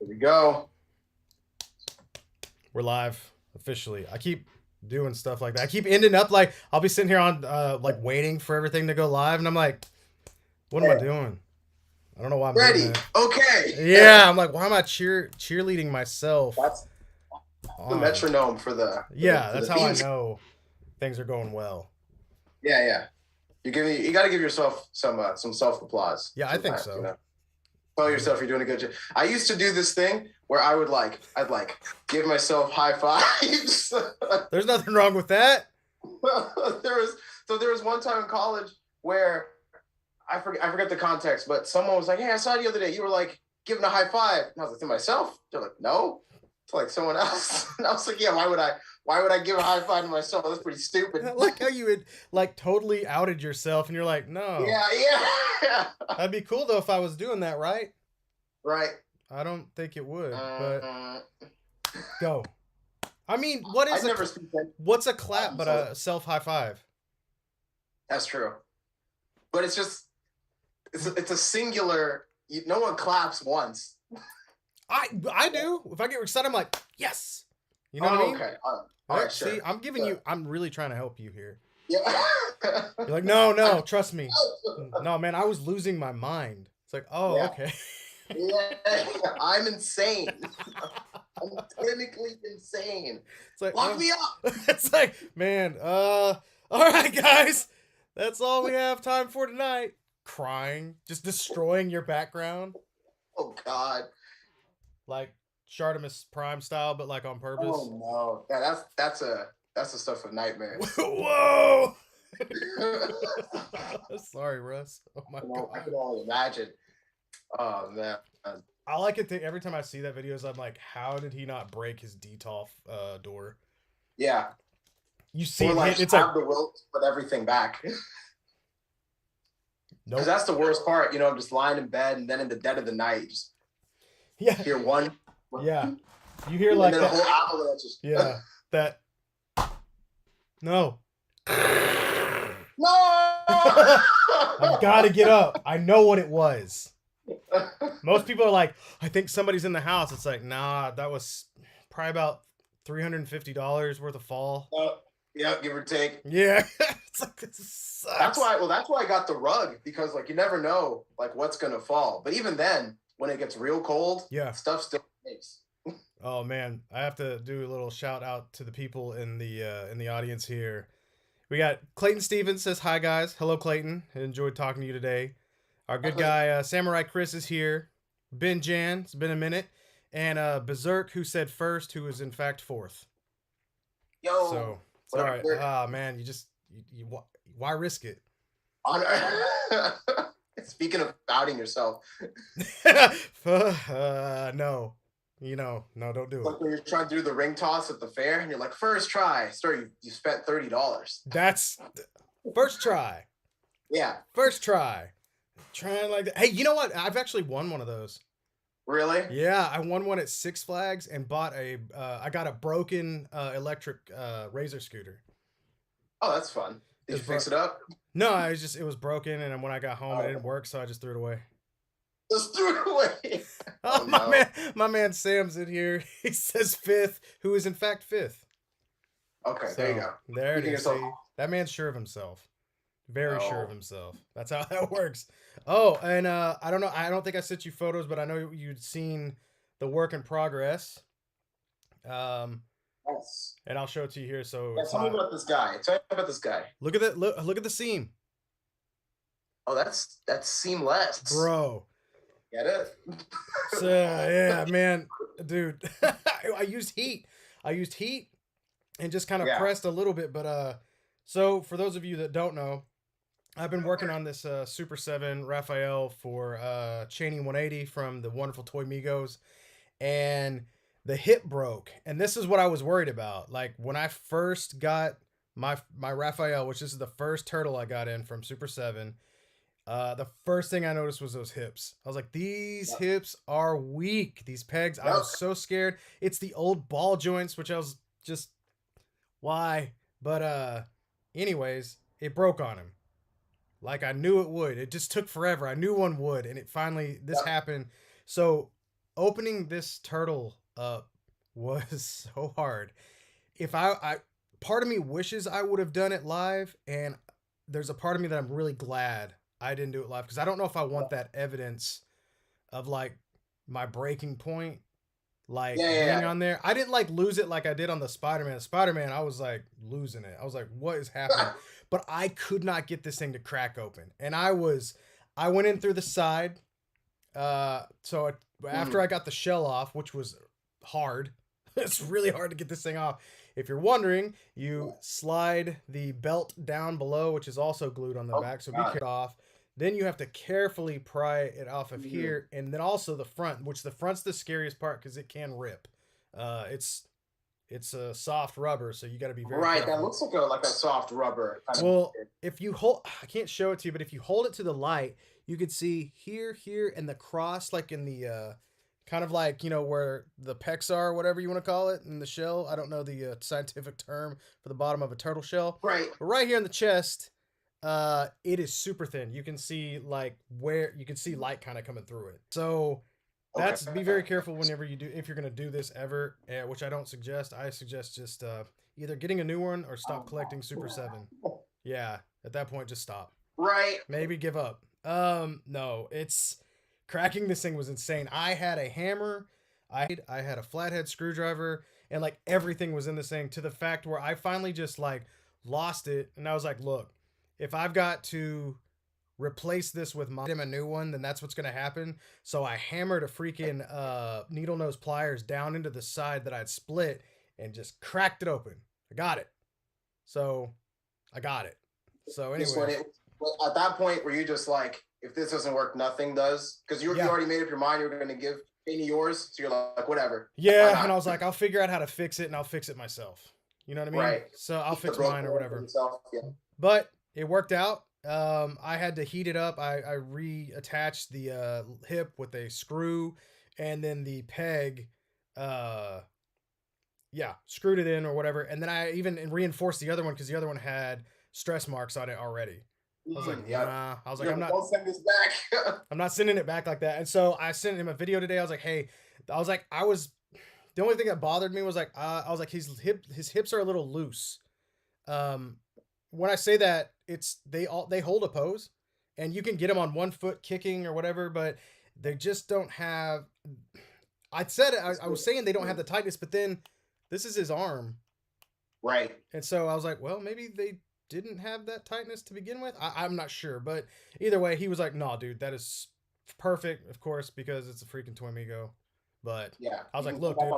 Here we go. We're live officially. I keep doing stuff like that. I keep ending up like I'll be sitting here on like waiting for everything to go live, and I'm like, what am I Yeah. doing? I don't know why I'm doing Ready. that. Okay. Yeah, I'm like, why am I cheerleading myself That's the on? metronome for the for the Yeah, for the that's how I theme. know things are going well. Yeah, yeah. You got to give yourself some self applause Yeah, I think sometimes. so. Tell I do. yourself you're doing a good job. I used to do this thing where I'd like give myself high fives. There's nothing wrong with that. there was there was one time in college where I forget the context, but someone was like, "Hey, I saw you the other day. You were like giving a high five." And I was like, "To myself?" They're like, "No, to like someone else." And I was like, "Yeah, why would I give a high five to myself? That's pretty I stupid." like how you had like totally outed yourself, and you're like, no, Yeah, yeah, that'd be cool though if I was doing that, right? right. I don't think it would, but Uh, go. I mean, what I is never speak that. what's a clap but So a self high five? that's true, but it's a singular. No one claps once. I do. If I get excited, I'm like, yes. You know what I Oh, mean? okay. All right, See, sure. I'm giving you. Sure. I'm really trying to help you here. Yeah. You're like, no, no, trust me. No, man, I was losing my mind. It's like, oh, Yeah. okay. Yeah. I'm insane. I'm clinically insane. It's like, Lock me up. it's like, man, all right, guys, that's all we have time for tonight. Crying, just destroying your background, Oh God. like Shartimus Prime style, but like on purpose. Oh no. Yeah, that's the stuff of nightmares. Whoa! Sorry, Russ. Oh my I god. can only imagine. Oh man. I like it every time I see that videos. I'm like, how did he not break his DTOF door? Yeah. You see Or it like hit. It's like, have the will to put everything back. Because nope. that's the worst part. I'm just lying in bed and then in the dead of the night, you just Yeah, hear one, yeah. You hear and like then a that. whole avalanche just. Yeah, that. No. No. I've got to get up. I know what it was. Most people are like, I think somebody's in the house. It's like, nah, that was probably about $350 worth of fall. Yeah, give or take. Yeah. It's like, this That's sucks. why. Well, that's why I got the rug because like you never know like what's gonna fall. But even then, when it gets real cold, Yeah. stuff still makes. Oh man, I have to do a little shout out to the people in the audience here. We got Clayton Stevens says hi guys. Hello Clayton. I enjoyed talking to you today. Our good Actually, guy Samurai Chris is here. Ben Jan, it's been a minute, and Berserk who said first, who is in fact fourth. yo, So it's all right. whatever. Ah man, why risk it? Speaking of outing yourself, No, no, don't do it. like when you're trying to do the ring toss at the fair, and you're like, first try, sorry, you spent $30. That's first try. Yeah, First try. Trying like that. Hey, you know what? I've actually won one of those. really? Yeah, I won one at Six Flags and bought a. I got a broken electric razor scooter. Oh, that's fun. It Did was you fix it up? No, it was broken, and when I got home, it Oh, didn't work, so I just threw it away. just threw it away. Oh Oh no. my man Sam's in here. He says fifth, who is in fact fifth. Okay, there you So go. there it Speaking is. yourself. See, that man's sure of himself. Very sure of No. himself. That's how that works. Oh, and I don't know. I don't think I sent you photos, but I know you'd seen the work in progress. Um, Yes. and I'll show it to you here. So Yeah, it's tell me not. about this guy. Tell me about this guy. Look at that. Look at the seam, Oh, that's seamless. bro. Get it? So yeah, man, dude. I used heat. I used heat and just kind of Yeah. pressed a little bit. But so for those of you that don't know, I've been working on this Super 7 Raphael for Cheney 180 from the wonderful Toy Migos, and the hip broke. And this is what I was worried about. Like when I first got my Raphael, which this is the first turtle I got in from Super 7, the first thing I noticed was those hips. I was like, these Yep. hips are weak. These pegs, I Yep. was so scared. It's the old ball joints, which I was just, why? But anyways, it broke on him. Like I knew it would. It just took forever. I knew one would, and it finally this Yep. happened. So opening this turtle up was so hard. If I part of me wishes I would have done it live, and there's a part of me that I'm really glad I didn't do it live because I don't know if I want that evidence of like my breaking point like being on there. I didn't like lose it like I did on the Spider-Man. Spider-Man, I was like losing it. I was like, what is happening? But I could not get this thing to crack open. And I went in through the side. So after I got the shell off, which was hard, it's really hard to get this thing off. If you're wondering, you slide the belt down below, which is also glued on the back. So be careful off. Then you have to carefully pry it off of here, and then also the front, which the front's the scariest part because it can rip. It's a soft rubber, so you got to be very careful. That looks like a soft rubber. Well, if you hold, I can't show it to you, but if you hold it to the light, you could see here, and the cross, like in the kind of like, where the pecs are, whatever you want to call it, in the shell. I don't know the scientific term for the bottom of a turtle shell. Right. But right here in the chest, it is super thin. You can see light kind of coming through it. So that's be very careful whenever you do, if you're going to do this ever, which I don't suggest. I suggest just either getting a new one or stop collecting Super 7. Yeah, at that point, just stop. Right. Maybe give up. No, it's cracking this thing was insane. I had a hammer, I had a flathead screwdriver, and like everything was in this thing to the fact where I finally just like lost it, and I was like, look, if I've got to replace this with a new one, then that's what's gonna happen. So I hammered a freaking needle nose pliers down into the side that I'd split and just cracked it open. I got it. So I got it. So anyway, at that point, were you just like, if this doesn't work, nothing does? Because you already made up your mind you were going to give Any yours, so you're like, whatever. Yeah, and I was like, I'll figure out how to fix it, and I'll fix it myself. You know what I mean? Right. So I'll fix mine or whatever. Yeah. But it worked out. I had to heat it up. I reattached the hip with a screw, and then the peg. Screwed it in or whatever, and then I even reinforced the other one because the other one had stress marks on it already. I was like, nah. I was like, don't send this back. I'm not sending it back like that. And so I sent him a video today. I was like, hey, the only thing that bothered me was like, his hips are a little loose. When I say that, it's they hold a pose, and you can get them on one foot kicking or whatever, but they just don't have. I was saying they don't have the tightness, but then this is his arm, right? And so I was like, well, maybe they didn't have that tightness to begin with. I'm not sure, but either way, he was like, "No, dude, that is perfect, of course, because it's a freaking Toymigo." But yeah, I was like, "Look, dude,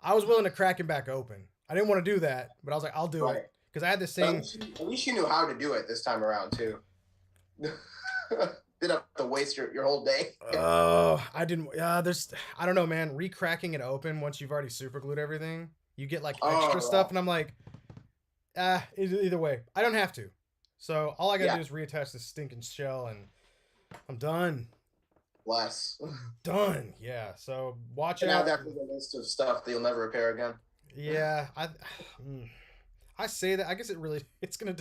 I was willing to crack him back open. I didn't want to do that, but I was like, I'll do it because I had this thing." At least you knew how to do it this time around too. Didn't have to waste your whole day. Oh, I didn't. I don't know, man. Re-cracking it open once you've already super glued everything, you get like extra stuff, and I'm like, either way, I don't have to. So all I gotta do is reattach this stinking shell, and I'm done. Less. Done. Yeah. So watch out. Now that's a list of stuff that you'll never repair again. Yeah. I say that. I guess it's gonna.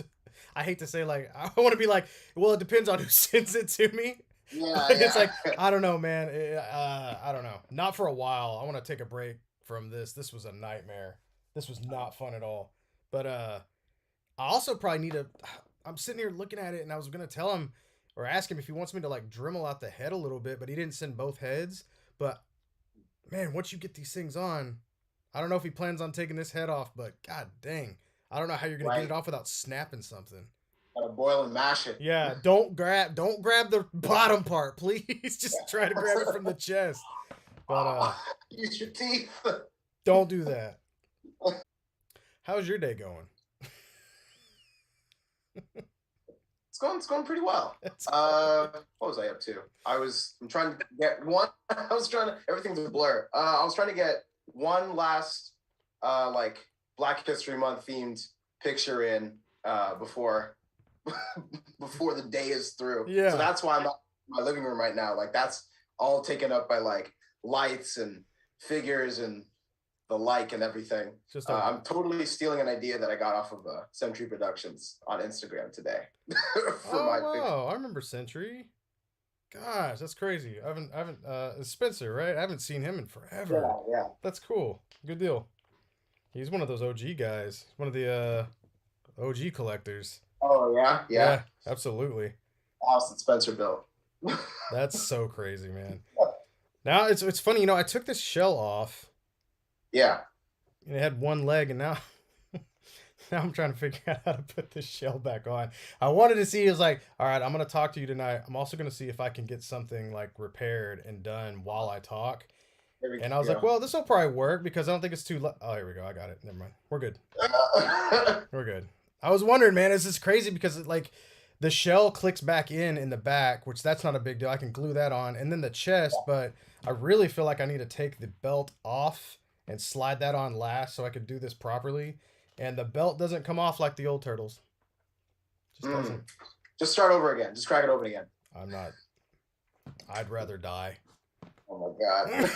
I hate to say, like, I want to be like, well, it depends on who sends it to me. Yeah. It's like, I don't know, man. I don't know. Not for a while. I want to take a break from this. This was a nightmare. This was not fun at all. But I also probably need to. I'm sitting here looking at it, and I was gonna tell him or ask him if he wants me to like Dremel out the head a little bit, but he didn't send both heads. But man, once you get these things on, I don't know if he plans on taking this head off, but god dang, I don't know how you're gonna get it off without snapping something. Gotta boil and mash it. Yeah, don't grab the bottom part, please. Just try to grab it from the chest. But use your teeth. Don't do that. How's your day going? It's going pretty well. What was I up to? I'm trying to get one. Everything's a blur. I was trying to get one last like Black History Month themed picture in before the day is through. Yeah. So that's why I'm not in my living room right now. Like that's all taken up by like lights and figures and the like and everything. I'm totally stealing an idea that I got off of Century Productions on Instagram today. Wow, I remember Century. Gosh, that's crazy. I haven't. It's Spencer, right? I haven't seen him in forever. Yeah. That's cool. Good deal. He's one of those OG guys. One of the OG collectors. Oh yeah. Yeah, absolutely. The house that Spencer built. That's so crazy, man. Now it's funny, I took this shell off Yeah. and it had one leg, and now now I'm trying to figure out how to put this shell back on. I wanted to see. It was like, all right, I'm gonna talk to you tonight. I'm also gonna see if I can get something like repaired and done while I talk. And I was like, well, this will probably work because I don't think it's too. Oh, here we go. I got it. Never mind. We're good. We're good. I was wondering, man, is this crazy because like the shell clicks back in the back, which that's not a big deal. I can glue that on, and then the chest. But I really feel like I need to take the belt off and slide that on last so I could do this properly. And the belt doesn't come off like the old turtles. Just doesn't. Just start over again. Just crack it open again. I'm not. I'd rather die. Oh my god.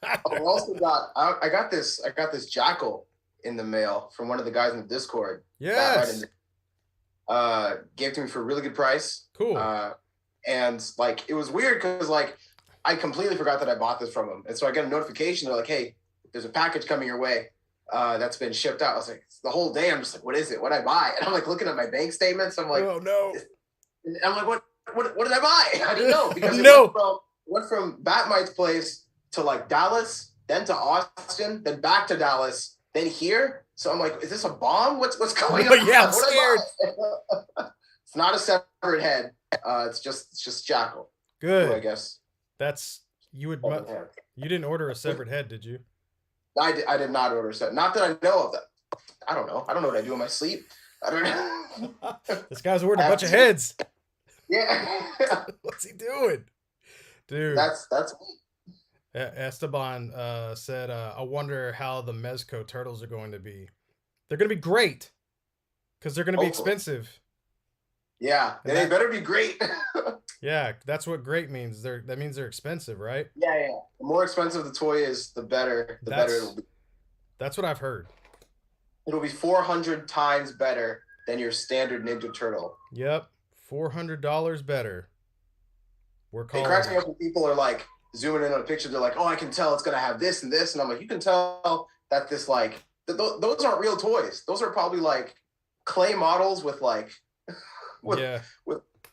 I also got this jackal in the mail from one of the guys in the Discord. Yes. Gave to me for a really good price. Cool. And like it was weird because like I completely forgot that I bought this from him, and so I get a notification. They're like, "Hey, there's a package coming your way that's been shipped out." I was like, the whole day I'm just like, "What is it? What did I buy?" And I'm like looking at my bank statements. I'm like, "Oh no!" And I'm like, "What did I buy?" I didn't know because No. went from Batmite's place to like Dallas, then to Austin, then back to Dallas, then here. So I'm like, is this a bomb? What's going on? Yeah, I'm scared. It's not a separate head. It's just jackal. Good. So I guess you didn't order a separate head, did you? I did not order a set. Not that I know of. That I don't know. I don't know what I do in my sleep. I don't know. This guy's ordered a bunch of heads. Yeah. What's he doing, dude? That's Esteban said, I wonder how the Mezco turtles are going to be. They're going to be great because they're going to be expensive. Yeah, they better be great. Yeah, that's what great means. That means they're expensive, right? Yeah. The more expensive the toy is, the better. Better it'll be. That's what I've heard. It'll be 400 times better than your standard Ninja Turtle. Yep, $400 better. It cracks me up when people are like zooming in on a picture. They're like, "Oh, I can tell it's gonna have this and this," and I'm like, "You can tell that this like those aren't real toys. Those are probably like clay models with like with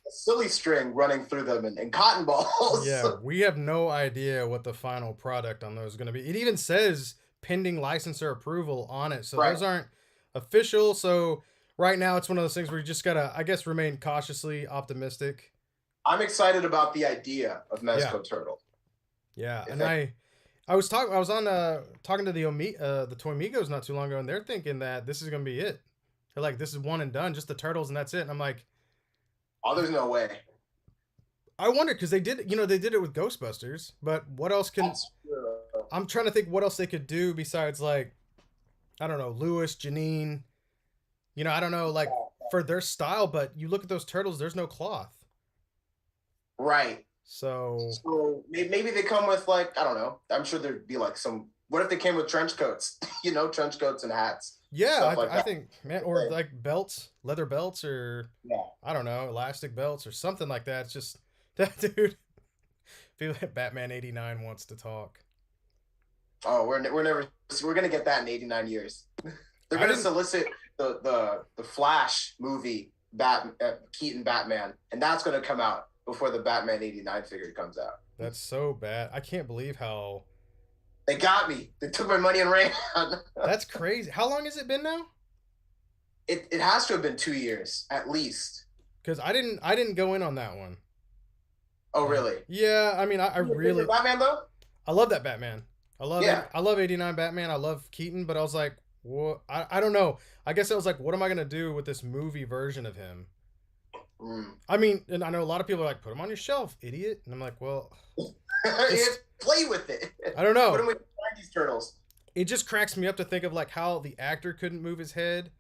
silly string running through them and cotton balls." Yeah, we have no idea what the final product on those is going to be. It even says pending licensor approval on it, so those aren't official. So right now it's one of those things where you just gotta, I guess, remain cautiously optimistic. I'm excited about the idea of Mezco Turtle. Yeah, and I was talking to the Toy Migos not too long ago, and they're thinking that this is gonna be it. They're like, this is one and done, just the turtles, and that's it. And I'm like, oh, there's no way. I wonder because they did it with Ghostbusters, but what else can? I'm trying to think what else they could do besides like, I don't know, Louis, Janine. I don't know, like for their style, but you look at those turtles, there's no cloth. Right. So maybe they come with like, I don't know. I'm sure there'd be like some. What if they came with trench coats? Trench coats and hats. Yeah, I think, man, or like belts, leather belts, or I don't know, elastic belts or something like that. It's just that dude. Feel like Batman '89 wants to talk. Oh, we're gonna get that in 89 years. They're gonna solicit the Flash movie Keaton Batman, and that's gonna come out before the Batman '89 figure comes out. That's so bad. I can't believe how they got me. They took my money and ran. That's crazy. How long has it been now? It has to have been 2 years at least. Because I didn't go in on that one. Oh really? Yeah, I mean I really Batman though. I love that Batman. I love '89 Batman. I love Keaton, but I was like, what? I don't know. I guess I was like, what am I gonna do with this movie version of him? I mean, and I know a lot of people are like, put him on your shelf, idiot. And I'm like, well, play with it. I don't know. Put him with 90s turtles. It just cracks me up to think of like how the actor couldn't move his head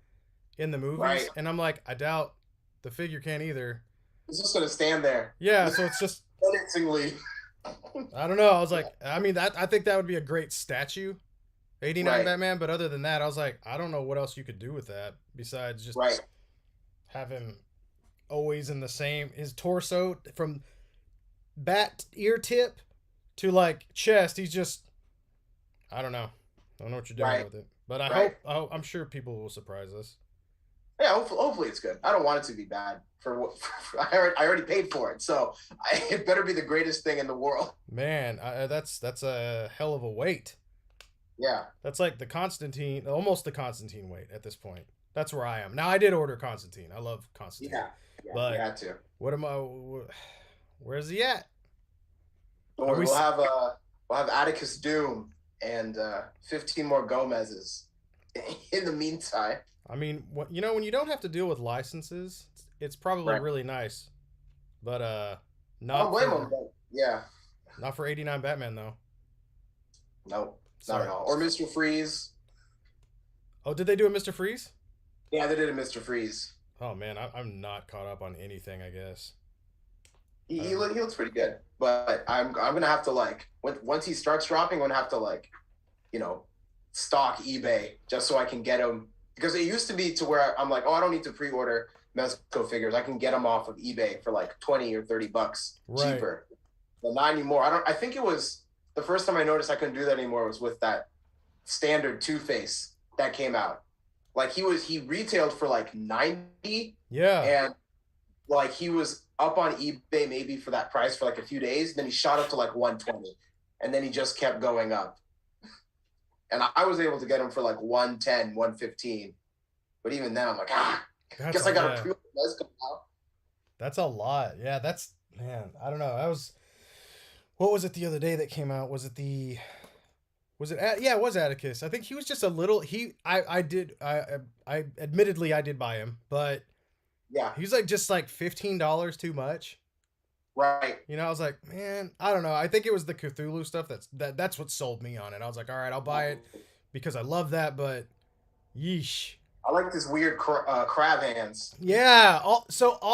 in the movies, right. And I'm like, I doubt the figure can either. It's just gonna stand there. Yeah, so it's just menacingly. I don't know. I was like, I mean, I think that would be a great statue, '89 Batman. But other than that, I was like, I don't know what else you could do with that besides just have him always in the same his torso from. bat ear tip to like chest, he's just, I don't know. I don't know what you're doing with it. But I'm sure people will surprise us. Yeah, hopefully it's good. I don't want it to be bad. I already paid for it, so it better be the greatest thing in the world. Man, that's a hell of a weight. Yeah, that's like almost the Constantine weight at this point. That's where I am now. I did order Constantine. I love Constantine. Yeah, but you had to. What am I? Where's he at? Don't worry, we'll have Atticus Doom and 15 more Gomez's in the meantime. I mean, when you don't have to deal with licenses, it's probably really nice. But not. I don't blame them. Yeah. Not for 89 Batman though. Nope, not at all. Or Mr. Freeze. Oh, did they do a Mr. Freeze? Yeah, they did a Mr. Freeze. Oh man, I'm not caught up on anything. I guess. He looks pretty good, but I'm gonna have to once he starts dropping, I'm gonna have to stock eBay just so I can get him. Because it used to be to where I'm like, oh, I don't need to pre-order Mezco figures. I can get them off of eBay for like $20 or $30 cheaper. But not anymore. I think it was the first time I noticed I couldn't do that anymore was with that standard Two-Face that came out. Like he retailed for like 90. Yeah. And like he was up on eBay maybe for that price for like a few days. Then he shot up to like 120. And then he just kept going up. And I was able to get him for like 110, 115. But even then, I'm like, I guess I got to pre-order Mezco now. That's a lot. Yeah, man, I don't know. What was it the other day that came out? Was it yeah, it was Atticus. I think he was just a little, I admittedly I did buy him, but yeah, he was like just like $15 too much. Right. I was like, man, I don't know. I think it was the Cthulhu stuff that's what sold me on it. I was like, all right, I'll buy it because I love that, but yeesh. I like this weird crab hands. Yeah. All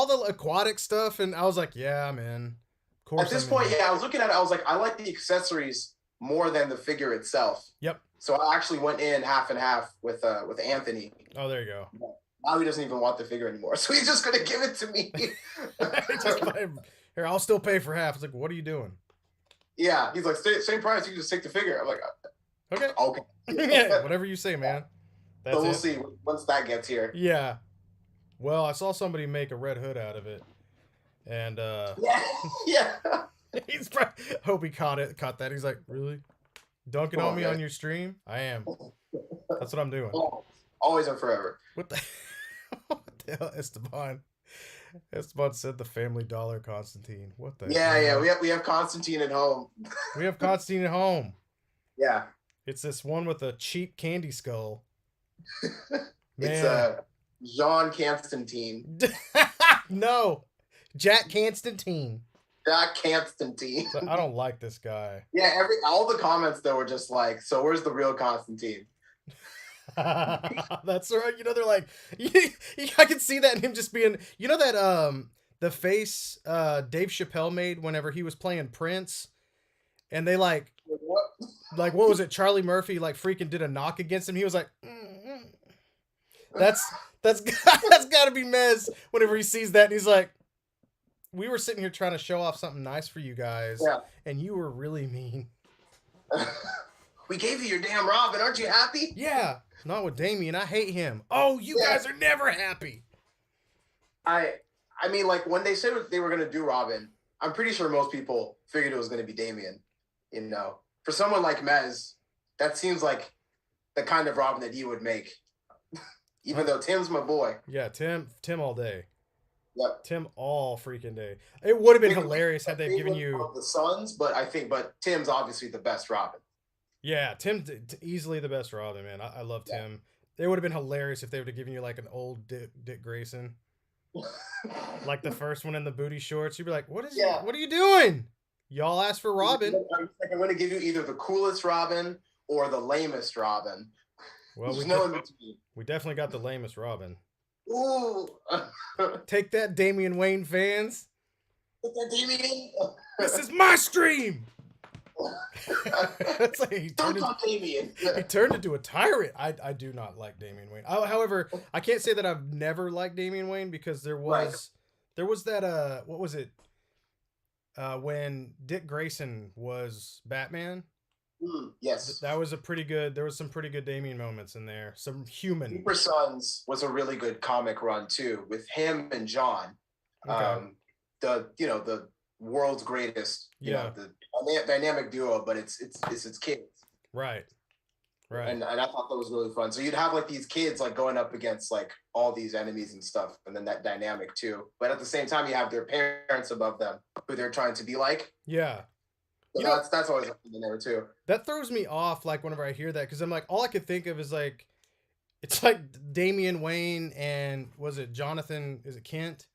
the aquatic stuff, and I was like, yeah, man. Of course. At this point, I was looking at it. I was like, I like the accessories more than the figure itself. Yep. So I actually went in half and half with Anthony. Oh, there you go. Now he doesn't even want the figure anymore, so he's just gonna give it to me. Here, I'll still pay for half. It's like, what are you doing? Yeah, he's like, same price. You can just take the figure. I'm like, okay. Yeah, whatever you say, man. So we'll see once that gets here. Yeah. Well, I saw somebody make a Red Hood out of it, and yeah. He's probably, hope he caught that. He's like, really? Dunking on me on your stream? I am. That's what I'm doing. Always and forever. What the hell, Esteban? Esteban said the Family Dollar Constantine. What the hell? Yeah. We have Constantine at home. We have Constantine at home. Yeah. It's this one with a cheap candy skull. It's Jean Constantine. No. Jack Constantine. Jack Constantine. I don't like this guy. Yeah, all the comments though were just like, so where's the real Constantine? That's right. They're like, I can see that in him just being, that the face Dave Chappelle made whenever he was playing Prince, and they what was it? Charlie Murphy freaking did a knock against him. He was like, that's got to be Mez. Whenever he sees that, and he's like, we were sitting here trying to show off something nice for you guys, and you were really mean. We gave you your damn Robin. Aren't you happy? Yeah. Not with Damien. I hate him. Oh, you guys are never happy. I mean, when they said they were going to do Robin, I'm pretty sure most people figured it was going to be Damien. For someone like Mez, that seems like the kind of Robin that he would make. Even though Tim's my boy. Yeah, Tim all day. Yep. Tim all freaking day. It would have been hilarious had they given you the Sons, but Tim's obviously the best Robin. Yeah, Tim's easily the best Robin, man. I love Tim. It would have been hilarious if they would have given you an old Dick Grayson. Like the first one in the booty shorts. You'd be like, what are you doing? Y'all asked for Robin. I'm going to give you either the coolest Robin or the lamest Robin. Well, we definitely got the lamest Robin. Ooh. Take that, Damian Wayne fans. Take that, Damian. This is my stream. It's he turned into a tyrant. I do not like Damian Wayne. However, I can't say that I've never liked Damian Wayne because there was that what was it? when Dick Grayson was Batman. Yes. That was a pretty good. There was some pretty good Damian moments in there. Some human. Super Sons was a really good comic run too, with him and John. Okay. The world's greatest, Yeah. the dynamic duo, but it's kids. Right. Right. And I thought that was really fun. So you'd have like these kids like going up against like all these enemies and stuff, and then that dynamic too. But at the same time, you have their parents above them who they're trying to be like. Yeah. So that's always in there too. That throws me off like whenever I hear that, because I'm like, all I could think of is like, it's like Damian Wayne and was it Jonathan? Is it Kent?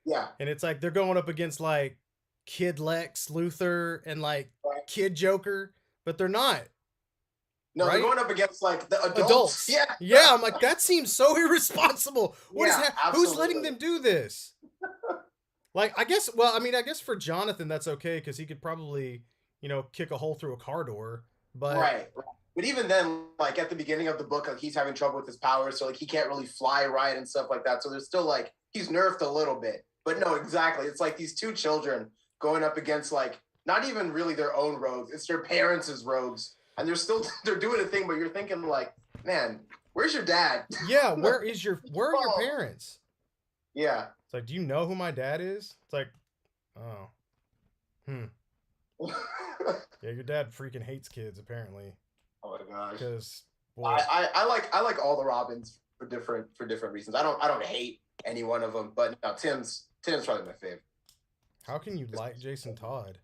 Yeah. And it's like they're going up against like Kid Lex Luthor and like Kid Joker, but they're not. No, right? They're going up against like the adults. Yeah. Yeah, I'm like, that seems so irresponsible. What is that? Who's letting them do this? Like, I guess for Jonathan, that's okay, because he could probably, kick a hole through a car door. But right. But even then, like at the beginning of the book, like he's having trouble with his powers, so like he can't really fly right and stuff like that. So there's still like he's nerfed a little bit. But no, exactly. It's like these two children going up against like not even really their own rogues. It's their parents' rogues. And they're doing a thing, but you're thinking like, man, where's your dad? Yeah, where are your parents? Yeah. It's like, do you know who my dad is? It's like, oh. Yeah, your dad freaking hates kids, apparently. Oh my gosh. Because I like all the Robins for different reasons. I don't hate any one of them, but no, Tim's probably my favorite. How can you like Jason Todd?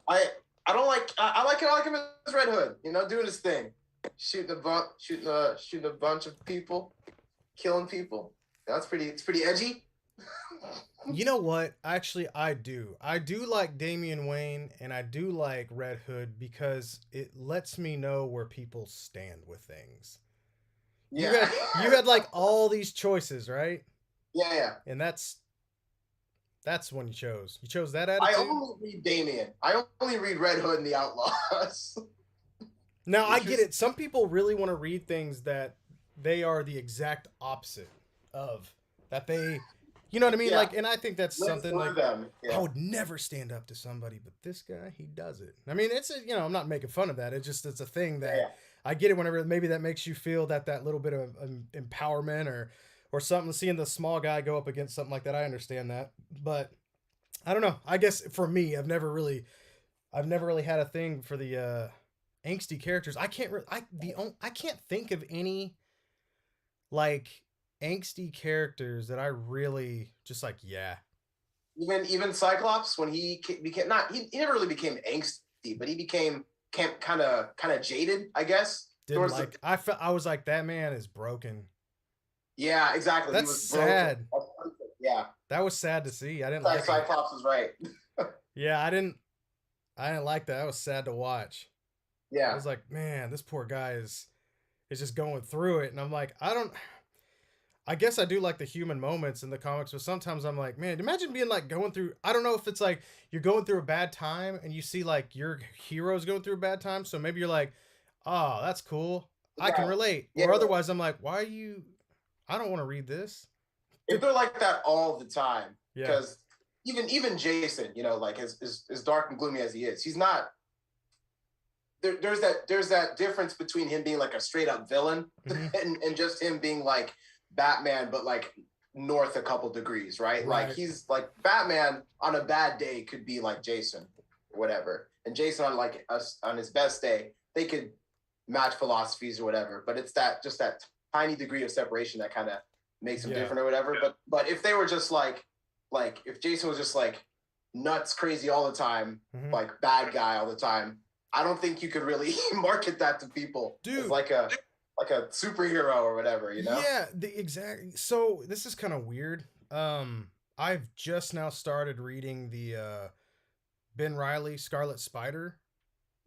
I like him as Red Hood, doing his thing, shooting a bunch of people, killing people. It's pretty edgy. You know what? Actually, I do like Damian Wayne, and I do like Red Hood because it lets me know where people stand with things. Yeah. You had like all these choices, right? Yeah. And that's when you chose. You chose that attitude? I only read Damian. I only read Red Hood and the Outlaws. Now, I get it. Some people really want to read things that they are the exact opposite of. That they, you know what I mean? Yeah. Like, and I think that's something like, I would never stand up to somebody, but this guy, he does it. I mean, I'm not making fun of that. It's a thing that I get it whenever maybe that makes you feel that little bit of empowerment or something, seeing the small guy go up against something like that. I understand that, but I don't know. I guess for me, I've never really had a thing for the angsty characters. I can't think of any like angsty characters that I really just like. Yeah. Even Cyclops, when he became he never really became angsty, but he became kind of jaded, I guess. I was like, that man is broken. Yeah, exactly. That's sad. Yeah, that was sad to see. I didn't like Cyclops was right. Yeah, I didn't like that. That was sad to watch. Yeah, I was like, man, this poor guy is just going through it, and I'm like, I guess I do like the human moments in the comics, but sometimes I'm like, man, imagine being like going through. I don't know if it's like you're going through a bad time and you see like your heroes going through a bad time, so maybe you're like, oh, that's cool. I can relate. Or otherwise, I'm like, why are you? I don't want to read this. If they're like that all the time, because even Jason, like as dark and gloomy as he is, he's not. There's that difference between him being like a straight up villain and just him being like Batman, but like north a couple degrees, right? Like he's like Batman on a bad day could be like Jason, or whatever, and Jason on his best day they could match philosophies or whatever. But it's that tiny degree of separation that kind of makes him different or whatever. But if they were just like if Jason was just like nuts crazy all the time, like bad guy all the time, I don't think you could really market that to people. Dude, as like a superhero or whatever, Yeah, exactly. So this is kind of weird. I've just now started reading the Ben Reilly Scarlet Spider.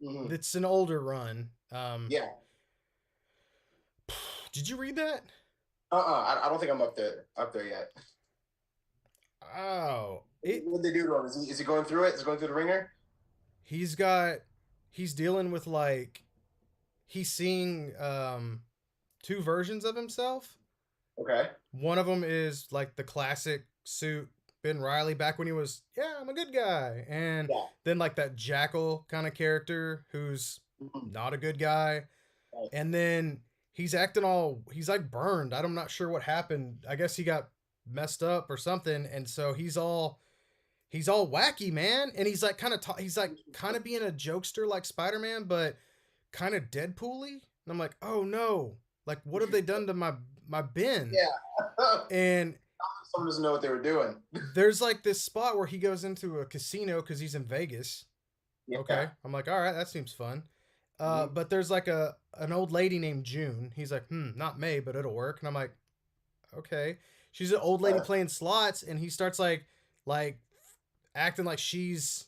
It's an older run. Yeah. Did you read that? I don't think I'm up there yet. Oh. What did they do to him? Is he going through it? Is he going through the ringer? He's dealing with like, he's seeing two versions of himself. Okay. One of them is like the classic suit Ben Riley back when he was, yeah, I'm a good guy. And Yeah. then like that Jackal kind of character who's Mhm. not a good guy. Right. And then he's acting all, he's like burned. I'm not sure what happened. I guess he got messed up or something. And so he's all wacky, man. And he's like kind of, he's like kind of being a jokester like Spider-Man, but kind of Deadpool-y. And I'm like, oh no, like what have they done to my Ben? Yeah. And Someone doesn't know what they were doing. there's like this spot where he goes into a casino because he's in Vegas. Yeah. Okay, I'm like, all right, that seems fun. Mhm. But there's like an old lady named June. He's like, not May, but it'll work. And I'm like, okay. She's an old lady playing slots, and he starts like acting like she's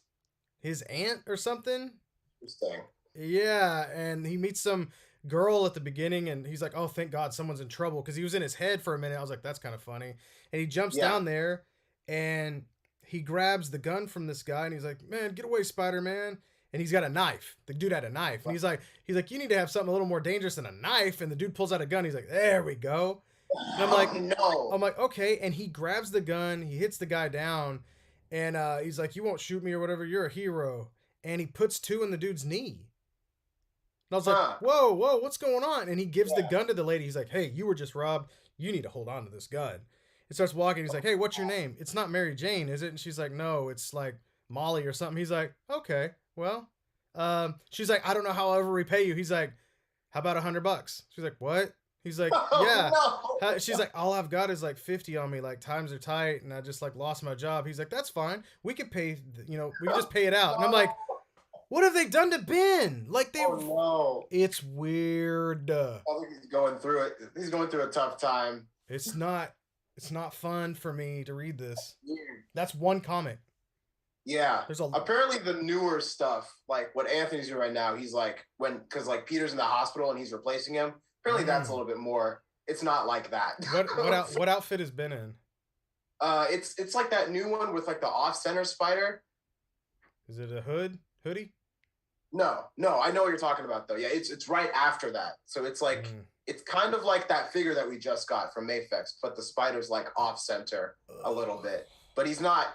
his aunt or something. Interesting. Yeah, and he meets some girl at the beginning, and he's like, "Oh, thank God, someone's in trouble," because he was in his head for a minute. I was like, "That's kind of funny." And he jumps Yeah. down there, and he grabs the gun from this guy, and he's like, "Man, get away, Spider-Man!" And he's got a knife. The dude had a knife, and he's like, "You need to have something a little more dangerous than a knife." And the dude pulls out a gun. He's like, "There we go." And No. I'm like, okay. And he grabs the gun, he hits the guy down, and he's like, "You won't shoot me or whatever. You're a hero." And he puts two in the dude's knee. And I was like, Huh. whoa, whoa, what's going on? And he gives the Yeah. gun to the lady. He's like, "Hey, you were just robbed. You need to hold on to this gun." He starts walking. He's like, "Hey, what's your name?" "It's not Mary Jane, is it?" And she's like, "No, it's like Molly or something." He's like, "Okay, well." She's like, "I don't know how I'll ever repay you." He's like, "How about $100?" She's like, "What?" He's like, "Yeah." Oh, no. She's like, "All I've got is like 50 on me. Like times are tight, and I just like lost my job." He's like, "That's fine. We could pay. We can just pay it out." And I'm like, "What have they done to Ben? Like they." Oh no. It's weird. I think he's going through it. He's going through a tough time. It's not. It's not fun for me to read this. Weird. That's one comic. Yeah. There's a Apparently the newer stuff, like what Anthony's doing right now, he's like because like Peter's in the hospital and he's replacing him. Apparently that's a little bit more. It's not like that. what outfit has Ben in? It's like that new one with like the off center spider. Is it a hoodie? No, I know what you're talking about though. Yeah, it's right after that. So it's like it's kind of like that figure that we just got from Mayfex, but the spider's like off center a little bit. But he's not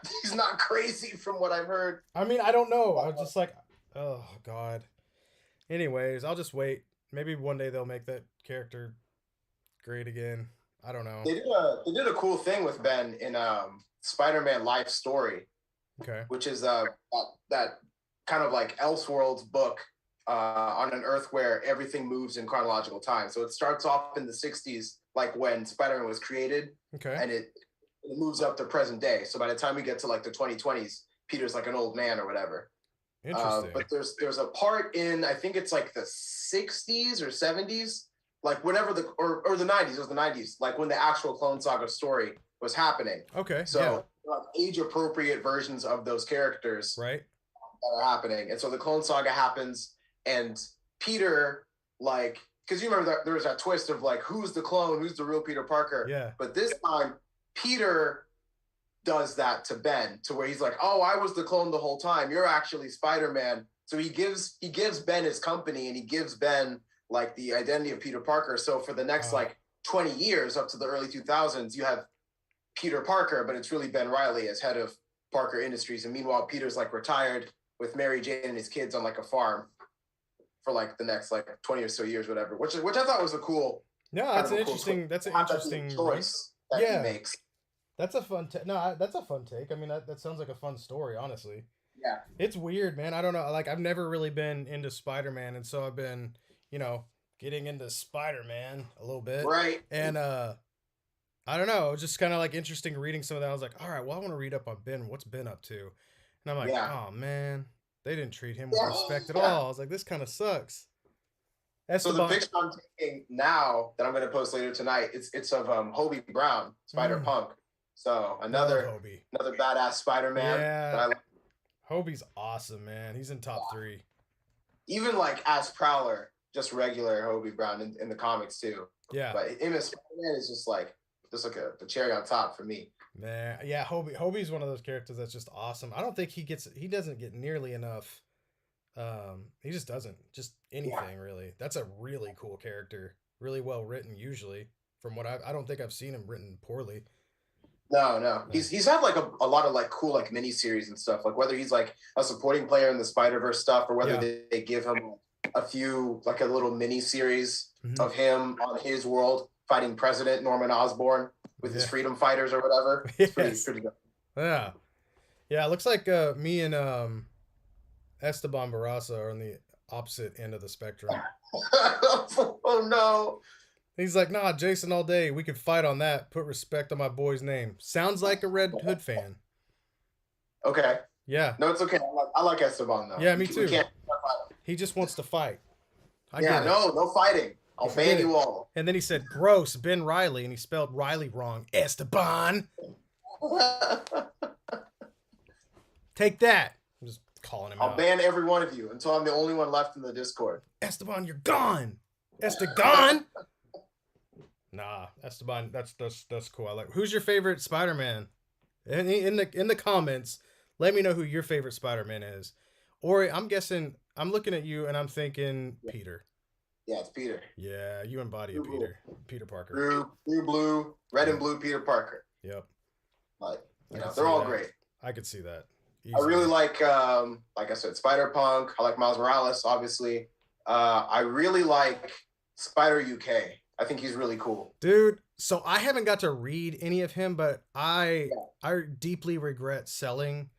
crazy from what I've heard. I mean, I don't know. I was just like, oh God. Anyways, I'll just wait. Maybe one day they'll make that character great again. I don't know. They did a cool thing with Ben in Spider-Man Life Story, Okay. which is that kind of like Elseworlds book on an Earth where everything moves in chronological time. So it starts off in the 60s, like when Spider-Man was created, Okay. and it moves up to present day. So by the time we get to like the 2020s, Peter's like an old man or whatever. Interesting. But there's a part in, I think it's like the 60s or 70s, like whenever or the 90s, it was the 90s, like when the actual Clone Saga story was happening. Okay. So age appropriate versions of those characters right. that are happening. And so the Clone Saga happens, and Peter, like, because you remember that there was that twist of like, who's the clone, who's the real Peter Parker? Yeah. But this time, Peter does that to Ben, to where he's like, "Oh, I was the clone the whole time. You're actually Spider-Man." So he gives Ben his company, and he gives Ben like the identity of Peter Parker. So for the next like 20 years up to the early 2000s, you have Peter Parker, but it's really Ben Reilly as head of Parker Industries. And meanwhile, Peter's like retired with Mary Jane and his kids on like a farm for like the next like 20 or so years, whatever. Which I thought was a cool. No, that's an interesting. That's an interesting choice that he makes. That's a fun. That's a fun take. I mean, that sounds like a fun story, honestly. Yeah, it's weird, man. I don't know. Like, I've never really been into Spider-Man, and so I've been, getting into Spider-Man a little bit, right? And I don't know. It was just kind of like interesting reading some of that. I was like, all right, well, I want to read up on Ben. What's Ben up to? And I'm like, oh man, they didn't treat him with respect at all. I was like, this kind of sucks. So the picture I'm taking now that I'm going to post later tonight, it's of Hobie Brown, Spider-Punk. So another badass Spider-Man. Yeah. Hobie's awesome, man. He's in top 3. Even like as Prowler, just regular Hobie Brown in the comics too. Yeah. But him as Spider-Man is just like the cherry on top for me. Man, yeah, Hobie's one of those characters that's just awesome. I don't think he doesn't get nearly enough. He just doesn't. Just anything really. That's a really cool character. Really well written usually. From what I don't think I've seen him written poorly. No. He's had like a lot of like cool like mini series and stuff. Like whether he's like a supporting player in the Spider-Verse stuff, or whether they give him a few like a little mini series of him on his world fighting President Norman Osborn with his freedom fighters or whatever. It's pretty good. Yeah. Yeah, it looks like me and Esteban Barraza are on the opposite end of the spectrum. Oh no. He's like, nah, Jason all day. We could fight on that. Put respect on my boy's name. Sounds like a Red Hood fan. Okay. Yeah. No, it's okay. I like Esteban though. Yeah, me too. He just wants to fight. No fighting. I'll ban you all. And then he said, gross, Ben Riley, and he spelled Riley wrong. Esteban. Take that. I'm just calling him out. I'll ban every one of you until I'm the only one left in the Discord. Esteban, you're gone. Esteban. Nah, Esteban, that's cool. I like. Who's your favorite Spider-Man? In the comments, let me know who your favorite Spider-Man is. Or I'm guessing, I'm looking at you and I'm thinking Peter. Yeah, it's Peter. Yeah, you embody a Peter Parker. Blue, red and blue Peter Parker. Yep. Like, they're all great. I could see that. Easily. I really like I said, Spider-Punk. I like Miles Morales, obviously. I really like Spider UK. I think he's really cool. Dude, so I haven't got to read any of him, but I deeply regret selling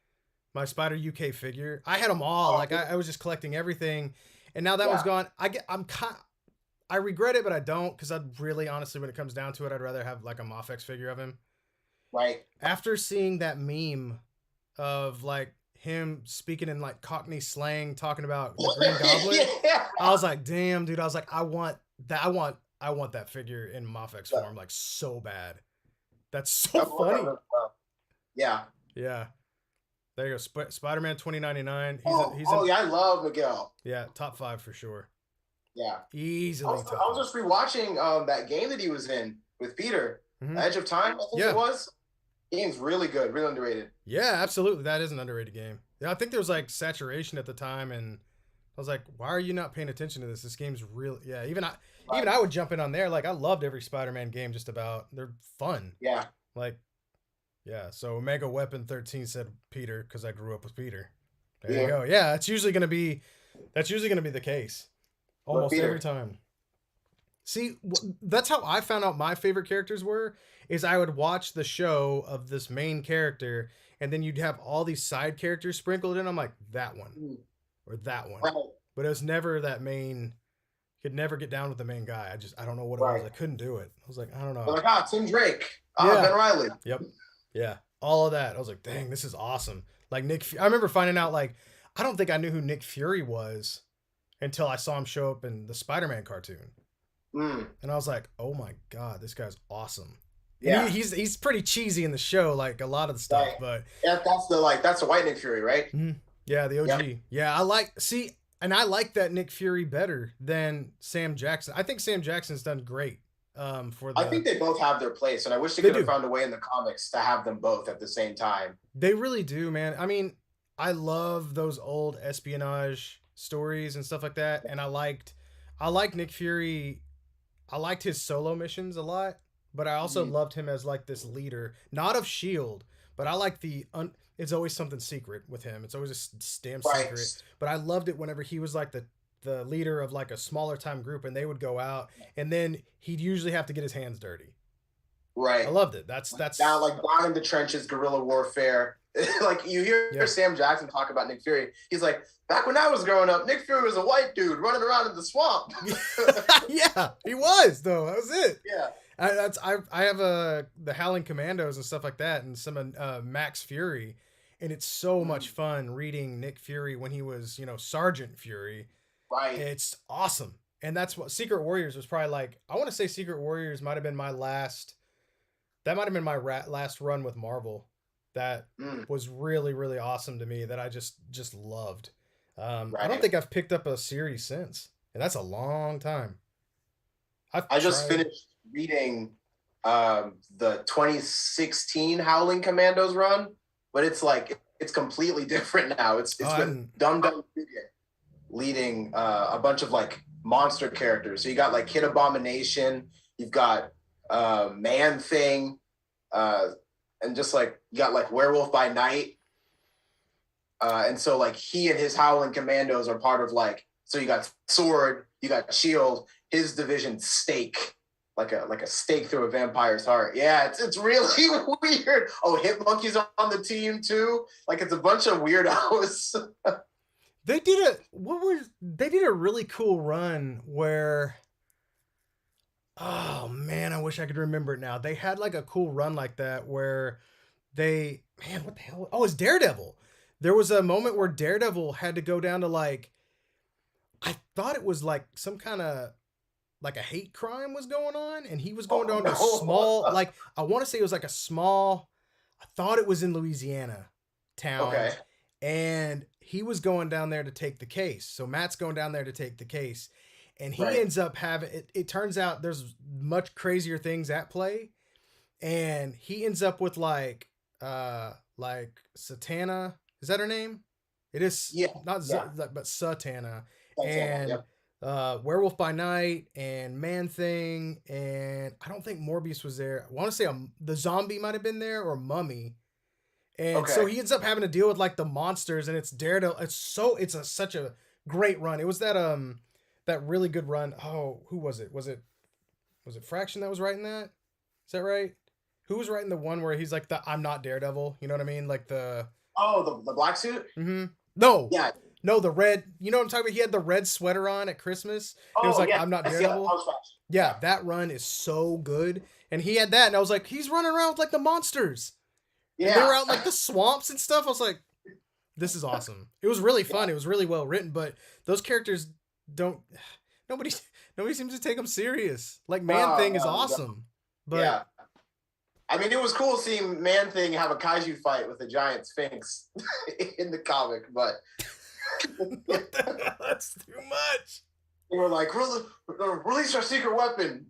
my Spider UK figure. I had them all. I was just collecting everything. And now that one's gone. I regret it, but I don't, because I'd really, honestly, when it comes down to it, I'd rather have like a Mafex figure of him. Right. After seeing that meme of like him speaking in like Cockney slang, talking about the Green Goblin, I was like, damn, dude. I was like, I want that figure in Mafex form, like so bad. That's so funny. Yeah. Yeah. There you go. Spider-Man 2099. I love Miguel. Yeah, top 5 for sure. Yeah. Easily. I was just rewatching that game that he was in with Peter. Edge of Time, I think it was. Game's really good, really underrated. Yeah, absolutely. That is an underrated game. Yeah, I think there was like saturation at the time, and I was like, why are you not paying attention to this? This game's real. Yeah, even I would jump in on there. Like, I loved every Spider-Man game just about. They're fun. Yeah. Like, yeah, so Omega Weapon 13 said Peter because I grew up with Peter. There you go. Yeah, that's usually gonna be the case. Almost every time. See, that's how I found out my favorite characters were, is I would watch the show of this main character, and then you'd have all these side characters sprinkled in. I'm like, that one. Or that one. Right. But it was never that main, could never get down with the main guy. I don't know what it was. I couldn't do it. I was like, I don't know. Like, Tim Drake. Ben Riley. Yep. Yeah. All of that. I was like, dang, this is awesome. Like I remember finding out, like, I don't think I knew who Nick Fury was until I saw him show up in the Spider-Man cartoon. And I was like, oh my God, this guy's awesome. Yeah. He's pretty cheesy in the show, like a lot of the stuff, but yeah, that's the white Nick Fury, right? Yeah, the OG. Yeah, I like that Nick Fury better than Sam Jackson. I think Sam Jackson's done great. I think they both have their place, and I wish they could have found a way in the comics to have them both at the same time. They really do, man. I mean, I love those old espionage stories and stuff like that, and I liked Nick Fury. I liked his solo missions a lot, but I also loved him as like this leader, not of S.H.I.E.L.D., but I like it's always something secret with him. It's always a damn secret. But I loved it whenever he was like the leader of like a smaller time group, and they would go out, and then he'd usually have to get his hands dirty. Right. I loved it. That's down in the trenches, guerrilla warfare. Like you hear Sam Jackson talk about Nick Fury. He's like, back when I was growing up, Nick Fury was a white dude running around in the swamp. Yeah, he was though. That was it. Yeah. I have the Howling Commandos and stuff like that, and some Max Fury, and it's so much fun reading Nick Fury when he was Sergeant Fury. Right. It's awesome, and that's what Secret Warriors was probably like. I want to say Secret Warriors might have been my last. That might have been my last run with Marvel. That was really, really awesome to me. That I just loved. I don't think I've picked up a series since, and that's a long time. I just finished reading the 2016 Howling Commandos run, but it's completely different now. It's with Dum leading a bunch of like monster characters. So you got like Kid Abomination, you've got Man Thing, and just like you got like Werewolf by Night. And so like he and his Howling Commandos are part of like, so you got Sword, you got Shield, his division Stake, like a stake through a vampire's heart. Yeah, it's really weird. Oh, Hit Monkey's on the team too. Like it's a bunch of weirdos. They did a really cool run where, oh man, I wish I could remember it now. They had like a cool run like that where what the hell? Oh, it's Daredevil. There was a moment where Daredevil had to go down to like, I thought it was like some kind of like a hate crime was going on, and he was going down to a small, like I want to say it was like a small, I thought it was in Louisiana town. Okay. And he was going down there to take the case. So Matt's going down there to take the case. And he ends up having, it turns out there's much crazier things at play. And he ends up with like Satana. Is that her name? It is but Satana. And Werewolf by Night and Man Thing. And I don't think Morbius was there. I want to say the zombie might have been there, or Mummy. And so he ends up having to deal with like the monsters, and it's Daredevil. It's such a great run. It was that really good run. Oh, who was it? Was it Fraction that was writing that? Is that right? Who was writing the one where he's like I'm not Daredevil? You know what I mean? Like the black suit? Mm-hmm. No. Yeah. No, the red. You know what I'm talking about? He had the red sweater on at Christmas. It was like I'm not Daredevil. Yeah, that run is so good. And he had that, and I was like, he's running around with like the monsters. Yeah. And they were out in like the swamps and stuff. I was like, this is awesome. It was really fun. It was really well written, but those characters nobody seems to take them serious. Like Man Thing is awesome. But yeah. I mean, it was cool seeing Man Thing have a kaiju fight with a giant sphinx in the comic, but that's too much. They were like, release our secret weapon.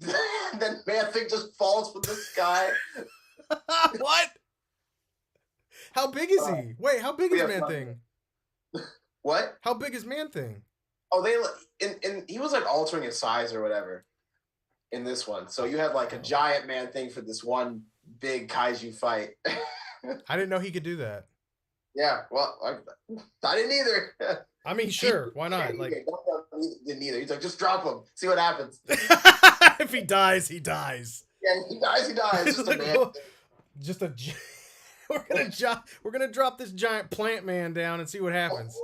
Then Man Thing just falls from the sky. What? How big is he? Wait, how big is Man Thing? What? How big is Man Thing? Oh, he was like altering his size or whatever in this one. So you had like a giant Man Thing for this one big kaiju fight. I didn't know he could do that. Yeah, well, I didn't either. I mean, sure, why not? Like, didn't either. He's like, just drop him, see what happens. If he dies, he dies. Yeah, he dies. Just a man. Just a. We're gonna drop this giant plant man down and see what happens.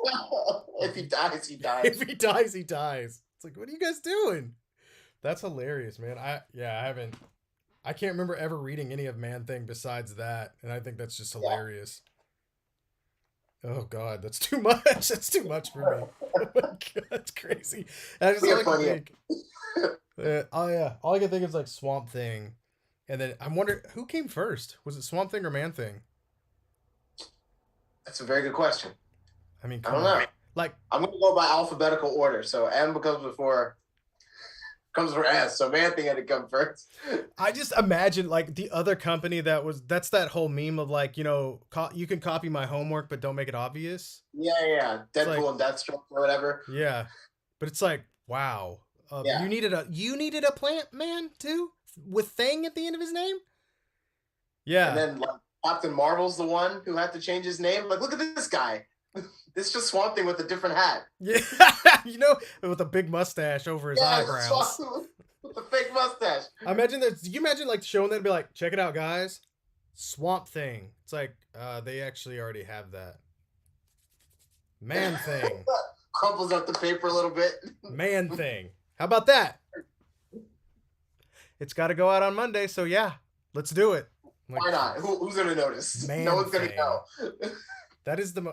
If he dies, he dies. If he dies, he dies. It's like, what are you guys doing? That's hilarious, man. I can't remember ever reading any of Man Thing besides that, and I think that's just hilarious. Yeah. Oh God, that's too much. That's too much for me. Oh my God, that's crazy. I just all I can think. All I can think is like Swamp Thing, and then I'm wondering who came first. Was it Swamp Thing or Man Thing? That's a very good question. I mean, I don't know. Like, I'm gonna go by alphabetical order. So M comes before S. So Man Thing had to come first. I just imagine like the other company that's that whole meme of like, you know, you can copy my homework but don't make it obvious. Yeah. Deadpool and Deathstroke or whatever. Yeah, but it's like, wow. You needed a plant man too with Thing at the end of his name. Yeah, and then like, Captain Marvel's the one who had to change his name. Like, look at this guy. This is just Swamp Thing with a different hat. Yeah, you know, with a big mustache over his eyebrows. With a fake mustache. You imagine like showing that and be like, check it out, guys. Swamp Thing. It's like, they actually already have that. Man Thing. Crumples up the paper a little bit. Man Thing. How about that? It's got to go out on Monday, so yeah, let's do it. Like, why not? Who's going to notice? No one's going to know. That is the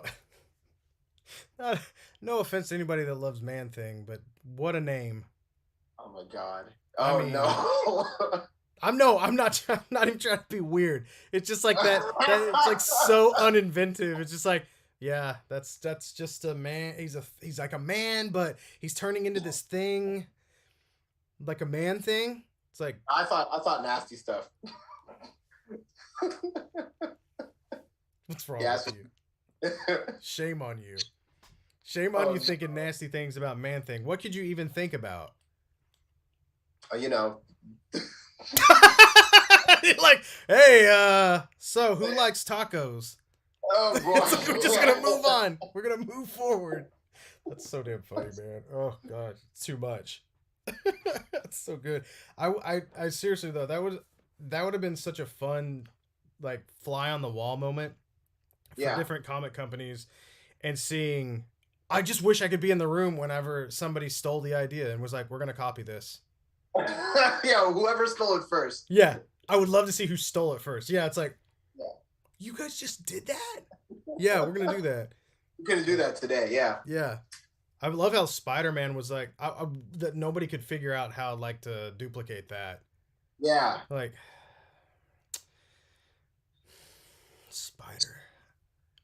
no offense to anybody that loves Man Thing, but what a name. Oh my God. Oh, I mean, no. I'm not even trying to be weird. It's just like that it's like so uninventive. It's just like, yeah, that's just a man. He's like a man, but he's turning into this thing, like a man thing. It's like, I thought nasty stuff. What's wrong with you? Shame on you. Shame on you thinking nasty things about Man Thing. What could you even think about? You know. Like, hey, so who likes tacos? Oh boy. It's like, we're just gonna move on. We're gonna move forward. That's so damn funny, man. Oh god, it's too much. That's so good. I seriously though, that would have been such a fun, like, fly on the wall moment for different comic companies, and seeing. I just wish I could be in the room whenever somebody stole the idea and was like, "We're gonna copy this." Yeah, whoever stole it first. Yeah, I would love to see who stole it first. Yeah, it's like, Yeah. you guys just did that. Yeah, we're gonna do that. We're gonna do that today. Yeah. Yeah. I love how Spider-Man was like that nobody could figure out how like to duplicate that. Yeah. Like Spider.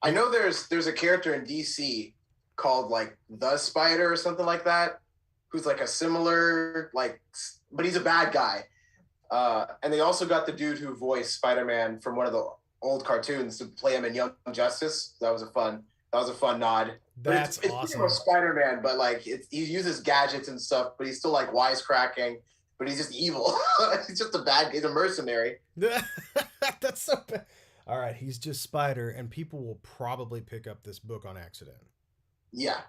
I know there's a character in DC called like the Spider or something like that, who's like a similar like, but he's a bad guy. And they also got the dude who voiced Spider-Man from one of the old cartoons to play him in Young Justice. That was a fun nod. That's it's awesome. It's Spider-Man, but like he uses gadgets and stuff, but he's still like wisecracking. But he's just evil. He's just he's a mercenary. That's so bad. All right, he's just Spider, and people will probably pick up this book on accident. Yeah.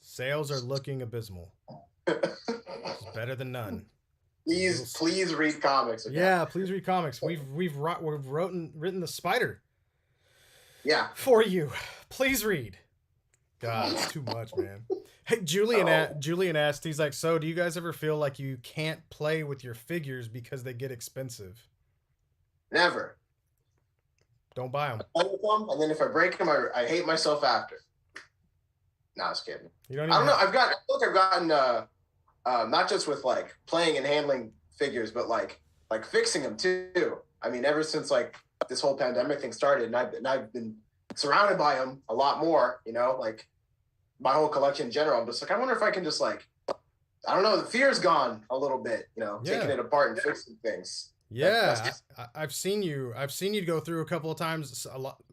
Sales are looking abysmal. It's better than none. Please read comics. Okay? Yeah, please read comics. We've written the Spider. Yeah. For you, please read. God, it's too much, man. Hey, Julian asked. He's like, so do you guys ever feel like you can't play with your figures because they get expensive? Never. Don't buy them. I play with them, and then if I break them, I hate myself after. No, I was kidding. I don't know. I feel like I've gotten not just with like playing and handling figures, but like fixing them too. I mean, ever since like this whole pandemic thing started, and I've been surrounded by them a lot more. You know, like my whole collection in general. I'm just like, I wonder if I can just like, I don't know, the fear's gone a little bit. You know, taking it apart and fixing things. Yeah, I've seen you go through a couple of times,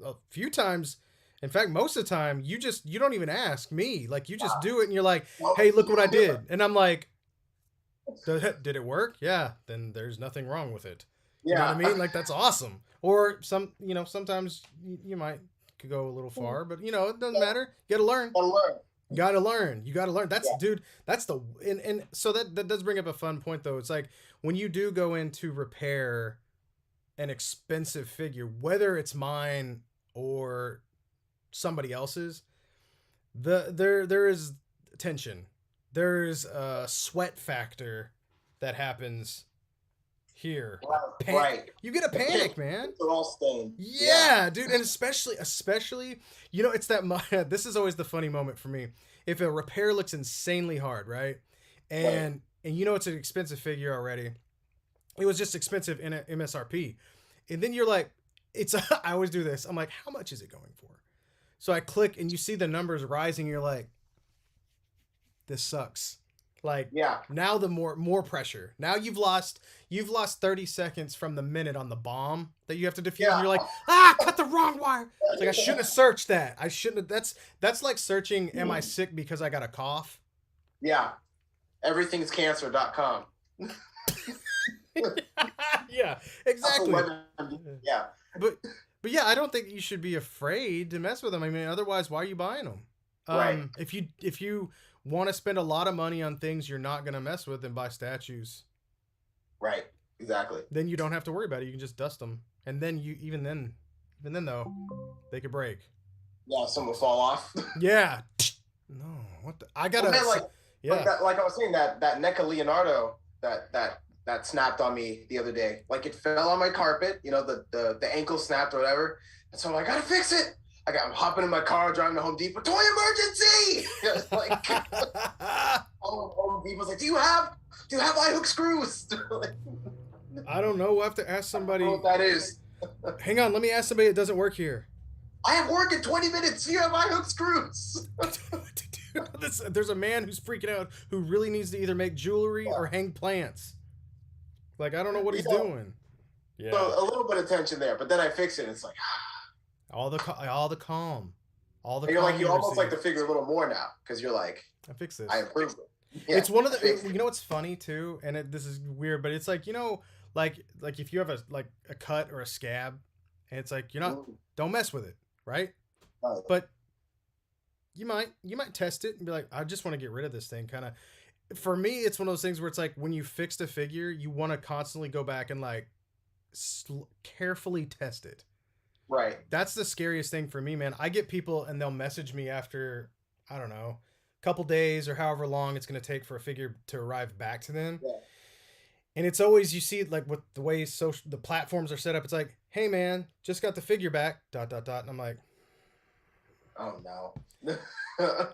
a few times. In fact, most of the time, you don't even ask me. Like, you just do it, and you're like, "Hey, look what I did," and I'm like, "Did it work? Yeah. Then there's nothing wrong with it." You know what I mean? Like, that's awesome. Or sometimes you might could go a little far, but it doesn't matter. You gotta learn. You gotta learn. That's and so that does bring up a fun point though. It's like when you do go in to repair an expensive figure, whether it's mine or somebody else's, there is tension. There's a sweat factor that happens here. Right. You get a panic, man. They're all stained. Yeah, dude, and especially, it's that. This is always the funny moment for me. If a repair looks insanely hard, right, and it's an expensive figure already. It was just expensive in MSRP, and then you're like, I always do this. I'm like, how much is it going for? So I click, and you see the numbers rising. And you're like, this sucks. Like, now the more pressure. Now you've lost 30 seconds from the minute on the bomb that you have to defuse. And you're like, cut the wrong wire. It's like, I shouldn't have searched that. I shouldn't have. That's like searching, am I sick because I got a cough? Yeah. Everythingscancer.com. Yeah, exactly. Yeah. But yeah, I don't think you should be afraid to mess with them. I mean, otherwise, why are you buying them? Right. If you want to spend a lot of money on things you're not going to mess with, and buy statues. Right. Exactly. Then you don't have to worry about it. You can just dust them. And then even then though, they could break. Yeah, some will fall off. Yeah. No, what the, I gotta. Well, man, like I was saying, that NECA Leonardo that snapped on me the other day. Like, it fell on my carpet, the ankle snapped or whatever. And so I'm like, I gotta fix it. I'm hopping in my car, driving to Home Depot. Toy emergency! Like, Home Depot's like, do you have eye hook screws? I don't know. We'll have to ask somebody. I don't know what that is. Hang on, let me ask somebody that doesn't work here. I have work in 20 minutes. Do you have eye hook screws? There's a man who's freaking out who really needs to either make jewelry or hang plants. Like, I don't know what he's doing. Yeah. So a little bit of tension there, but then I fix it. And it's like all the calm. You're like, you almost like to figure a little more now because you're like, I fix this. I improved it. Yeah, it's one of the. What's funny too, and this is weird, but it's like, like if you have a cut or a scab, and it's like don't mess with it, right? Right. But you might test it and be like, I just want to get rid of this thing. Kind of, for me, it's one of those things where it's like when you fixed a figure, you want to constantly go back and like carefully test it. Right. That's the scariest thing for me, man. I get people and they'll message me after, I don't know, a couple days or however long it's going to take for a figure to arrive back to them. Yeah. And it's always, you see, like with the way the platforms are set up, it's like, hey man, just got the figure back, ... And I'm like, oh no.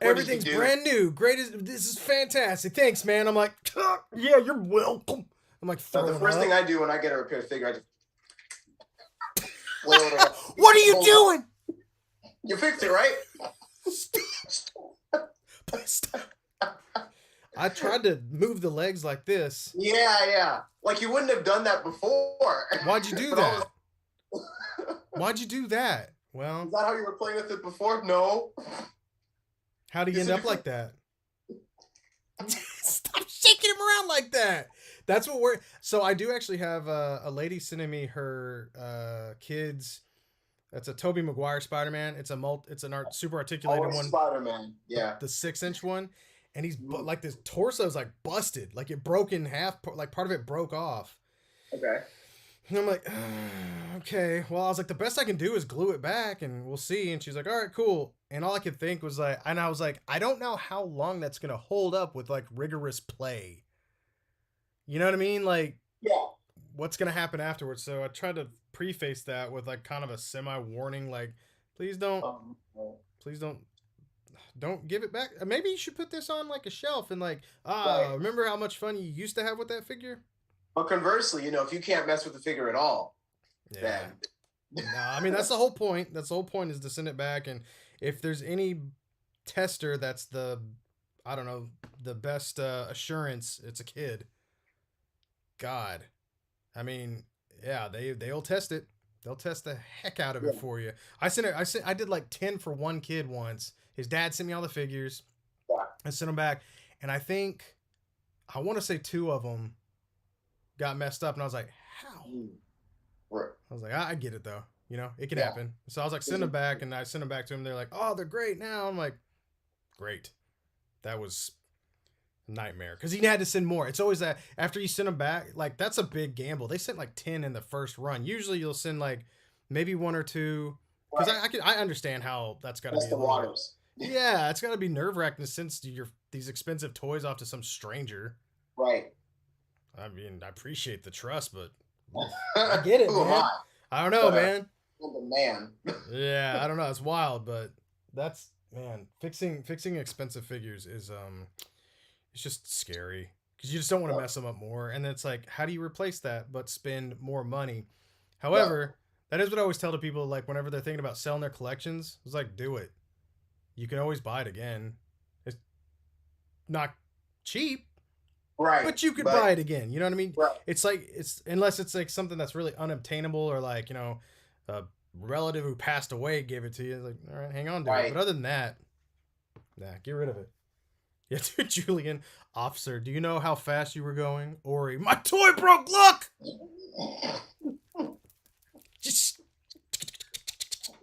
Everything's brand new. This is fantastic. Thanks, man. I'm like, yeah, you're welcome. I'm like, the first thing I do when I get a repaired figure, I just flail it around. What are you doing? You fixed it, right? Stop. I tried to move the legs like this. Yeah. Like you wouldn't have done that before. Why'd you do that? Why'd you do that? Well, is that how you were playing with it before? No. How do you end up like that? Stop shaking him around like that. That's what we're. So I do actually have a lady sending me her kids. That's a Tobey Maguire Spider-Man. It's an super articulated one. Spider-Man. Yeah. The 6-inch one, and he's like this torso is like busted, like it broke in half, like part of it broke off. Okay. And I'm like, okay. Well, I was like, the best I can do is glue it back, and we'll see. And she's like, all right, cool. And all I could think was like, and I was like, I don't know how long that's gonna hold up with like rigorous play. You know what I mean? Like, yeah. What's gonna happen afterwards? So I tried to preface that with like kind of a semi-warning, like, please don't give it back. Maybe you should put this on like a shelf and like, remember how much fun you used to have with that figure? But conversely, if you can't mess with the figure at all, then no, I mean that's the whole point. That's the whole point, is to send it back. And if there's any tester that's the best assurance, it's a kid. God, I mean, yeah, they'll test it. They'll test the heck out of it for you. I did like 10 for one kid once. His dad sent me all the figures. Yeah. I sent them back, and I want to say 2 of them got messed up, and I was like, how? Right. I was like, I get it though. It can happen. So I was like, send them back, and I sent them back to him. They're like, oh, they're great now. I'm like, great. That was a nightmare, because he had to send more. It's always that after you send them back, like that's a big gamble. They sent like 10 in the first run. Usually you'll send like maybe 1 or 2, because I understand how that's got to be the waters. Yeah, it's got to be nerve-wracking to send these expensive toys off to some stranger. Right. I mean, I appreciate the trust, but I get it, man. I don't know, man. Man. Yeah, I don't know. It's wild, but that's, man, fixing expensive figures is it's just scary, because you just don't want to mess them up more. And then it's like, how do you replace that but spend more money? However, that is what I always tell to people, like whenever they're thinking about selling their collections, it's like, do it. You can always buy it again. It's not cheap. Right. But you could buy it again. You know what I mean? Right. It's like, unless it's like something that's really unobtainable, or like, a relative who passed away gave it to you. It's like, all right, hang on to it. But other than that, get rid of it. Yeah, dude, Julian, officer, do you know how fast you were going? Ori, my toy broke, look! Just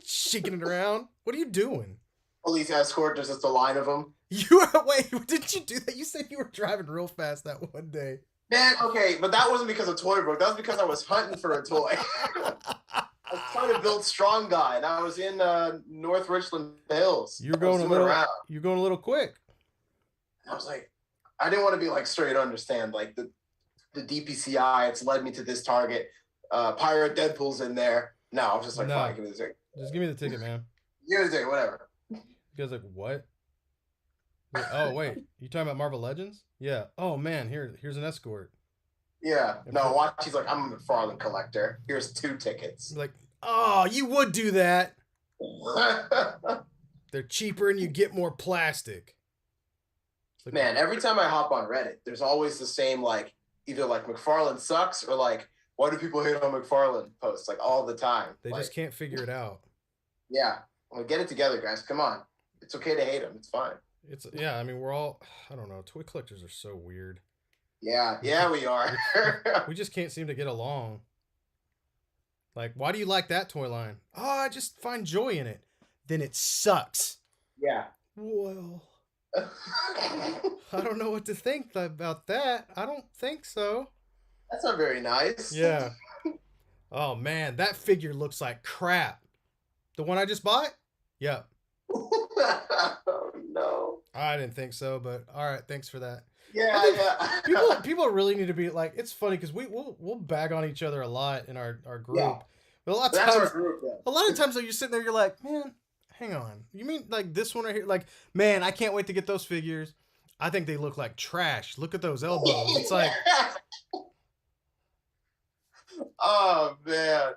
shaking it around. What are you doing? Police escort, there's just a line of them. Wait, didn't you do that? You said you were driving real fast that one day. Man, okay, but that wasn't because a toy broke. That was because I was hunting for a toy. I was trying to build Strong Guy, and I was in North Richland Hills. You're going a little quick. I was like, I didn't want to be like straight understand, like the DPCI, it's led me to this target. Pirate Deadpool's in there. No, I was just like, fine, give me the ticket. Just give me the ticket, man. Give me the ticket, whatever. You guys like, what? Like, oh, wait. You talking about Marvel Legends? Yeah. Oh, man, here's an escort. Yeah. No, watch. He's like, I'm a McFarlane collector. Here's 2 tickets. Like, oh, you would do that. They're cheaper and you get more plastic. Like, man, every time I hop on Reddit, there's always the same, like, either like McFarlane sucks or like, why do people hate on McFarlane posts? Like, all the time. They just can't figure it out. Yeah. Well, get it together, guys. Come on. It's okay to hate him. It's fine. I mean, we're all, I don't know. Toy collectors are so weird. Yeah, we are. We just can't seem to get along. Like, why do you like that toy line? Oh, I just find joy in it. Then it sucks. Yeah. Well, I don't know what to think about that. I don't think so. That's not very nice. Yeah. Oh man, that figure looks like crap. The one I just bought? Yep. Oh no. I didn't think so, but all right, thanks for that. Yeah. People really need to be like. It's funny because we'll bag on each other a lot in our group. Yeah. But a lot of That's our times, group. a lot of times, though, you're sitting there, you're like, man, hang on. You mean like this one right here? Like, man, I can't wait to get those figures. I think they look like trash. Look at those elbows. It's like, oh man.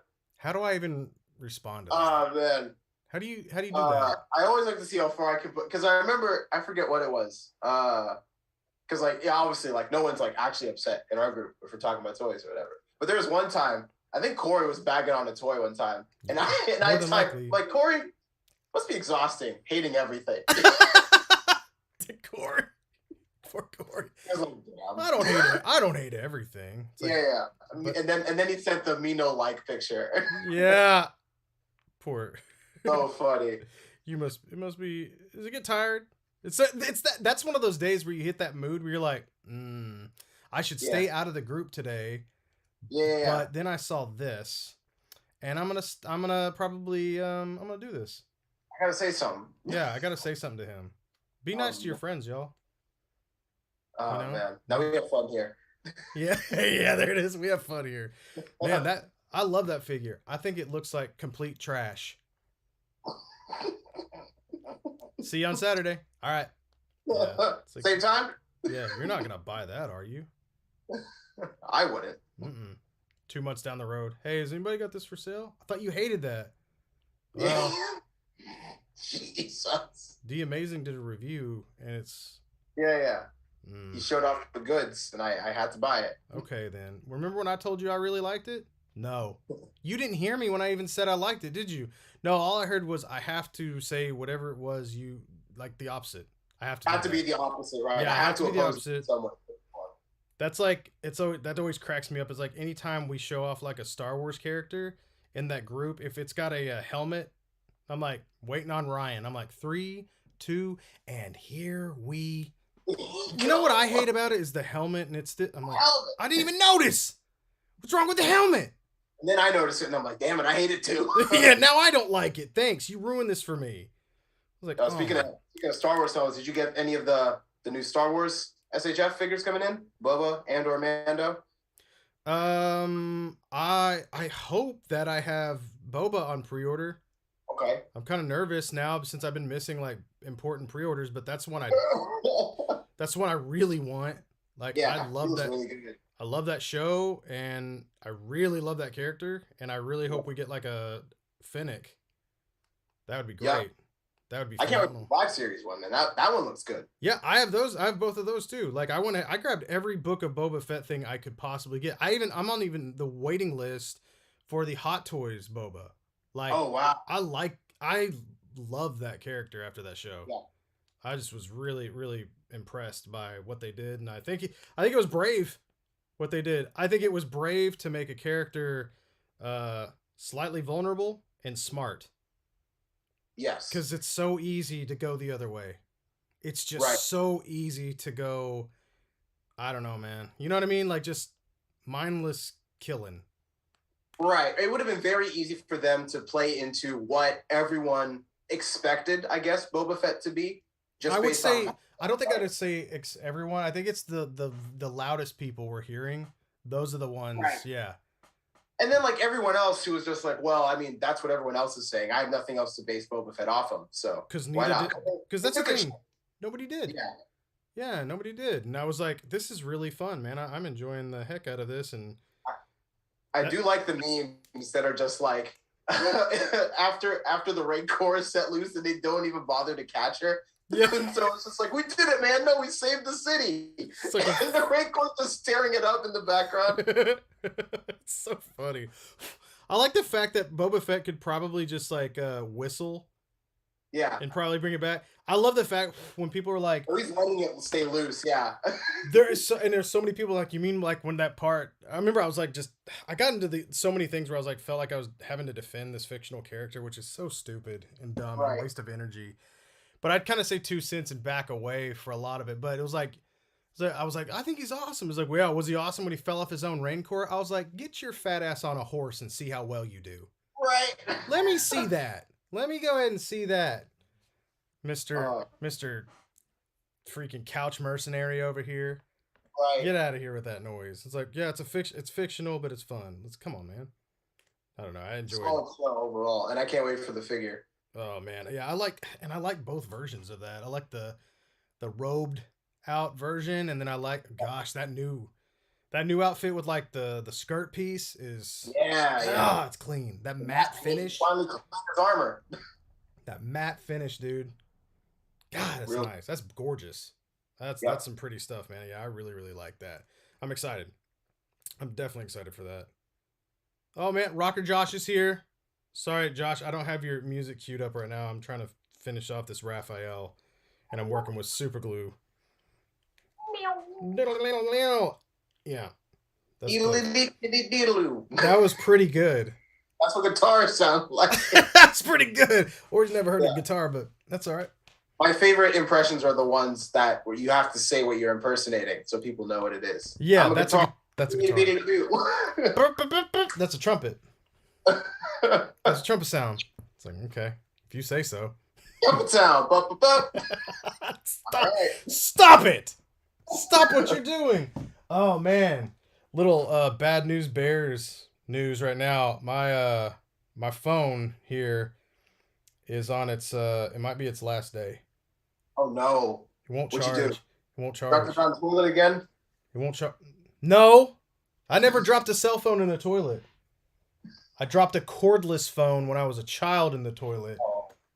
how do I even respond to that? Oh man. How do you do that? I always like to see how far I can put, because I remember, I forget what it was. Because like, yeah, obviously, like no one's like actually upset in our group if we're talking about toys or whatever. But there was one time, I think Corey was bagging on a toy one time, and I typed like, Corey must be exhausting, hating everything. Corey, poor Corey. Like, I don't hate it. I don't hate everything. It's like, yeah. But, and then he sent the me no like picture. Yeah. Poor. So funny. It must be. Does it get tired? That's one of those days where you hit that mood where you're like, I should stay out of the group today. Yeah. But then I saw this, and I'm gonna probably I'm gonna do this. I gotta say something. Yeah, I gotta say something to him. Be nice to your friends, y'all. Oh man, now we have fun here. Yeah, yeah, there it is. We have fun here, man. I love that figure. I think it looks like complete trash. See you on Saturday. All right. Yeah, like, same time? Yeah, you're not gonna buy that, are you? I wouldn't. 2 months down the road. Hey, has anybody got this for sale? I thought you hated that. Well, Jesus. D Amazing did a review, and it's He showed off the goods, and I had to buy it. Okay, then. Remember when I told you I really liked it? No. You didn't hear me when I even said I liked it, did you? No, all I heard was I have to say whatever it was you like the opposite. I have to be the opposite, right? Yeah, I have to be the opposite. Someone. That's like that always cracks me up. It's like anytime we show off like a Star Wars character in that group, if it's got a helmet, I'm like waiting on Ryan. I'm like 3, 2, and here we. You know what I hate about it is the helmet, and I'm like, I didn't even notice. What's wrong with the helmet? And then I noticed it, and I'm like, damn it, I hate it too. Yeah, now I don't like it. Thanks, you ruined this for me. I was like, speaking of Star Wars films, did you get any of the new Star Wars SHF figures coming in? Boba and/or Mando? I hope that I have Boba on pre-order. Okay. I'm kind of nervous now since I've been missing like important pre-orders, but that's one I really want. Like, yeah, I love that. Really good. I love that show, and I really love that character, and I really hope we get like a Finnick. That would be great. Yeah. That would be phenomenal. I can't wait for the 5 series one, man. That one looks good. Yeah, I have those. I have both of those too. Like I grabbed every book of Boba Fett thing I could possibly get. I'm on even the waiting list for the Hot Toys Boba. Like, oh wow. I love that character after that show. Yeah. I just was really, really impressed by what they did, and I think it was brave what they did. I think it was brave to make a character slightly vulnerable and smart. Yes. Because it's so easy to go the other way. It's just so easy to go, I don't know, man. You know what I mean? Like just mindless killing. Right. It would have been very easy for them to play into what everyone expected, I guess, Boba Fett to be. I would say, I don't think I'd say everyone. I think it's the loudest people we're hearing. Those are the ones, yeah. And then like everyone else who was just like, well, I mean, that's what everyone else is saying. I have nothing else to base Boba Fett off of. So because that's the thing. Nobody did. Yeah, nobody did. And I was like, this is really fun, man. I'm enjoying the heck out of this. And I do like the memes that are just like after the Rancor is set loose and they don't even bother to catch her. Yeah. And so it's just like, we did it, man. No, we saved the city. Like and the Rancor's just staring it up in the background. It's so funny. I like the fact that Boba Fett could probably just like whistle Yeah. and probably bring it back. I love the fact when people are like, Or he's letting it stay loose. Yeah. there's so many people like, you mean like when that part, I remember I was like, I got into so many things where I was like, felt like I was having to defend this fictional character, which is so stupid and dumb and a waste of energy. But I'd kind of say 2 cents and back away for a lot of it. But it was like, I was like, I think he's awesome. It was like, well, was he awesome when he fell off his own raincoat? I was like, get your fat ass on a horse and see how well you do. Right. Let me see that. Let me go ahead and see that. Mr. freaking couch mercenary over here. Right. Get out of here with that noise. It's like, yeah, it's fictional, but it's fun. Come on, man. I don't know. I enjoy it. Overall, and I can't wait for the figure. Oh man, yeah, I like both versions of that. I like the robed out version, and then I like, gosh, that new outfit with like the skirt piece is it's clean. That matte finish. Finally cleaned his armor. That matte finish, dude. God, that's nice. That's gorgeous. That's some pretty stuff, man. Yeah, I really, really like that. I'm excited. I'm definitely excited for that. Oh man, Rocker Josh is here. Sorry, Josh, I don't have your music queued up right now. I'm trying to finish off this Raphael, and I'm working with super glue. Yeah. That was pretty good. That's what guitars sound like. That's pretty good. Or he's never heard a guitar, but that's all right. My favorite impressions are the ones where you have to say what you're impersonating so people know what it is. Yeah, that's a guitar. That's a trumpet. That's a trumpet sound. It's like, okay, if you say so. Trumpet sound. Stop it. Stop what you're doing. Oh man. Little bad news bears news right now. My phone here is on its it might be its last day. Oh no. It won't charge. What'd you do? It won't charge. Dropped it on the toilet again? It won't charge. No. I never dropped a cell phone in the toilet. I dropped a cordless phone when I was a child in the toilet.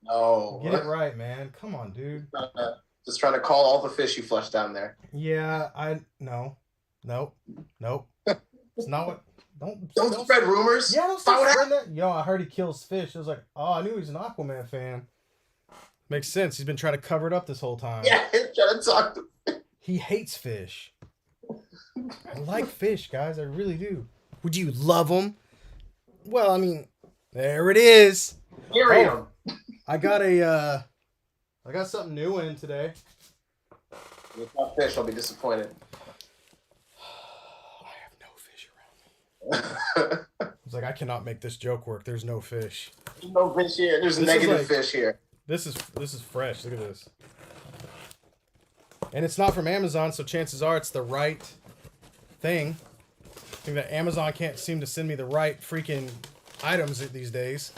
Oh, no. Get it right, man. Come on, dude. Just trying to call all the fish you flushed down there. Yeah, Nope. It's not what. Don't spread rumors. Yeah, don't spread that. Yo, I heard he kills fish. I was like, oh, I knew he was an Aquaman fan. Makes sense. He's been trying to cover it up this whole time. Yeah, he's trying to talk to. He hates fish. I like fish, guys. I really do. Would you love them? Well, I mean, there it is. Oh, I got something new in today. If not fish, I'll be disappointed. I have no fish around me. I was like, I cannot make this joke work. There's no fish. There's no fish here. There's negative fish here. This is fresh. Look at this. And it's not from Amazon, so chances are it's the right thing. I think that Amazon can't seem to send me the right freaking items these days.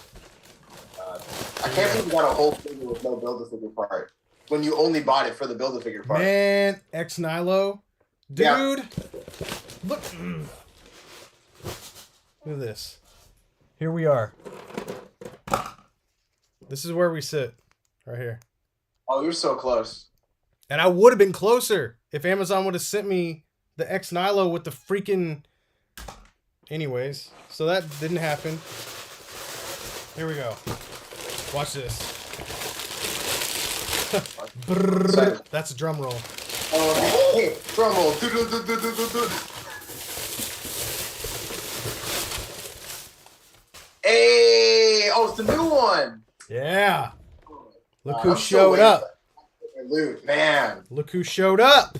I can't believe you got a whole figure with no Build-A-Figure part when you only bought it for the Build-A-Figure part. Man, X Nilo. Dude. Yeah. Look. Look at this. Here we are. This is where we sit. Right here. Oh, you're so close. And I would have been closer if Amazon would have sent me the X Nilo with the freaking... Anyways, so that didn't happen. Here we go. Watch this. That's a drum roll. Oh, hey, drum roll. Hey, oh, it's the new one. Yeah. Look who showed up. Loot, man. Look who showed up.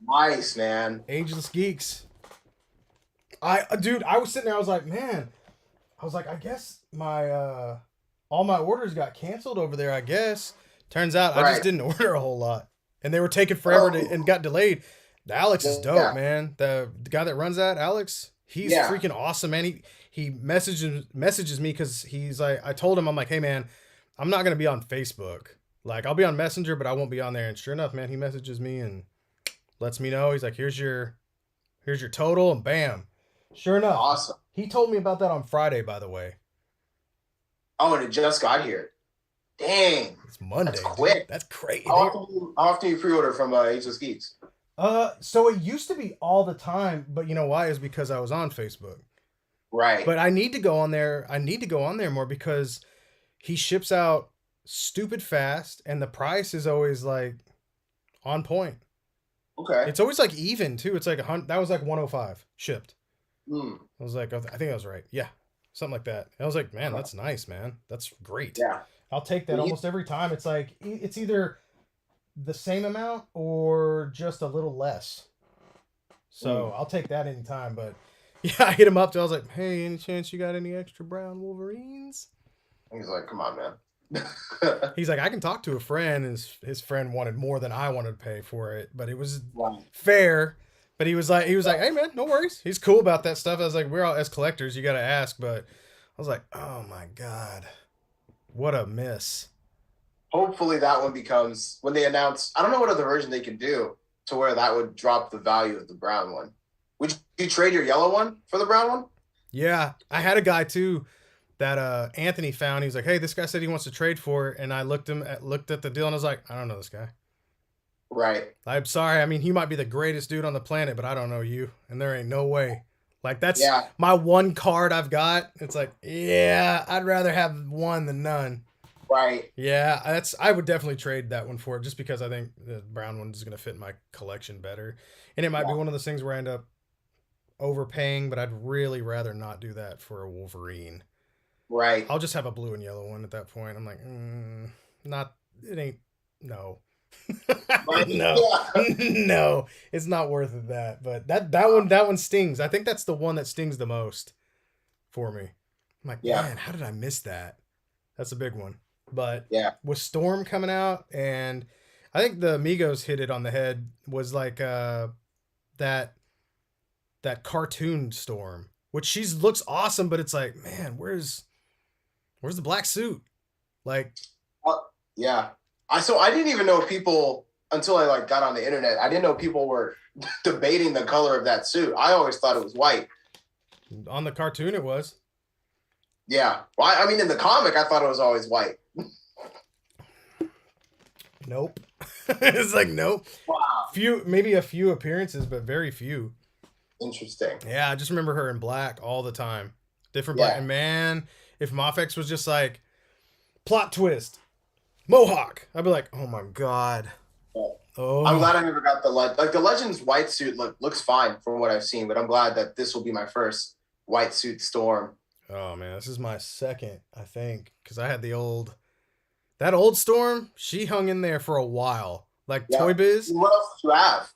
Nice, man. Ageless Geeks. Dude, I was sitting there, I was like, man. I was like, I guess my all my orders got canceled over there, I guess. Turns out I just didn't order a whole lot. And they were taking forever and got delayed. The Alex is dope, man. The guy that runs that, Alex, he's freaking awesome, man. He messages me because he's like, I told him, I'm like, hey man, I'm not gonna be on Facebook. Like, I'll be on Messenger, but I won't be on there. And sure enough, man, he messages me and lets me know. He's like, here's your total, and bam. Sure enough. Awesome. He told me about that on Friday, by the way. Oh, and it just got here. Dang. It's Monday. That's quick. Dude. That's crazy. How often you pre-order from Ageless Geeks? So it used to be all the time, but you know why? Is because I was on Facebook. Right. But I need to go on there. I need to go on there more because he ships out stupid fast, and the price is always like on point. Okay. It's always like even too. It's like that was like 105 shipped. Mm. I was like, I think I was right. Yeah, something like that. I was like, man, that's nice, man. That's great. Yeah. I'll take that almost every time. It's like it's either the same amount or just a little less. So I'll take that anytime. But yeah, I hit him up. I was like, hey, any chance you got any extra brown Wolverines? He's like, come on, man. He's like, I can talk to a friend. And his friend wanted more than I wanted to pay for it, but it was Wow. fair. But he was like, hey man, no worries. He's cool about that stuff. I was like, we're all as collectors, you got to ask. But I was like, oh my god, what a miss. Hopefully that one becomes when they announce. I don't know what other version they can do to where that would drop the value of the brown one. Would you trade your yellow one for the brown one? Yeah, I had a guy too that Anthony found. He was like, hey, this guy said he wants to trade for it, and I looked at the deal and I was like, I don't know this guy. Right. I'm sorry. I mean, he might be the greatest dude on the planet, but I don't know you, and there ain't no way. Like that's my one card I've got. It's like, yeah, I'd rather have one than none. Right. Yeah, I would definitely trade that one for it, just because I think the brown one is gonna fit my collection better, and it might be one of those things where I end up overpaying, but I'd really rather not do that for a Wolverine. Right. I'll just have a blue and yellow one at that point. I'm like, no. No, it's not worth it. But that one stings. I think that's the one that stings the most for me. I'm like, man, how did I miss that? That's a big one. But with Storm coming out, and I think the Migos hit it on the head, was like that cartoon Storm, which she looks awesome, but it's like, man, where's the black suit? Like, yeah. I didn't even know people until I like got on the internet. I didn't know people were debating the color of that suit. I always thought it was white. On the cartoon, it was. Yeah. Well, I mean, in the comic, I thought it was always white. Nope. It's like, nope. Wow. Maybe a few appearances, but very few. Interesting. Yeah, I just remember her in black all the time. Different black. And man, if Mafex was just like, plot twist, Mohawk, I'd be like, oh my god. Oh. I'm glad I never got the Legends white suit looks fine from what I've seen, but I'm glad that this will be my first white suit Storm. Oh man, this is my second, I think, because I had that old Storm. She hung in there for a while, like Toy Biz. What else did you have?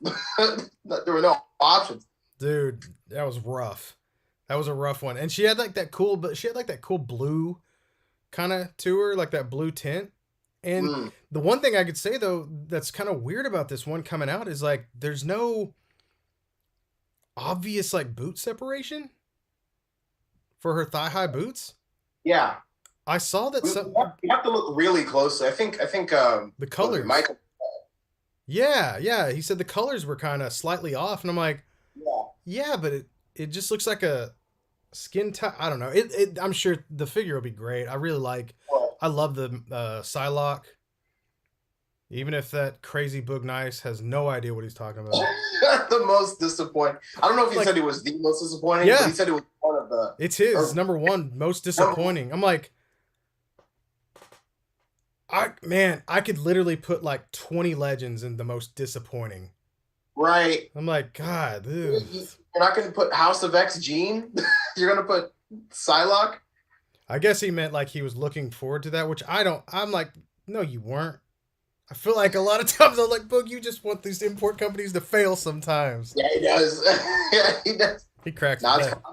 There were no options, dude. That was rough. That was a rough one, and she had like that cool blue kind of to her, like that blue tint. And the one thing I could say though that's kind of weird about this one coming out is like there's no obvious like boot separation for her thigh-high boots. Yeah. I saw that you have to look really closely. I think the colors. Michael. Yeah. He said the colors were kind of slightly off, and I'm like, yeah, but it just looks like a skin tight. I don't know. I'm sure the figure will be great. I really like. I love the Psylocke. Even if that crazy Boog Nice has no idea what he's talking about. The most disappointing. I don't know if he said it was the most disappointing, but he said it was one of the. It's his number one most disappointing. I'm like, I could literally put like 20 legends in the most disappointing. Right. I'm like, God, dude. You're not going to put House of X Gene? You're going to put Psylocke? I guess he meant like he was looking forward to that, which I'm like, no, you weren't. I feel like a lot of times I'm like, Boog, you just want these import companies to fail sometimes. Yeah, he does. Yeah, he does. He cracks me up.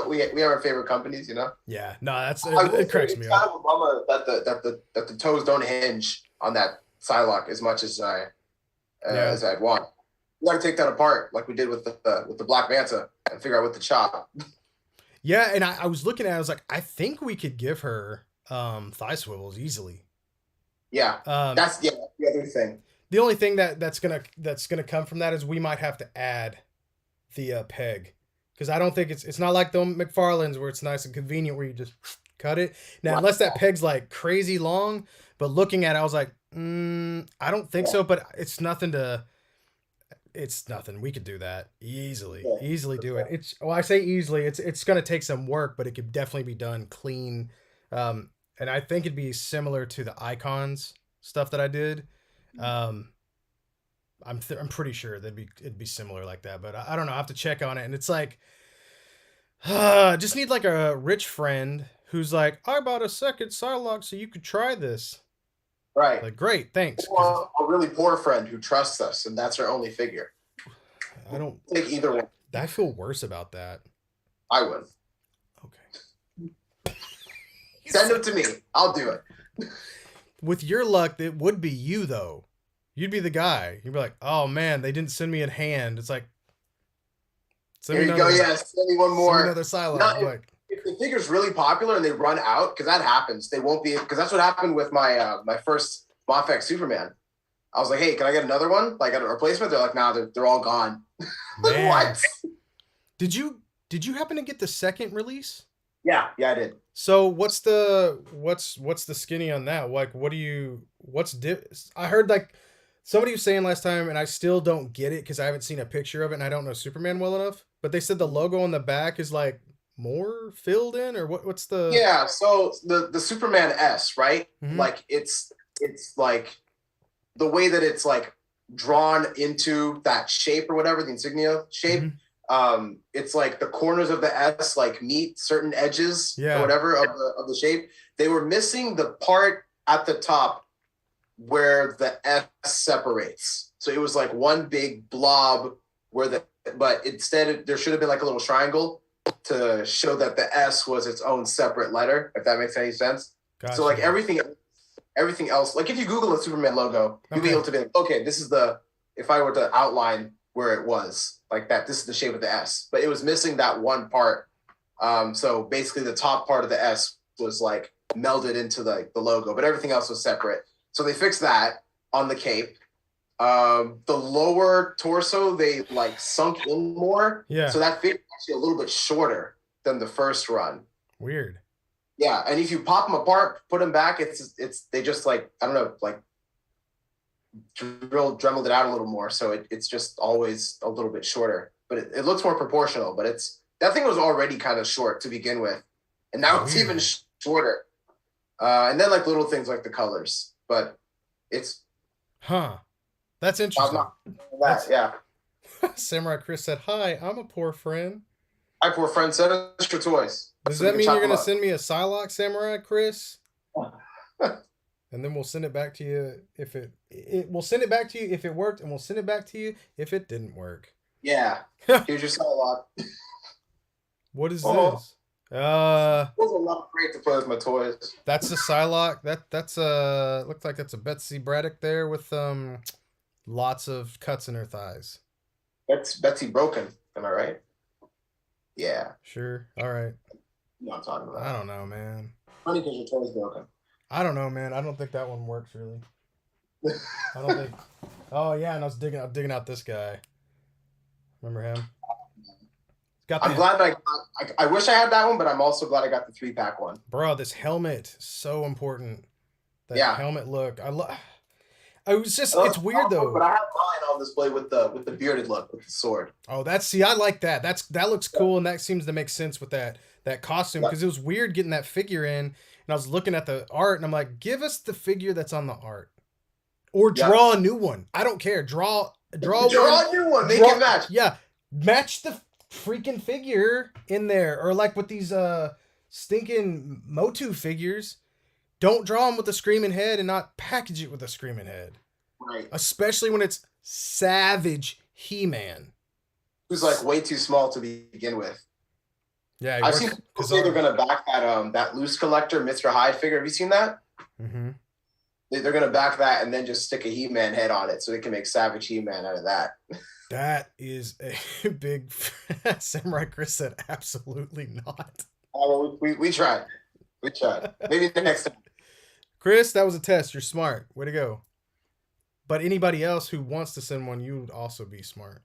We have our favorite companies, you know? Yeah, no, it cracks me up. It's kind of a bummer that the toes don't hinge on that Psylocke as much as I'd want. We got to take that apart like we did with the Black Manta and figure out what to chop. Yeah, and I was looking at it, I was like, I think we could give her thigh swivels easily. Yeah, that's the other thing. The only thing that's gonna come from that is we might have to add the peg, because I don't think it's not like the McFarlane's where it's nice and convenient where you just cut it. Now, unless that peg's like crazy long, but looking at it, I was like, I don't think so. But it's nothing. We could do that easily. Easily do it. I say easily. It's gonna take some work, but it could definitely be done clean. and I think it'd be similar to the icons stuff that I did. I'm pretty sure it'd be similar like that, but I don't know. I have to check on it, and it's like, just need like a rich friend who's like, I bought a second Psylocke so you could try this. Right. Like, great, thanks. Or a really poor friend who trusts us, and that's our only figure. I don't take either one. I feel worse about that. I would. Okay. Send them to me. I'll do it. With your luck, it would be you though. You'd be the guy. You'd be like, oh man, they didn't send me in hand. It's like, there you go. Yeah, send me one more. Another Psylocke. Like, if the figure's really popular and they run out, because that happens, they won't be. Because that's what happened with my my first Mofex Superman. I was like, hey, can I get another one? Like a replacement? They're like, nah, they're all gone. Like, what? Did you happen to get the second release? Yeah, I did. So what's the skinny on that? Like, I heard like somebody was saying last time, and I still don't get it because I haven't seen a picture of it and I don't know Superman well enough. But they said the logo on the back is like more filled in, or what's the? Yeah, so the Superman S, right? Mm-hmm. Like it's like the way that it's like drawn into that shape or whatever, the insignia shape. Mm-hmm. It's like the corners of the S like meet certain edges or whatever of the shape. They were missing the part at the top where the S separates. So it was like one big blob but instead there should have been like a little triangle to show that the S was its own separate letter, if that makes any sense. Gotcha. So like everything else, like if you Google a Superman logo, you'll be able to be like, okay, this is if I were to outline where it was like that, this is the shape of the S, but it was missing that one part. So basically the top part of the S was like melded into the logo, but everything else was separate. So they fixed that on the cape. The lower torso, they like sunk in more. Yeah. So that figure is actually a little bit shorter than the first run. Weird. Yeah, and if you pop them apart, put them back, they just like, I don't know, like dremeled it out a little more, so it's just always a little bit shorter. But it looks more proportional. But that thing was already kind of short to begin with, and now it's even shorter. And then like little things like the colors, but it's that's interesting. Yeah. Samurai Chris said, "Hi, I'm a poor friend." Hi, poor friend. Send us your toys. Does that mean you're going to send me a Psylocke, Samurai Chris? And then we'll send it back to you if we'll send it back to you if it worked, and we'll send it back to you if it didn't work. Yeah. Here's your Psylocke. What is this? It was a lot great to play with my toys. That's a Psylocke. That's looks like that's a Betsy Braddock there with lots of cuts in her thighs. That's Betsy Broken. Am I right? Yeah. Sure. All right. You know what I'm talking about. I don't know, man. Funny because your toy's broken. I don't know, man. I don't think that one works really. I don't think. Oh yeah, and I was digging out this guy. Remember him? I'm glad I wish I had that one, but I'm also glad I got the 3-pack one. Bro, this helmet so important. That helmet look. I was just it's weird though. But I have mine on display with the bearded look with the sword. Oh, I like that. That looks cool, and that seems to make sense with that costume, because it was weird getting that figure in, and I was looking at the art and I'm like, give us the figure that's on the art. Or draw a new one. I don't care. Draw a new one. Make it match. Yeah. Match the freaking figure in there. Or like with these stinking Motu figures, don't draw them with a screaming head and not package it with a screaming head. Right. Especially when it's Savage He-Man. Who's like way too small to begin with. Yeah, I've seen people say they're gonna back that loose collector Mr. Hyde figure. Have you seen that? Mm-hmm. They're gonna back that and then just stick a He-Man head on it so they can make Savage He-Man out of that. That is a big. Samurai Chris said, "Absolutely not." Oh, we tried. We tried. Maybe the next time. Chris, that was a test. You're smart. Way to go. But anybody else who wants to send one, you would also be smart.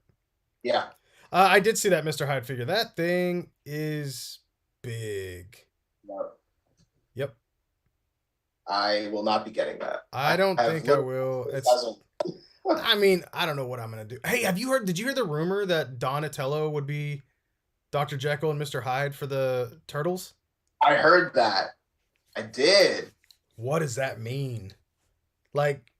Yeah. I did see that Mr. Hyde figure. That thing is big. Yep. I will not be getting that. I don't think I will. I mean, I don't know what I'm going to do. Hey, did you hear the rumor that Donatello would be Dr. Jekyll and Mr. Hyde for the Turtles? I heard that. I did. what does that mean? Like,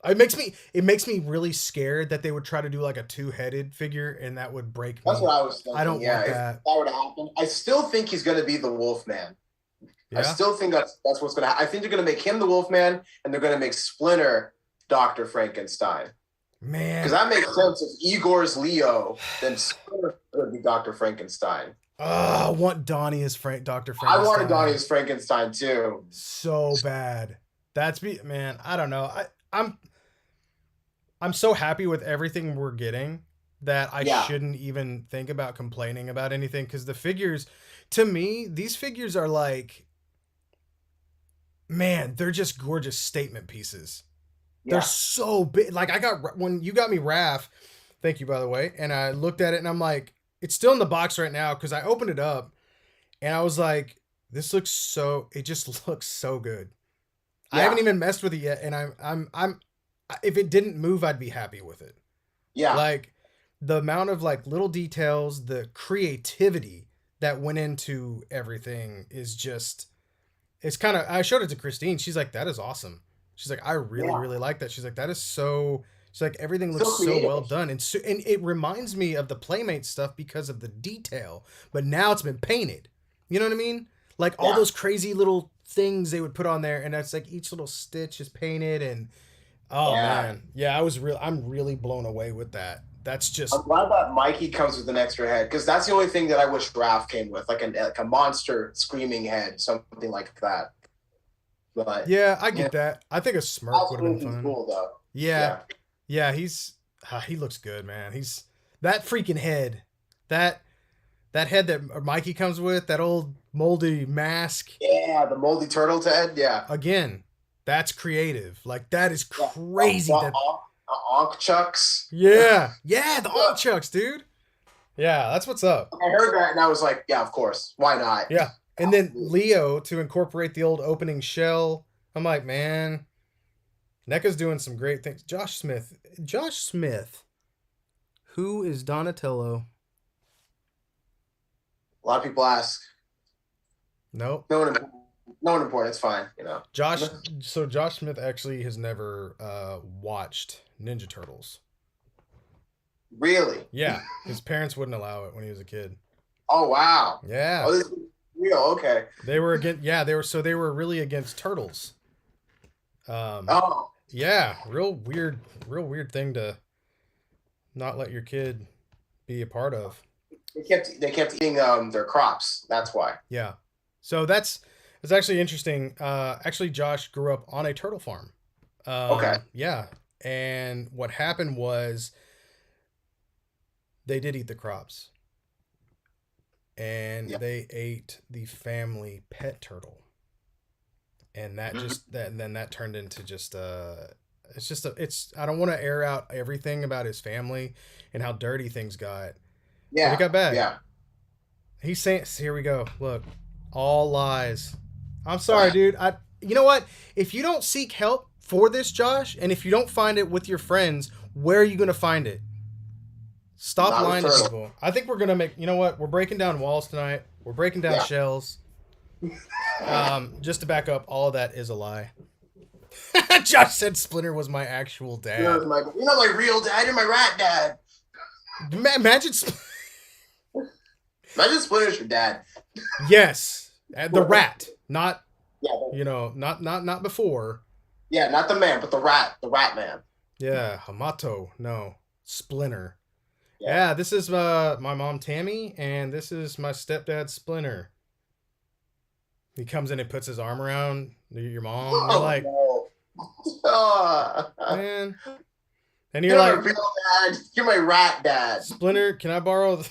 it makes me really scared that they would try to do like a two-headed figure and that would break That's me. what I was I thinking. don't Yeah, want if that. that were to happen, I still think he's going to be the Wolfman. I Yeah. still think that's what's going to happen. I think they're going to make him the Wolfman, and they're going to make Splinter Dr. Frankenstein. Man. Because that makes sense. If Igor's Leo, then Splinter would be Dr. Frankenstein. I want Donnie as Dr. Frankenstein. I wanted Donnie as Frankenstein too. So bad. Man, I don't know. I'm so happy with everything we're getting that I shouldn't even think about complaining about anything, because the figures, to me, these figures are like, man, they're just gorgeous statement pieces. Yeah. They're so big. Like, when you got me Raph, thank you, by the way, and I looked at it and I'm like, it's still in the box right now because I opened it up and I was like, it just looks so good. Yeah. I haven't even messed with it yet, and I'm if it didn't move, I'd be happy with it. Yeah. Like, the amount of like little details, the creativity that went into everything is just, it's kind of, I showed it to Christine. She's like, that is awesome. She's like, I really like that. She's like, that is so, she's like, everything looks so well done. And it reminds me of the Playmate stuff because of the detail, but now it's been painted. You know what I mean? Like all those crazy little things they would put on there, and that's like each little stitch is painted, and man. Yeah, I'm really blown away with that. That's just, I'm glad that Mikey comes with an extra head, because that's the only thing that I wish Raph came with, like a monster screaming head, something like that. But yeah, I get that. I think a smirk would have been fun. Cool though. Yeah. He looks good, man. He's that freaking head. That head that Mikey comes with, that old moldy mask. Yeah, the moldy turtle head. Yeah. Again, that's creative. Like, that is crazy. Onk Chucks. Yeah, the Onk Chucks, dude. Yeah, that's what's up. I heard that and I was like, yeah, of course. Why not? Yeah. And then Leo to incorporate the old opening shell. I'm like, man, NECA's doing some great things. Josh Smith. Who is Donatello? A lot of people ask. Nope. No one important. It's fine, you know. Josh Smith actually has never watched Ninja Turtles. Really? Yeah. His parents wouldn't allow it when he was a kid. Oh, wow. Yeah. Oh, this is real. Okay. They were they were really against turtles. Yeah, real weird thing to not let your kid be a part of. They kept eating their crops. That's why. Yeah. So it's actually interesting. Actually, Josh grew up on a turtle farm. Okay. Yeah. And what happened was they did eat the crops. And they ate the family pet turtle. And that that turned into just I don't want to air out everything about his family and how dirty things got. Yeah. But it got bad. Yeah. He's saying, here we go. Look, all lies. I'm sorry, dude. You know what? If you don't seek help for this, Josh, and if you don't find it with your friends, where are you going to find it? Stop lying to people. I think we're going to make, you know what? We're breaking down walls tonight. We're breaking down shells. Just to back up, all of that is a lie. Josh said Splinter was my actual dad. You're not my real dad. You're my rat dad. Imagine Splinter's your dad. Yes, the rat, not not before. Yeah, not the man, but the rat man. Yeah, Hamato. No, Splinter. Yeah, this is my mom Tammy, and this is my stepdad Splinter. He comes in and puts his arm around your mom. And you're like, man. And you're like, my real dad. You're my rat dad. Splinter, can I borrow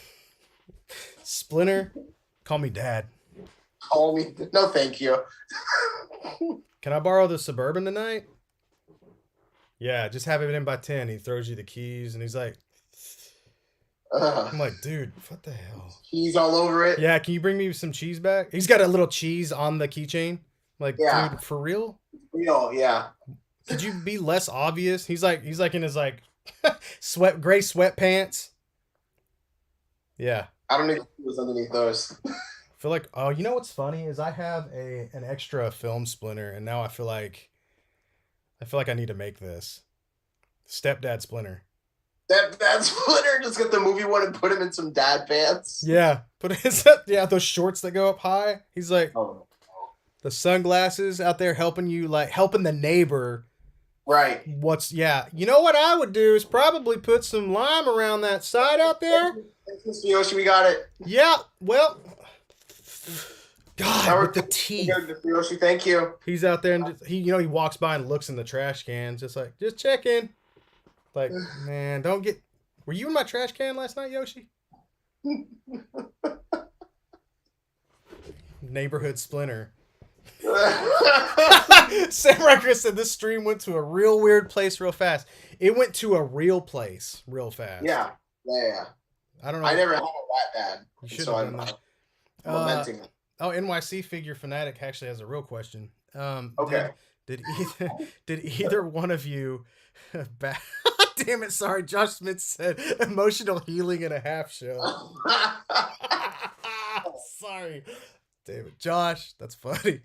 Splinter? Call me dad. Call me. No, thank you. Can I borrow the Suburban tonight? Yeah, just have it in by 10. He throws you the keys, and he's like, I'm like, dude, what the hell? Cheese all over it. Yeah, can you bring me some cheese back? He's got a little cheese on the keychain. Like, dude, for real? Real, yeah. Could you be less obvious? He's like in his like gray sweatpants. Yeah. I don't know if he was underneath those. feel like, oh, you know what's funny is I have an extra film splinter, and now I feel like I need to make this stepdad splinter. That Splinter just get the movie one and put him in some dad pants. Yeah, but it's yeah, those shorts that go up high. He's like Oh, the sunglasses out there helping you, like helping the neighbor. right. What's yeah? You know what I would do is probably put some lime around that side out there. Thanks, Mr. Yoshi, we got it. Yeah, well, God, Now with the teeth. Mr. Yoshi, thank you. He's out there and he, you know, he walks by and looks in the trash can, just like, just checking. Like, man, don't get. Were you in my trash can last night, Yoshi? Neighborhood splinter. Samurai Chris said this stream went to a real weird place real fast. It went to a real place real fast. Yeah. I don't know. I never had it that bad. You should So have done that. lamenting it. Oh, NYC figure fanatic actually has a real question. Okay. Did either one of you back? Damn it! Sorry, Josh Smith said emotional healing in a half show. Sorry, David. Josh, that's funny.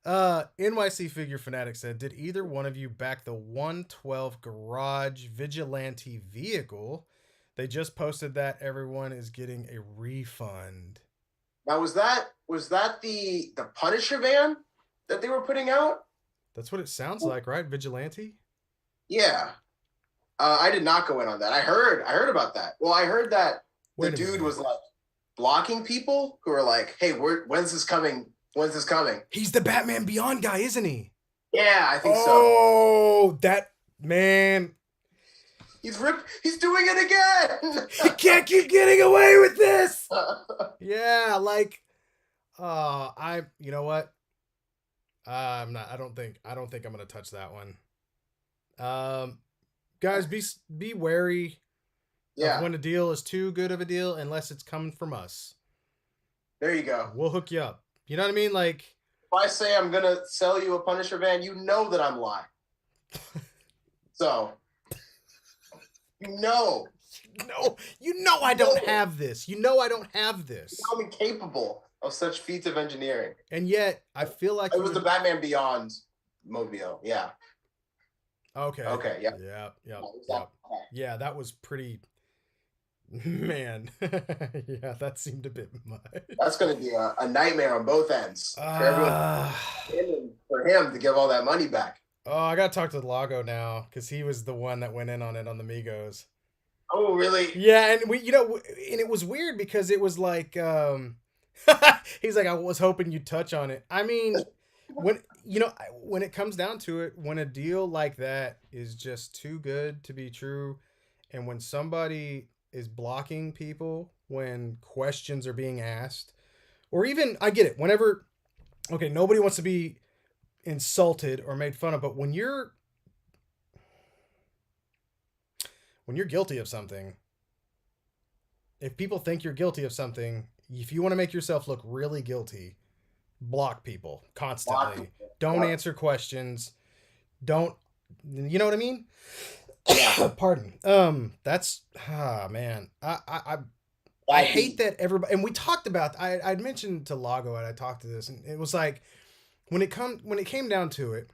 NYC figure fanatic said, did either one of you back the 112 garage vigilante vehicle? They just posted that everyone is getting a refund. Now was that the Punisher van that they were putting out? That's what it sounds like, right? Vigilante? Yeah. I did not go in on that. I heard about that. Well, I heard that the dude was like blocking people who were like, "Hey, when's this coming? When's this coming?" He's the Batman Beyond guy, isn't he? Yeah, I think so. Oh, that man. He's doing it again. He can't keep getting away with this. Yeah, like, you know what? I'm not. I don't think I'm gonna touch that one. Guys, be wary. Yeah. When a deal is too good of a deal, unless it's coming from us. There you go. We'll hook you up. You know what I mean? Like, if I say I'm gonna sell you a Punisher van, you know that I'm lying. So, you know I don't have this. You know I don't have this. I'm incapable of such feats of engineering. And yet, I feel like it was the Batman Beyond mobile. Yeah. Okay. Yeah. Yeah, that was pretty. Man, yeah, that seemed a bit much. That's going to be a nightmare on both ends for everyone. And for him to give all that money back. Oh, I got to talk to Lago now because he was the one that went in on it on the Migos. Oh, really? Yeah, and and it was weird because it was like, he's like, I was hoping you'd touch on it. I mean, when it comes down to it, when a deal like that is just too good to be true, and when somebody is blocking people when questions are being asked, or even, I get it, whenever, okay, nobody wants to be insulted or made fun of, but when you're guilty of something, if people think you're guilty of something, if you want to make yourself look really guilty, block people constantly. Don't answer questions. Don't, you know what I mean? Yeah. Pardon. That's, man. I hate that everybody, and we talked about, I'd mentioned to Lago and I talked to this, and it was like, when it came down to it,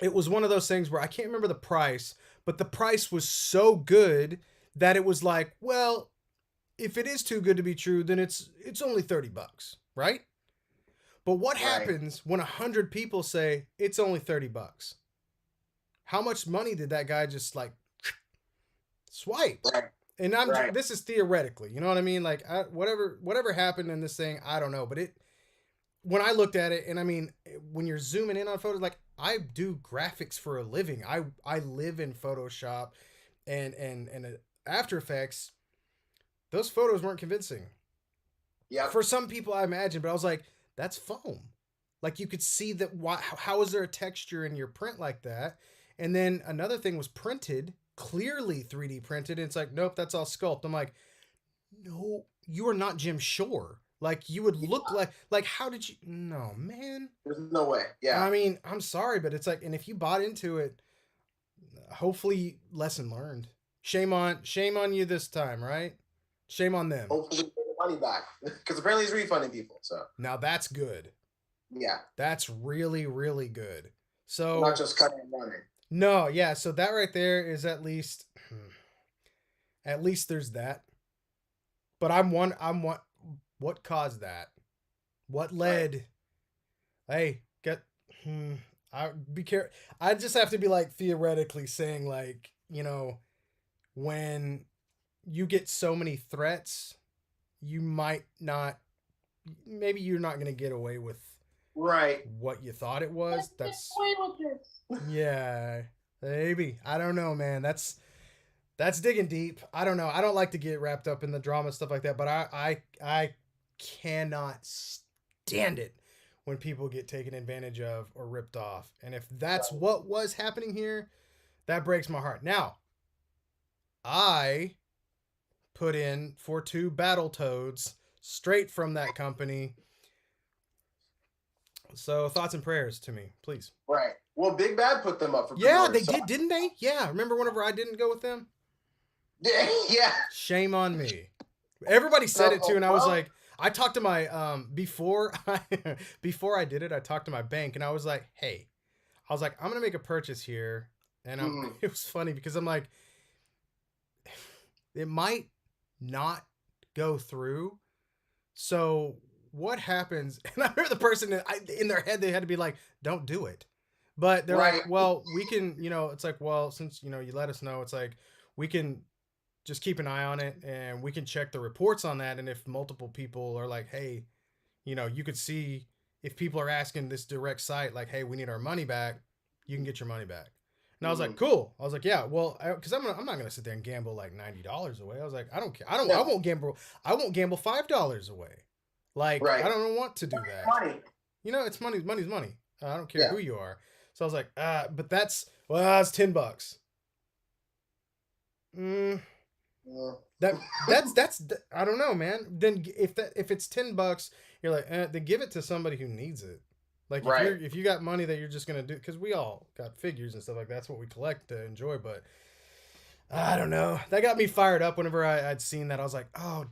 it was one of those things where I can't remember the price, but the price was so good that it was like, well, if it is too good to be true, then it's only $30, right? But what happens when 100 people say it's only $30? How much money did that guy just like swipe? Right. And this is theoretically, you know what I mean? Like whatever happened in this thing, I don't know. But when I looked at it, and I mean, when you're zooming in on photos, like I do graphics for a living. I live in Photoshop and After Effects. Those photos weren't convincing. Yeah. For some people, I imagine, but I was like, that's foam. Like you could see that. How is there a texture in your print like that? And then another thing was printed, clearly 3D printed. And it's like, nope, that's all sculpt. I'm like, no, you are not Jim Shore. Like you would look like how did you? No, man. There's no way. Yeah. I mean, I'm sorry, but it's like, and if you bought into it, hopefully lesson learned. Shame on you this time, right? Shame on them. Hopefully money back because apparently he's refunding people. So now that's good. yeah, That's really, really good. So not just cutting and running. no, yeah. So that right there is at least there's that. But what caused that? What led? Hey, I be careful. I just have to be like theoretically saying like, when you get so many threats, you might not, maybe you're not going to get away with right what you thought it was. That's yeah, maybe. I don't know, man. That's digging deep. I don't know. I don't like to get wrapped up in the drama stuff like that, but I cannot stand it when people get taken advantage of or ripped off. And if that's what was happening here, that breaks my heart. Now, I put in for 2 battle toads straight from that company. So thoughts and prayers to me, please. Right. Well, Big Bad put them up for yeah, they did, didn't they? Yeah. Remember whenever I didn't go with them? Yeah. Shame on me. Everybody said it too, and I was like, I talked to my before I did it, I talked to my bank, and I was like, hey, I'm gonna make a purchase here, and it was funny because I'm like, it might not go through. So what happens? And I heard the person in their head, they had to be like, don't do it. But they're like, well, we can, it's like, well, since, you let us know, it's like, we can just keep an eye on it and we can check the reports on that. And if multiple people are like, hey, you could see if people are asking this direct site, like, hey, we need our money back, you can get your money back. And I was like, cool. I was like, yeah, well, because I'm not going to sit there and gamble like $90 away. I was like, I don't care. I won't gamble $5 away. Like, I don't want to do that. Money. It's money. Money's money. I don't care who you are. So I was like, but that's $10. That's I don't know, man. Then if it's $10, you're like, then give it to somebody who needs it. Like if you got money that you're just gonna do, because we all got figures and stuff like that. That's what we collect to enjoy. But I don't know. That got me fired up whenever I'd seen that. I was like, oh,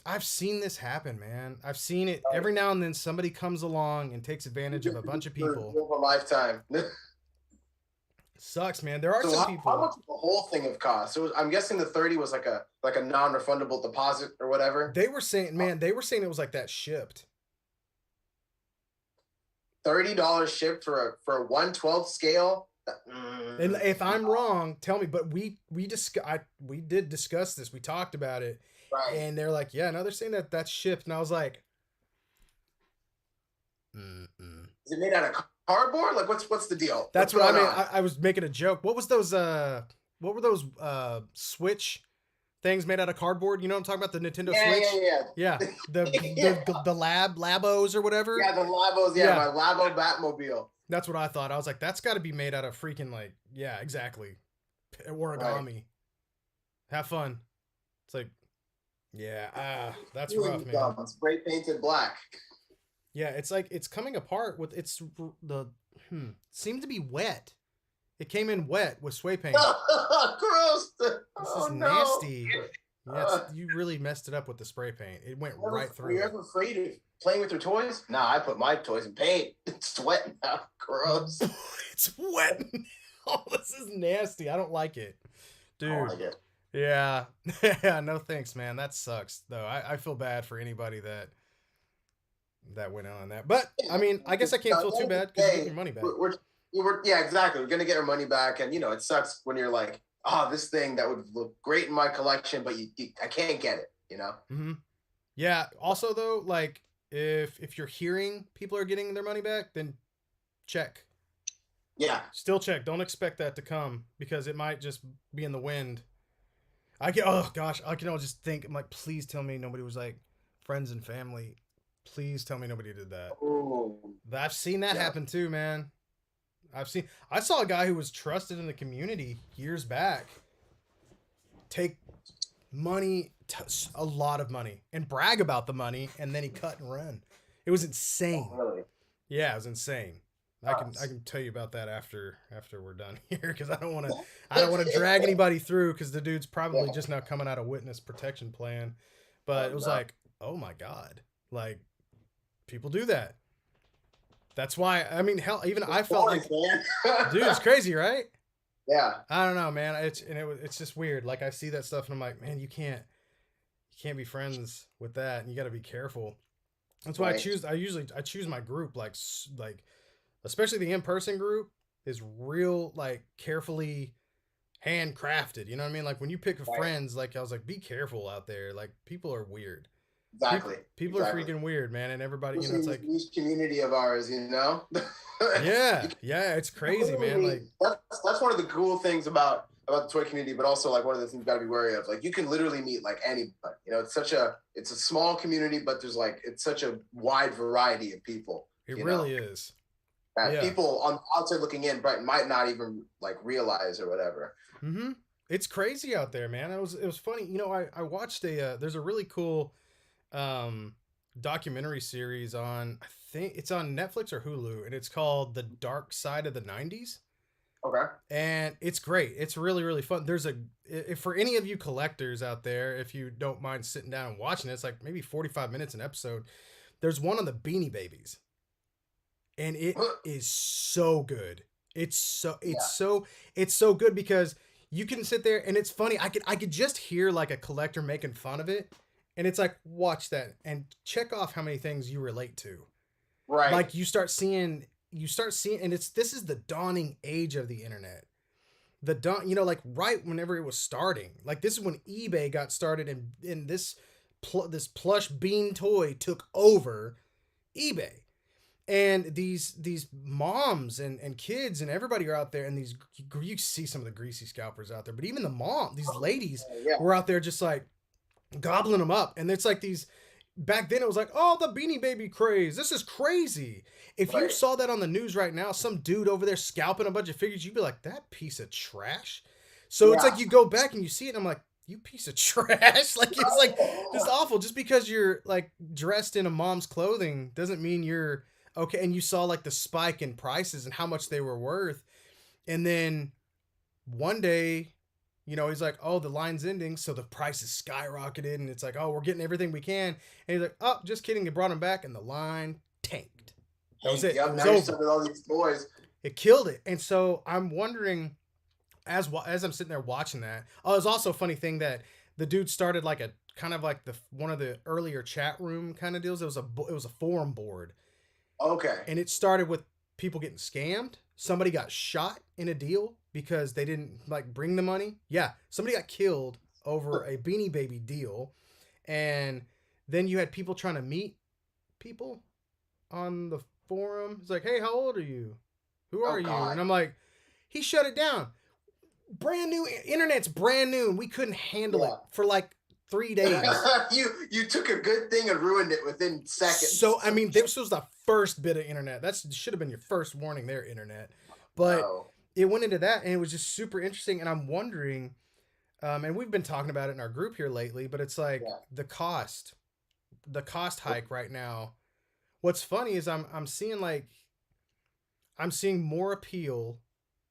I've seen this happen, man. I've seen it every now and then. Somebody comes along and takes advantage of a bunch of people. For a lifetime. Sucks, man. There are some people. How much did the whole thing have cost? So I'm guessing the 30 was like a non-refundable deposit or whatever. They were saying it was like that shipped. $30 shipped for a 1/12 scale. And if I'm wrong, tell me. But we did discuss this. We talked about it, and they're like, yeah, no, they're saying that's shipped, and I was like, Is it made out of cardboard? Like, what's the deal? That's what I mean. I was making a joke. What was those? What were those Switch things made out of cardboard? You know what I'm talking about? The Nintendo Switch. Yeah. The Labos or whatever. Yeah, the Labos. Yeah, my Labo Batmobile. That's what I thought. I was like, that's got to be made out of freaking exactly, origami. Right. Have fun. It's like, that's rough, man. It's spray painted black. Yeah, it's like it's coming apart with seemed to be wet. It came in wet with spray paint. Gross. This is nasty. Yeah, you really messed it up with the spray paint. It went right through. Are you ever afraid of playing with your toys? Nah, I put my toys in paint. It's wet now. Gross. It's wet. Oh, this is nasty. I don't like it, dude. I don't like it. Yeah. No thanks, man. That sucks, though. I feel bad for anybody that went on that. But I mean, I guess I can't feel too bad because you get your money back. Yeah, exactly. We're gonna get our money back, and it sucks when you're like, this thing that would look great in my collection, but I can't get it. Mm-hmm. Yeah. Also, though, like if you're hearing people are getting their money back, then check. Yeah. Still check. Don't expect that to come because it might just be in the wind. I can just think. I'm like, please tell me nobody was like friends and family. Please tell me nobody did that. Ooh. I've seen that happen too, man. I saw a guy who was trusted in the community years back take money, a lot of money, and brag about the money, and then he cut and run. It was insane. Oh, really? Yeah, it was insane. I can tell you about that after we're done here because I don't want to drag anybody through because the dude's probably just now coming out of witness protection plan. But it was like oh my God, like people do that. That's why, I mean, hell, even I felt Boys, like, man. dude, it's crazy, right? Yeah, I don't know, man. It's just weird. Like I see that stuff and I'm like, man, you can't be friends with that, and you got to be careful. That's why right. I choose my group like especially the in-person group is real like carefully handcrafted. You know what I mean? Like when you pick Right. friends, like I was like, be careful out there. Like people are weird. Exactly. People are Exactly. freaking weird, man, and everybody, you know, Especially it's in this like, niche community of ours, you know. You yeah, yeah, it's crazy, man. literally, Like, that's one of the cool things about the toy community, but also like one of the things you gotta be wary of. Like you can literally meet like anybody. You know, it's a small community, but there's like it's such a wide variety of people. it You know, really is. that Yeah. people on the outside looking in, but might not even like realize or whatever. Mm-hmm. It's crazy out there, man. It was funny. You know, I watched there's a really cool um documentary series on, I think it's on Netflix or Hulu, and it's called The Dark Side of the 90s. Okay. And it's great. It's really really fun. There's a if for any of you collectors out there, if you don't mind sitting down and watching it, it's like maybe 45 minutes an episode. There's one on the Beanie Babies, and it is so good. It's so it's Yeah. so it's so good because you can sit there and it's funny. I could just hear like a collector making fun of it, and it's like, watch that and check off how many things you relate to. Right. Like you start seeing, and this is the dawning age of the internet. Like right whenever it was starting. Like this is when eBay got started, and this plush bean toy took over eBay. And these moms and kids and everybody are out there, and you see some of the greasy scalpers out there, but even these ladies Yeah. were out there just like gobbling them up. And it's like these, back then it was like, oh, the Beanie Baby craze, this is crazy. If you Right. saw that on the news right now, some dude over there scalping a bunch of figures, you'd be like, that piece of trash. So it's Yeah. like you go back and you see it, and I'm like, you piece of trash. Like it's like this awful. Just because you're like dressed in a mom's clothing doesn't mean you're okay. And you saw like the spike in prices and how much they were worth. And then one day, he's like, oh, the line's ending, so the price is skyrocketed, and it's like, oh, we're getting everything we can. And he's like, oh, just kidding. They brought him back, and the line tanked. That was it. It Yep. was Now you're stuck over. with all these toys. It killed it. And so I'm wondering, as I'm sitting there watching that. Oh, it was also a funny thing that the dude started like a kind of like the one of the earlier chat room kind of deals. It was a forum board, Okay. and it started with people getting scammed. Somebody got shot in a deal because they didn't like bring the money. Yeah, somebody got killed over a Beanie Baby deal, and then you had people trying to meet people on the forum. It's like, hey, how old are you? Who Oh are you? God. And I'm like, he shut it down. Brand new internet's brand new, and we couldn't handle it Yeah. for like 3 days. You took a good thing and ruined it within seconds. So I mean, this was the first bit of internet. That should have been your first warning there, internet. But Oh, it went into that, and it was just super interesting. And I'm wondering, and we've been talking about it in our group here lately, but it's like yeah. the cost hike right now. What's funny is I'm seeing more appeal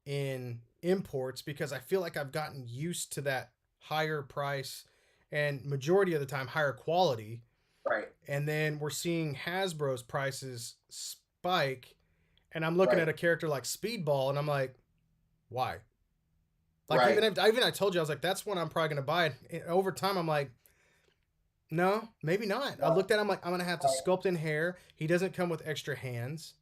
in imports because I feel like I've gotten used to that higher price and majority of the time higher quality. Right. And then we're seeing Hasbro's prices spike, and I'm looking Right. at a character like Speedball, and I'm like, why? Like Right. even I told you, I was like, that's one I'm probably gonna buy. And over time, I'm like, no, maybe not. I looked at him like, I'm gonna have to Right. sculpt in hair. He doesn't come with extra hands.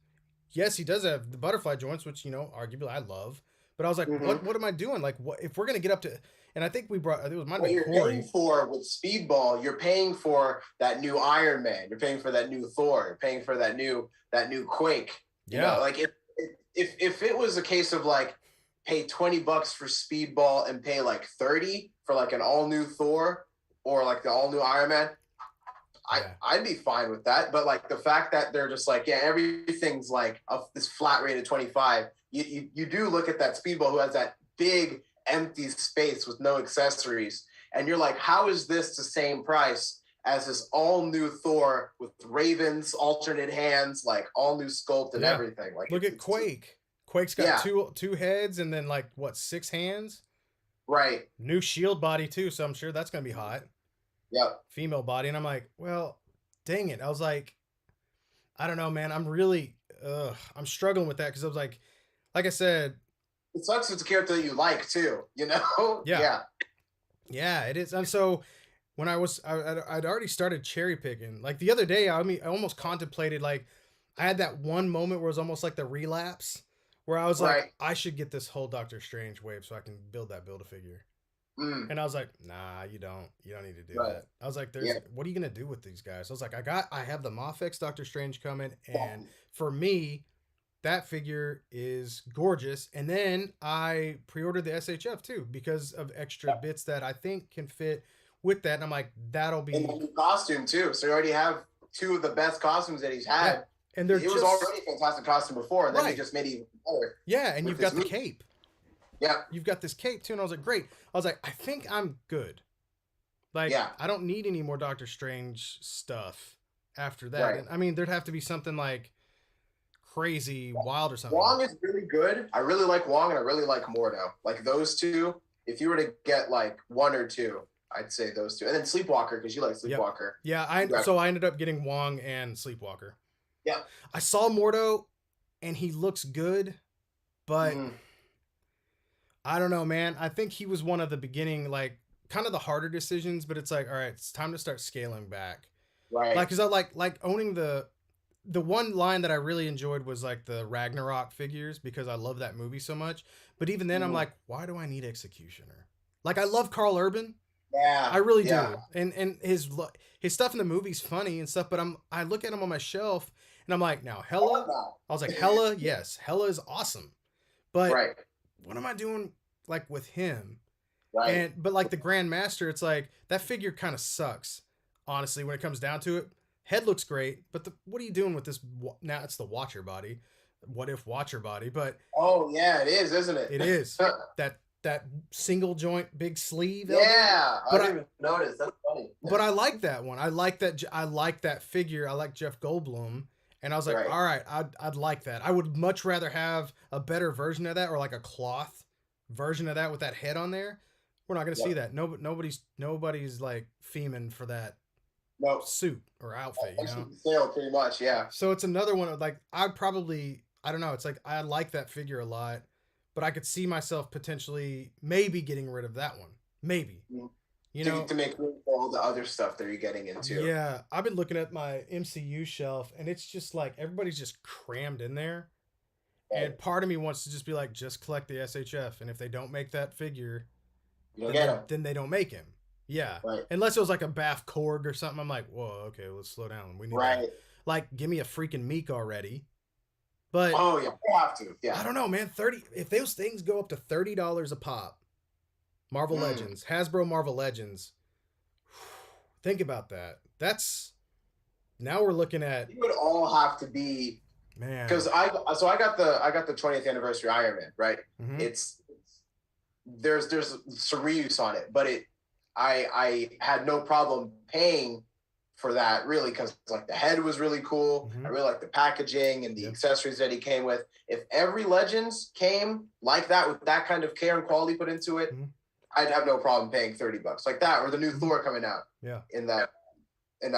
Yes, he does have the butterfly joints, which arguably I love. But I was like, Mhm. what am I doing? Like, what if we're gonna get up to? And I think it was might What have you're been paying Corey. for with Speedball, you're paying for that new Iron Man. You're paying for that new Thor. You're paying for that new Quake. You Yeah. know, like if it was a case of like pay $20 for Speedball and pay like 30 for like an all new Thor or like the all new Iron Man, Yeah. I'd be fine with that. But like the fact that they're just like, yeah, everything's like this flat rate of 25. You do look at that Speedball who has that big empty space with no accessories, and you're like, how is this the same price as this all new Thor with Ravens, alternate hands, like all new sculpt and Yeah. everything? Like Look at it's Quake. Quake's got Yeah. two heads and then like what, 6 hands? right. New shield body too, so I'm sure that's gonna be hot. Yep. female body, and I'm like, well, dang it. I was I don't know, man. I'm struggling with that because I was like I said, It sucks. It's a character that you like too. You know? yeah, Yeah. yeah, it is. And so when I'd already started cherry picking. Like the other day, I mean, I almost contemplated like I had that one moment where it was almost like the relapse, where I was like, Right. I should get this whole Doctor Strange wave so I can build a figure. Mm, And I was like, nah, you don't. You don't need to do right. that. I was like, Yeah. what are you gonna do with these guys? I was like, I have the Mofex Doctor Strange coming, and for me, that figure is gorgeous. And then I pre-ordered the SHF too because of extra bits that I think can fit with that. And I'm like, that'll And be the new costume too. So you already have two of the best costumes that he's yeah. had. And they're It was just already a fantastic costume before, and then right. he just made it even better. Yeah, and with you've this got the movie. cape. Yeah. You've got this cape too. And I was like, great. I was like, I think I'm good. Like, Yeah. I don't need any more Doctor Strange stuff after that. Right. And I mean, there'd have to be something like crazy wild or something. Wong is really good. I really like Wong, and I really like Mordo. Like those two. If you were to get like one or two, I'd say those two. And then Sleepwalker, because you like Sleepwalker. Yep. Yeah, so I ended up getting Wong and Sleepwalker. Yeah. I saw Mordo and he looks good, but I don't know, man. I think he was one of the beginning, like kind of the harder decisions, but it's like, all right, it's time to start scaling back. Right. Like, cause I like owning the one line that I really enjoyed was like the Ragnarok figures because I love that movie so much. But even then I'm like, why do I need Executioner? Like I love Carl Urban. Yeah. I really do. And his stuff in the movie's funny and stuff, but I look at him on my shelf and I'm like, now Hela, I was like, Hela, yes, Hela is awesome. But right. what am I doing like with him? Right. But like the Grandmaster, it's like that figure kind of sucks, honestly, when it comes down to it. Head looks great, but what are you doing with this? Now it's the Watcher body. What if Watcher body? But oh yeah, it is, isn't it? It is that single joint big sleeve. Yeah, I didn't even notice. That's funny. But I like that one. I like that figure. I like Jeff Goldblum, and I was like, Right. all right, I'd like that. I would much rather have a better version of that, or like a cloth version of that with that head on there. We're not gonna see that. Nobody's like theming for that suit or outfit, you know. Sale pretty much, yeah. So it's another one of like I don't know. It's like I like that figure a lot, but I could see myself potentially maybe getting rid of that one. Maybe. You know, to make room for all the other stuff that you're getting into. Yeah, I've been looking at my MCU shelf, and it's just like everybody's just crammed in there. Right. And part of me wants to just be like, just collect the SHF, and if they don't make that figure, then they don't make him. Yeah, right. Unless it was like a Bath Korg or something, I'm like, whoa, okay, let's slow down. We need that. Like, give me a freaking Meek already. But oh yeah, you have to. Yeah, I don't know, man. If those things go up to $30 a pop, Marvel Legends, Hasbro Marvel Legends. Think about that. Now we're looking at. You would all have to be, man. Because I got the 20th anniversary Iron Man, right? Mm-hmm. There's CREWMARU on it, but I had no problem paying for that really because like the head was really cool. Mm-hmm. I really like the packaging and the accessories that he came with. If every Legends came like that with that kind of care and quality put into it, I'd have no problem paying $30 like that, or the new Thor coming out. Yeah. In that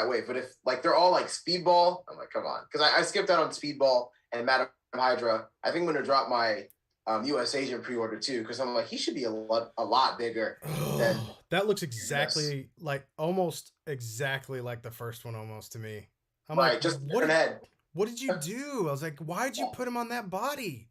way. But if like they're all like Speedball, I'm like, come on. Because I skipped out on Speedball and Madam Hydra. I think I'm gonna drop my US Agent pre-order too, because I'm like, he should be a lot bigger than that looks exactly like almost exactly like the first one almost to me. I'm right, like, just what did you do? I was like, why'd you put him on that body?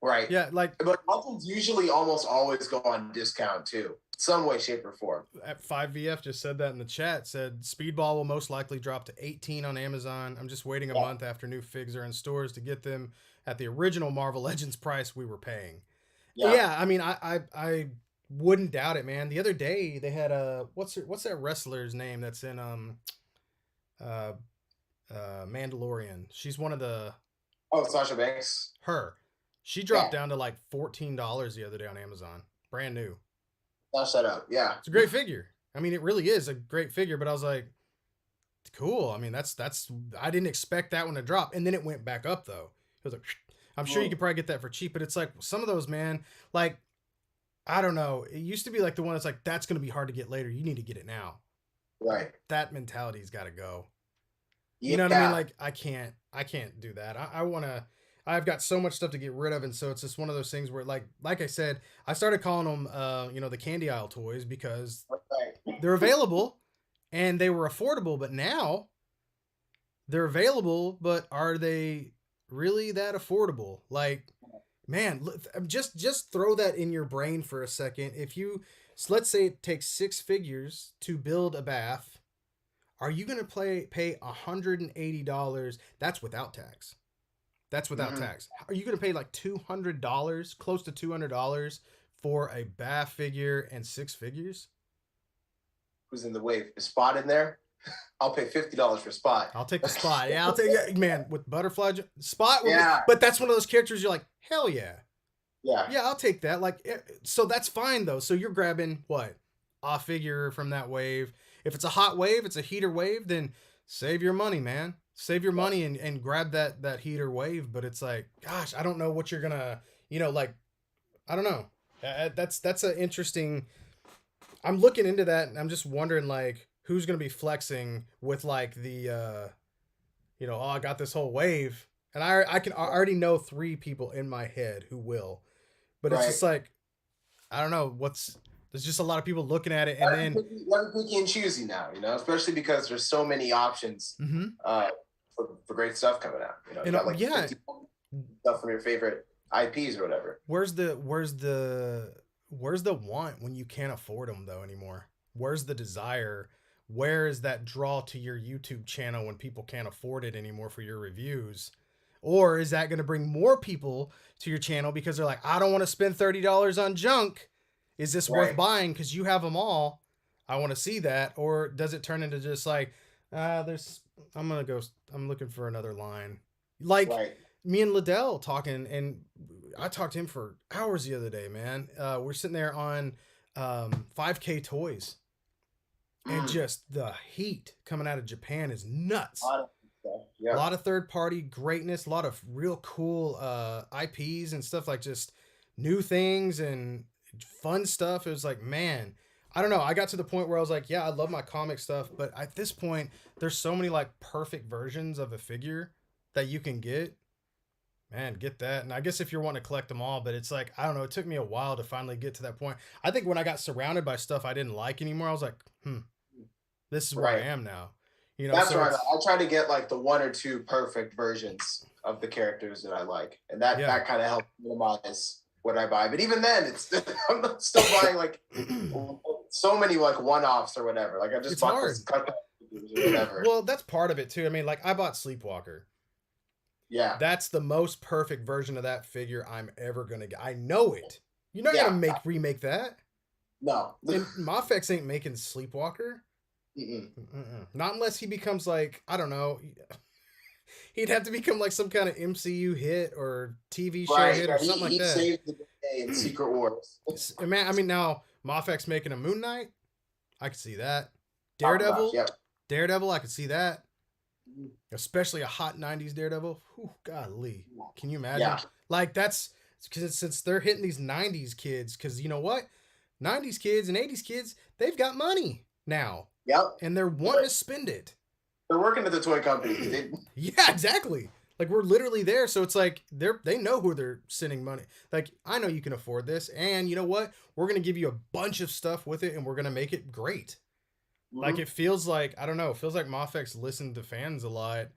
Right. Yeah, like but Legends usually almost always go on discount too. Some way, shape, or form. At 5VF just said that in the chat, said Speedball will most likely drop to $18 on Amazon. I'm just waiting a month after new figs are in stores to get them at the original Marvel Legends price we were paying. Yeah, I mean, I wouldn't doubt it, man. The other day they had what's that wrestler's name that's in Mandalorian? She's one of the Sasha Banks. Her. She dropped down to like $14 the other day on Amazon. Brand new. Flash that up. Yeah. It's a great figure. I mean, it really is a great figure, but I was like, cool. I mean, that's I didn't expect that one to drop. And then it went back up though. It was like, I'm sure you could probably get that for cheap, but it's like some of those, man, like, I don't know. It used to be like the one that's like, that's going to be hard to get later. You need to get it now. Right. That mentality's got to go. You know what I mean? Yeah. Like I can't do that. I've got so much stuff to get rid of, and so it's just one of those things where, like I said, I started calling them, the candy aisle toys because Right. they're available and they were affordable. But now they're available, but are they really that affordable? Like, man, just throw that in your brain for a second. If you, so let's say it takes 6 figures to build a bath, are you gonna pay $180? That's without tax. That's without Mm-hmm. tax. Are you gonna pay like $200, close to $200 for a bath figure and 6 figures? Who's in the wave? Is Spot in there? I'll pay $50 for Spot. I'll take the Spot. Yeah, I'll take it, man, with butterfly Spot. Yeah. But that's one of those characters you're like, hell yeah. Yeah. Yeah, I'll take that. Like, so that's fine though. So you're grabbing what? A figure from that wave. If it's a hot wave, it's a heater wave, then save your money, man. Save your money and grab that heater wave. But it's like, gosh, I don't know what you're gonna, like, I don't know. That's an interesting. I'm looking into that, and I'm just wondering, like, who's gonna be flexing with like the, oh, I got this whole wave, and I already know 3 people in my head who will, but it's just like, I don't know there's just a lot of people looking at it, and then picky and choosy now, especially because there's so many options for great stuff coming out. You got like 50 stuff from your favorite IPs or whatever. Where's the want when you can't afford them though anymore? Where's the desire? Where is that draw to your YouTube channel when people can't afford it anymore for your reviews? Or is that going to bring more people to your channel because they're like, I don't want to spend $30 on junk. Is this worth buying? Because you have them all. I want to see that. Or does it turn into just like, I'm looking for another line. Like me and Liddell talking, and I talked to him for hours the other day, man. We're sitting there on 5K Toys. And just the heat coming out of Japan is nuts. A lot of third-party greatness, a lot of real cool IPs and stuff, like just new things and fun stuff. It was like, man, I don't know. I got to the point where I was like, yeah, I love my comic stuff, but at this point, there's so many like perfect versions of a figure that you can get. Man, get that. And I guess if you're wanting to collect them all, but it's like, I don't know. It took me a while to finally get to that point. I think when I got surrounded by stuff I didn't like anymore, I was like, this is where I am now. That's so right. I try to get like the 1 or 2 perfect versions of the characters that I like, and that kind of helps minimize what I buy. But even then, I'm still buying like so many like one-offs or whatever. Like I just bought this cut or whatever. Well, that's part of it too. I mean, like I bought Sleepwalker. Yeah, that's the most perfect version of that figure I'm ever gonna get. I know it. You're not gonna remake that. No, and Mafex ain't making Sleepwalker. Not unless he becomes like, I don't know, he'd have to become like some kind of MCU hit or TV show hit or something like that. He saved the day in Secret Wars. Man, I mean, now Mafex making a Moon Knight, I could see that. Daredevil, I could see that. Especially a hot 90s Daredevil. Whew, golly, can you imagine? Yeah. Like that's because since they're hitting these 90s kids, because you know what, 90s kids and 80s kids, they've got money now. Yep. And they're wanting to spend it. They're working at the toy company. Yeah, exactly. Like we're literally there. So it's like they know who they're sending money. Like, I know you can afford this. And you know what? We're going to give you a bunch of stuff with it and we're going to make it great. Like it feels like, I don't know, it feels like Mafex listened to fans a lot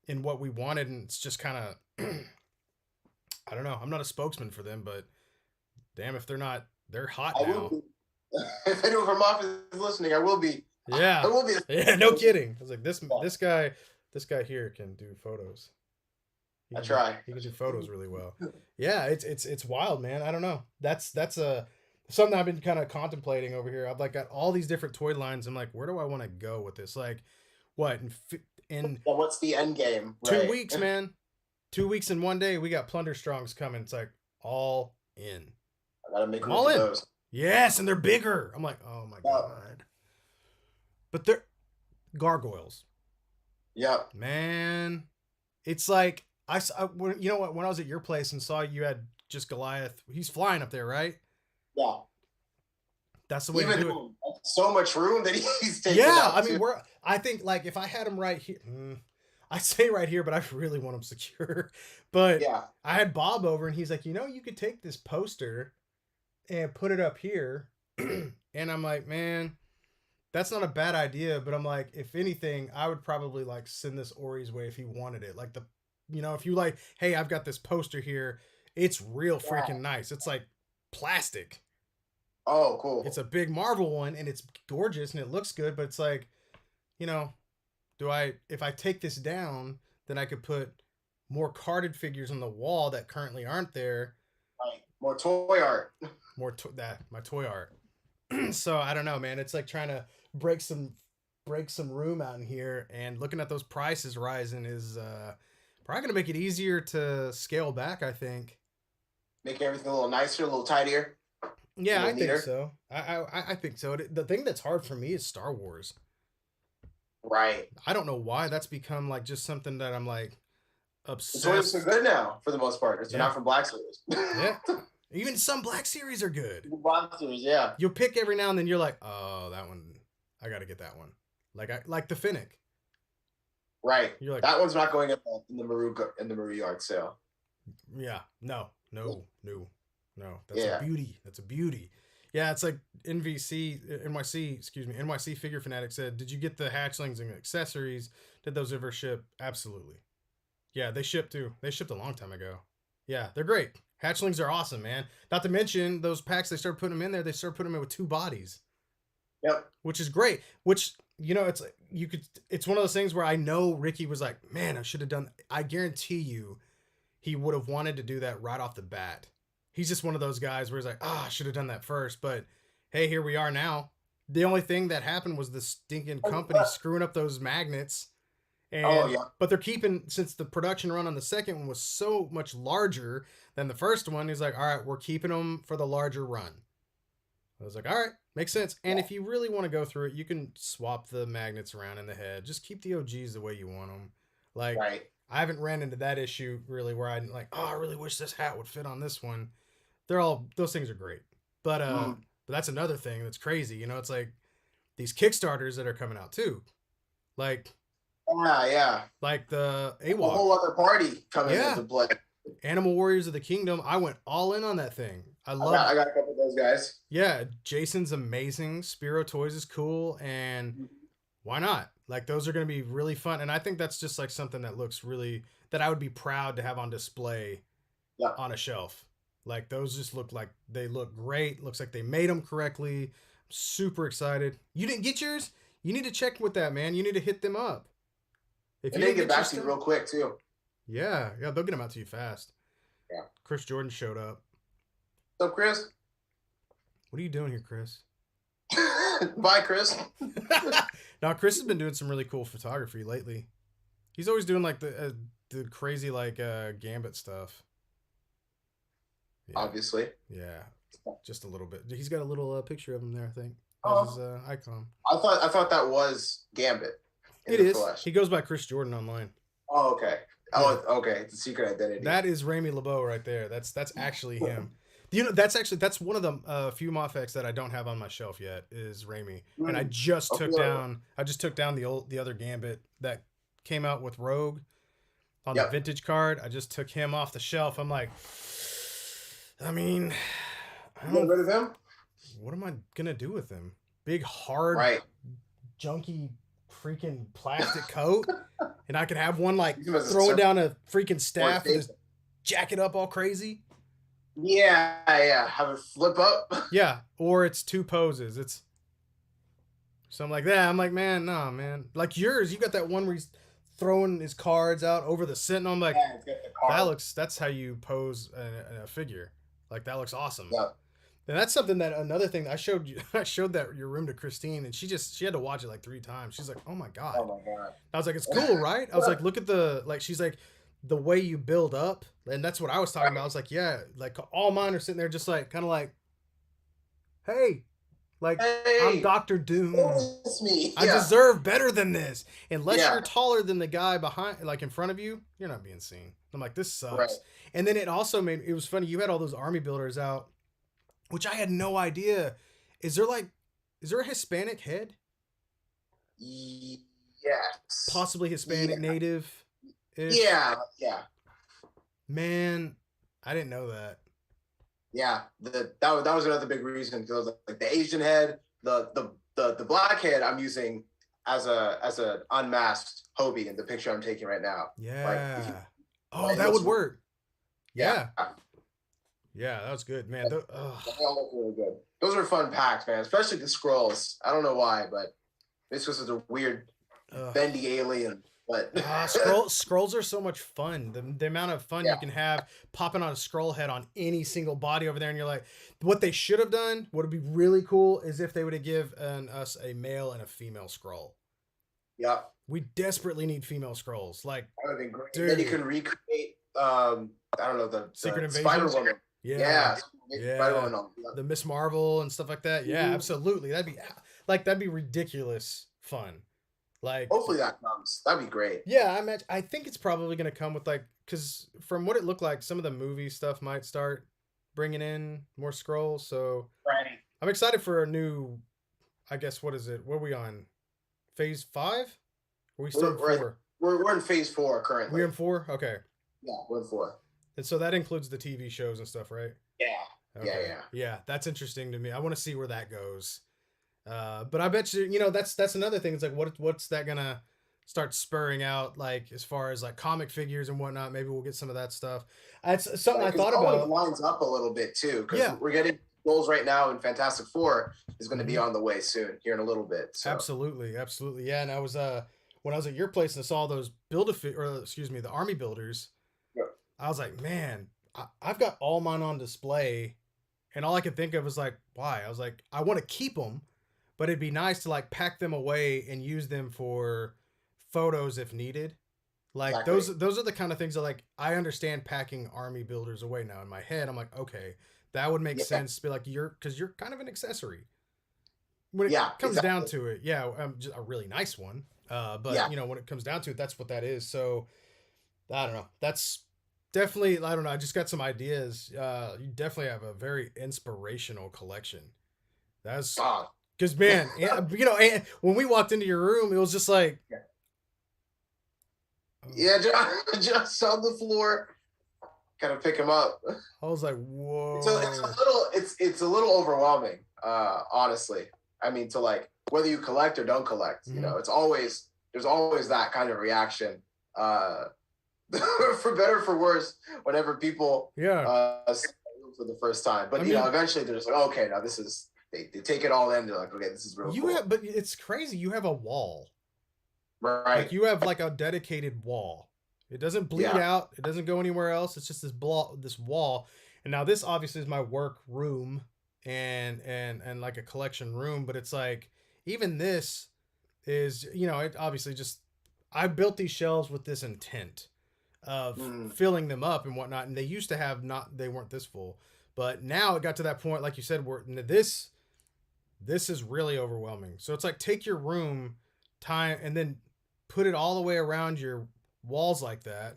in what we wanted. And it's just kind of, I don't know. I'm not a spokesman for them, but damn, if they're not, they're hot now. If anyone from Mafex is listening, I will be. Yeah. Yeah, no kidding. I was like, this guy here can do photos. I try. He can do photos really well. Yeah, it's wild, man. I don't know. That's something I've been kind of contemplating over here. I've like got all these different toy lines. I'm like, where do I want to go with this? Like, what in what's the end game? 2 weeks, man. 2 weeks and 1 day, we got Plunder Strongs coming. It's like all in. I gotta make all in. Those. Yes, and they're bigger. I'm like, oh my god. But they're gargoyles. Yep. Man, it's like you know what? When I was at your place and saw you had just Goliath, he's flying up there, right? Yeah. That's the way to do it. so much room that he's taking Yeah, out I mean, too. I think like if I had him right here, I say right here, but I really want him secure. But Yeah. I had Bob over, and he's like, you could take this poster and put it up here, and I'm like, man, that's not a bad idea. But I'm like, if anything, I would probably like send this Ori's way if he wanted it. Like if you like, hey, I've got this poster here, it's real Yeah. freaking nice. It's like plastic. Oh, cool. It's a big Marvel one, and it's gorgeous and it looks good, but it's like, you know, if I take this down, then I could put more carded figures on the wall that currently aren't there. Right. More toy art. My toy art. So I don't know, man. It's like trying to break some room out in here, and looking at those prices rising is probably gonna make it easier to scale back, I think. Make everything a little nicer, a little tidier. Yeah, I think so. I think so. The thing that's hard for me is Star Wars. Right. I don't know why that's become like just something that I'm like obsessed. The toys are good now for the most part. They're not from Black Series. Yeah. Even some Black Series are good. Black Series, yeah. You'll pick every now and then. You're like, oh, that one, I got to get that one. Like the Finnick. Right. You're like, that one's not going in the Maru yard sale. Yeah. No. That's a beauty. That's a beauty. Yeah, it's like NYC Figure Fanatic said, did you get the hatchlings and accessories? Did those ever ship? Absolutely. Yeah, they shipped too. They shipped a long time ago. Yeah, they're great. Hatchlings are awesome, man. Not to mention those packs, they started putting them in there. They started putting them in with 2 bodies. Yep. Which is great. Which, it's like it's one of those things where I know Ricky was like, man, I should have done. I guarantee you he would have wanted to do that right off the bat. He's just one of those guys where he's like, I should have done that first. But hey, here we are now. The only thing that happened was the stinking company screwing up those magnets. And, but they're keeping, since the production run on the second one was so much larger than the first one, he's like, all right, we're keeping them for the larger run. I was like, all right, makes sense. And if you really want to go through it, you can swap the magnets around in the head. Just keep the OGs the way you want them. Like, I haven't ran into that issue really where I'm like, I really wish this hat would fit on this one. Those things are great. But that's another thing that's crazy. It's like these Kickstarters that are coming out too. Like, like the AWOC. A whole other party coming into play. Animal Warriors of the Kingdom. I went all in on that thing. I got a couple of those guys. Yeah, Jason's amazing. Spiro Toys is cool, and why not? Like, those are going to be really fun, and I think that's just like something that looks really, that I would be proud to have on display on a shelf. Like, those just look like they look great. Looks like they made them correctly. I'm super excited. You didn't get yours? You need to check with that, man. You need to hit them up. If you get back to you real quick too. Yeah, they'll get them out to you fast. Yeah. Chris Jordan showed up. What's up, Chris? What are you doing here, Chris? Bye, Chris. Now, Chris has been doing some really cool photography lately. He's always doing like the crazy like Gambit stuff. Yeah. Obviously. Yeah, just a little bit. He's got a little picture of him there, I think, as his icon. I thought that was Gambit. It is. Flesh. He goes by Chris Jordan online. Oh, okay. Oh, okay. It's a secret identity. That is Remy LeBeau right there. That's actually him. That's one of the few Mofex that I don't have on my shelf yet is Remy. And I just took down the other Gambit that came out with Rogue on the vintage card. I just took him off the shelf. I'm like, I mean, get rid of him? What am I gonna do with him? Big hard junky freaking plastic coat, and I could have one like throwing down a freaking staff with his jacket up all crazy. Yeah, have it flip up. Yeah, or it's 2 poses. It's something like that. I'm like, man, nah, man. Like yours, you got that one where he's throwing his cards out over the Sentinel. I'm like, that's how you pose a figure. Like, that looks awesome. Yeah. And that's something that another thing I showed you. I showed that your room to Christine, and she had to watch it like 3 times. She's like, "Oh my god!" I was like, "It's cool, right?" I was like, "Look at she's like, the way you build up," and that's what I was talking about. I was like, "Yeah, like all mine are sitting there just like kind of like, hey, I'm Dr. Doom. It's me. I deserve better than this. Unless you're taller than the guy behind, like in front of you, you're not being seen." I'm like, "This sucks." Right. And then it was funny. You had all those army builders out, which I had no idea. Is there like Is there a Hispanic head? Yes. Possibly Hispanic, Yeah. native ish. Yeah. Yeah. Man, I didn't know that. Yeah. That was another big reason because like the Asian head, the black head I'm using as a unmasked Hobie in the picture I'm taking right now. Like if you, Yeah. Oh, it that looks would work. yeah. Yeah. Yeah, that was good, man. They all look really good. Those are fun packs, man. Especially the scrolls. I don't know why, but this was a weird bendy alien. But scrolls are so much fun. The amount of fun yeah, you can have popping on a scroll head on any single body over there, and you're like, what they should have done, what would be really cool, is if they would have given us a male and a female scroll. yeah, We desperately need female scrolls. Like, that would have been great. dude, Then you can recreate. I don't know the Secret Spider Invasion. Woman. Yeah, Spider Woman. the Miss Marvel and stuff like that. Yeah, absolutely. That'd be ridiculous fun. Like, hopefully that comes. That'd be great. yeah, I think it's probably gonna come with like, because from what it looked like, some of the movie stuff might start bringing in more scrolls. So Right. I'm excited for a new. I guess what is it? What are we on? Phase 5? Are we still in 4? We're in phase 4 currently. We're in 4. Okay. Yeah, we're in 4. And so that includes the TV shows and stuff, right? Yeah. Okay. Yeah. Yeah, that's interesting to me. I want to see where that goes. But I bet you, that's another thing. It's like, what's that gonna start spurring out, like as far as like comic figures and whatnot? Maybe we'll get some of that stuff. It's something I thought about. Lines up a little bit too, because Yeah. we're getting goals right now, and Fantastic Four is going to be on the way soon, here in a little bit. So. Absolutely. Yeah. And I was when I was at your place and I saw those the army builders. Yeah. I was like, man, I've got all mine on display, and all I could think of was like, why? I was like, I want to keep them, but it'd be nice to like pack them away and use them for photos if needed. Like Exactly. those are the kind of things that, like, I understand packing army builders away now. In my head, I'm like, okay, that would make sense to be like, because you're kind of an accessory. When it comes down to it, just a really nice one. But when it comes down to it, that's what that is. So I don't know. That's definitely, I don't know. I just got some ideas. You definitely have a very inspirational collection. That's because, man, when we walked into your room, it was just like, just on the floor. Gotta pick him up. I was like, whoa. It's a little overwhelming, honestly. I mean, to like whether you collect or don't collect, there's always that kind of reaction. For better or for worse, whenever people see for the first time. But eventually they're just like, okay, now this is they take it all in. They're like, okay, this is real. But it's crazy. You have a wall. Right. Like you have like a dedicated wall. It doesn't bleed out. It doesn't go anywhere else. It's just this wall. And now this obviously is my work room and like a collection room. But it's like, even this is, it obviously just, I built these shelves with this intent of filling them up and whatnot. And they used to have they weren't this full. But now it got to that point, like you said, where this is really overwhelming. So it's like, take your room time and then put it all the way around your walls like that,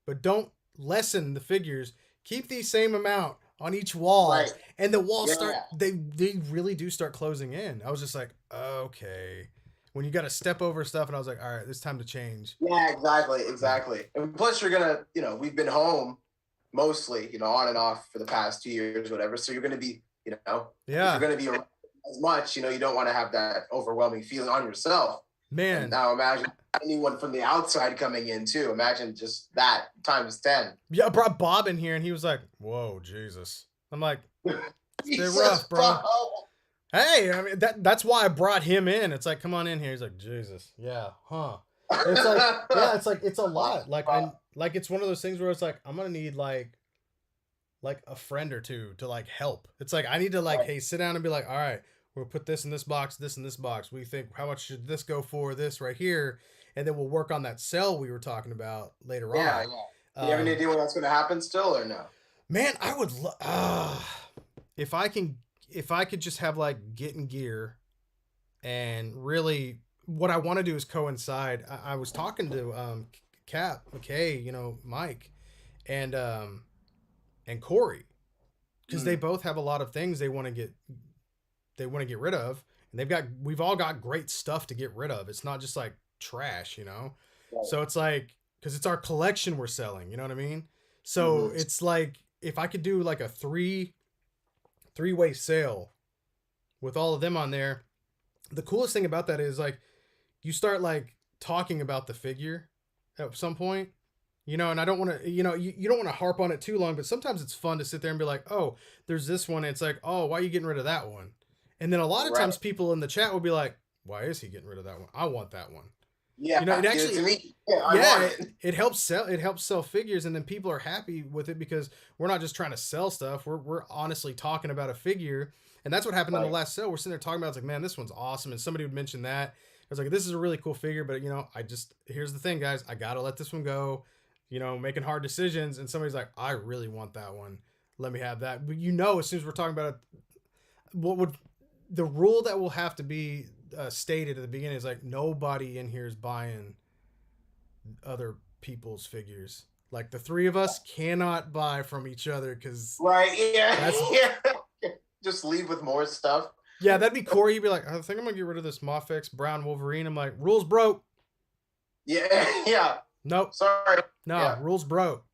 but don't lessen the figures. Keep the same amount on each wall, and the walls they really do start closing in. I was just like, okay, when you got to step over stuff, and I was like, all right, it's time to change. Yeah, exactly. And plus, you're gonna, we've been home mostly, on and off for the past 2 years, whatever. So you're gonna be, you're gonna be as much, you don't want to have that overwhelming feeling on yourself. Man, and now imagine anyone from the outside coming in too. Imagine just that times 10. Yeah, I brought Bob in here and he was like, whoa, Jesus. I'm like, stay rough, bro. Hey, I mean, that's why I brought him in. It's like, come on in here. He's like, Jesus. Yeah, huh. It's like, it's a lot. Like it's one of those things where it's like, I'm going to need like a friend or two to like help. It's like, I need to hey, sit down and be like, all right, we'll put this in this box, this in this box. We think, how much should this go for, this right here? And then we'll work on that cell we were talking about later on. Yeah. Do you have any idea when that's going to happen still or no? Man, I would if I could just have like getting gear, and really what I want to do is coincide. I was talking to Cap, McKay, Mike, and Corey, because they both have a lot of things they want to get rid of, and we've all got great stuff to get rid of. It's not just like trash, you know. Right. So it's like, because it's our collection we're selling, you know what I mean? So Mm-hmm. it's like, if I could do like a three-way sale with all of them on there, the coolest thing about that is like you start like talking about the figure at some point, you know, and I don't want to, you know, you don't want to harp on it too long, but sometimes it's fun to sit there and be like, oh, there's this one. And it's like, oh, why are you getting rid of that one? And then a lot of Right. times people in the chat will be like, why is he getting rid of that one? I want that one. Yeah, You know, it give it to actually, me. Yeah, I yeah, want it. it helps sell figures, and then people are happy with it because we're not just trying to sell stuff. We're honestly talking about a figure, and that's what happened in the Right. last sale. We're sitting there talking about, it's like, man, this one's awesome, and somebody would mention that. I was like, this is a really cool figure, but you know, here's the thing, guys, I gotta let this one go. You know, making hard decisions, and somebody's like, I really want that one. Let me have that. But you know, as soon as we're talking about it, what would the rule that will have to be stated at the beginning is like, nobody in here is buying other people's figures. Like the three of us cannot buy from each other because Right. Yeah. that's Yeah. Just leave with more stuff. yeah, that'd be Corey. He'd be like, I think I'm gonna get rid of this Mofex Brown Wolverine. I'm like, rules broke. Yeah. Yeah. Nope. Sorry. No, Yeah. rules broke.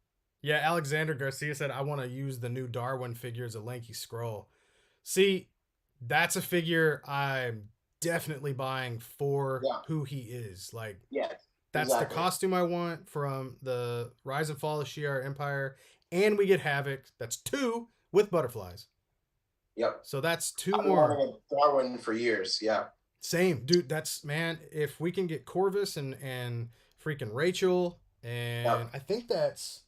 Yeah, Alexander Garcia said, I want to use the new Darwin figure as a lanky scroll. See, that's a figure I'm definitely buying for who he is. Like, yeah, that's exactly the costume I want from the Rise and Fall of Shi'ar Empire. And we get Havoc. That's 2 with butterflies. Yep. So that's 2 I've more. I've been wanting a Darwin for years. Yeah. Same. Dude, that's, man, if we can get Corvus and freaking Rachel, and yep. I think that's,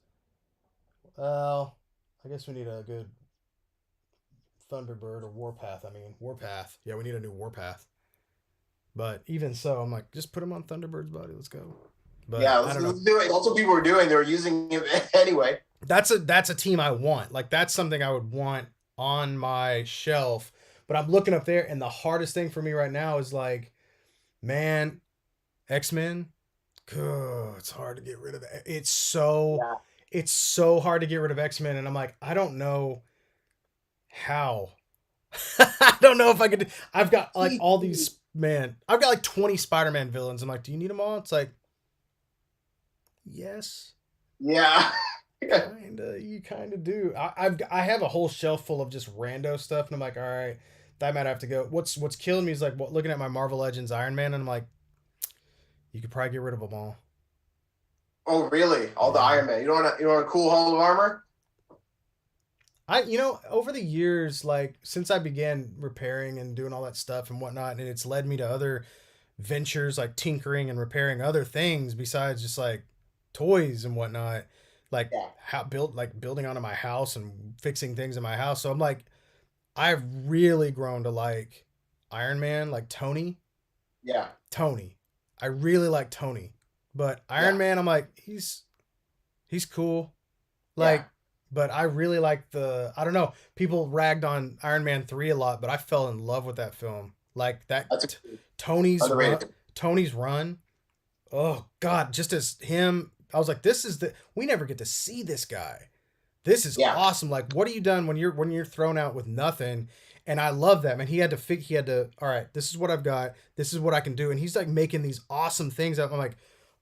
well, I guess we need a good Thunderbird or Warpath. I mean, Warpath. Yeah, we need a new Warpath. But even so, I'm like, just put him on Thunderbird's body. Let's go. But yeah, let's do it. That's what people were doing. They were using him anyway. That's a team I want. Like, that's something I would want on my shelf. But I'm looking up there, and the hardest thing for me right now is like, man, X-Men. It's hard to get rid of it. It's so hard to get rid of X-Men, and I'm like, I don't know how. I don't know if I could. I've got like all these, man. I've got like 20 Spider-Man villains. I'm like, do you need them all? It's like, yes. Yeah. You kind of do. I have a whole shelf full of just rando stuff, and I'm like, all right, that might have to go. What's killing me is like looking at my Marvel Legends Iron Man, and I'm like, you could probably get rid of them all. Oh, really? All the Iron Man. You don't want a cool Hall of Armor? Over the years, like since I began repairing and doing all that stuff and whatnot, and it's led me to other ventures like tinkering and repairing other things besides just like toys and whatnot, like building onto my house and fixing things in my house. So I'm like, I've really grown to like Iron Man, like Tony. Yeah. Tony. I really like Tony. But Iron Man, I'm like, he's cool. Like, but I really like I don't know, people ragged on Iron Man 3 a lot, but I fell in love with that film. Like that Tony's run. Oh God, just as him, I was like, we never get to see this guy. This is awesome. Like, what have you done when you're thrown out with nothing? And I love that, man. He had to, all right, this is what I've got. This is what I can do. And he's like making these awesome things up. I'm like,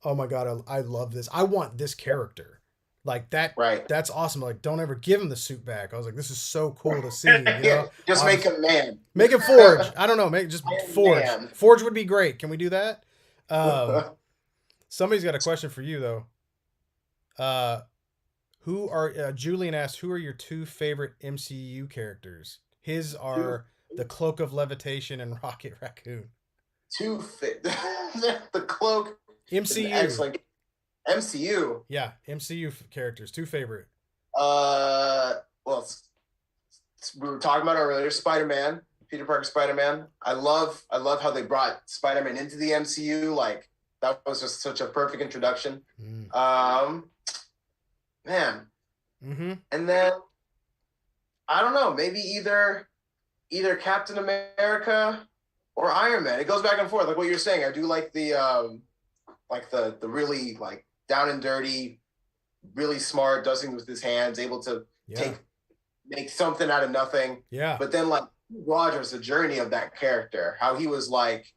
oh my God, I love this. I want this character. Like that. Right. That's awesome. Like, don't ever give him the suit back. I was like, this is so cool to see. You know? Just make him man. Make him Forge. I don't know. Just Forge. Man. Forge would be great. Can we do that? Somebody's got a question for you though. Julian asked, who are your 2 favorite MCU characters? His are the Cloak of Levitation and Rocket Raccoon. The Cloak. MCU. Excellent. MCU. Yeah, MCU characters. 2 favorite. Well, we were talking about earlier, Spider-Man, Peter Parker Spider-Man. I love how they brought Spider-Man into the MCU. Like, that was just such a perfect introduction. Man. Mm-hmm. And then I don't know, maybe either Captain America or Iron Man. It goes back and forth, like what you're saying. I do like the really like down and dirty, really smart, does things with his hands, able to make something out of nothing. Yeah. But then like Rogers, the journey of that character, how he was like,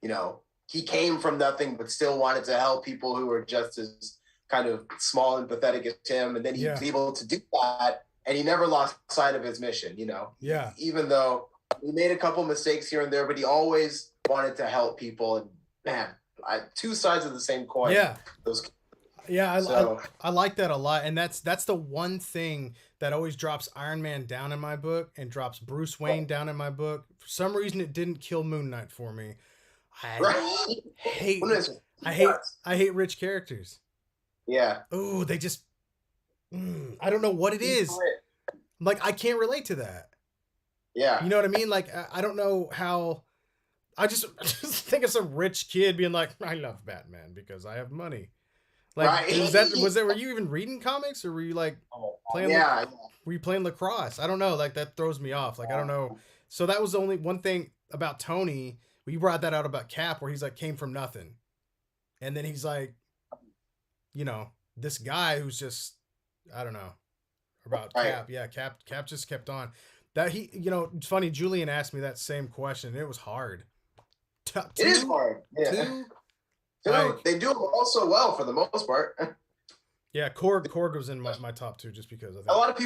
you know, he came from nothing but still wanted to help people who were just as kind of small and pathetic as him, and then he was able to do that, and he never lost sight of his mission. You know, even though he made a couple mistakes here and there, but he always wanted to help people. And man, two sides of the same coin. Yeah. Those. Yeah, I like that a lot, and that's the one thing that always drops Iron Man down in my book and drops Bruce Wayne down in my book. For some reason, it didn't kill Moon Knight for me. I hate rich characters. Yeah. Oh, they just I don't know what it is. Like, I can't relate to that. Yeah. You know what I mean? Like, I don't know how. I just think of some rich kid being like, I love Batman because I have money. Like, were you even reading comics, or were you like playing? Were you playing lacrosse? I don't know. Like, that throws me off. Like, I don't know. So that was the only one thing about Tony. Well, you brought that out about Cap, where he's like came from nothing, and then he's like, you know, this guy who's just, I don't know about Cap. Yeah, Cap just kept on. That he, you know, it's funny. Julian asked me that same question. And it was hard. It is hard. Yeah. They do it also well for the most part. Yeah, Korg was in my top 2 just because I think a lot of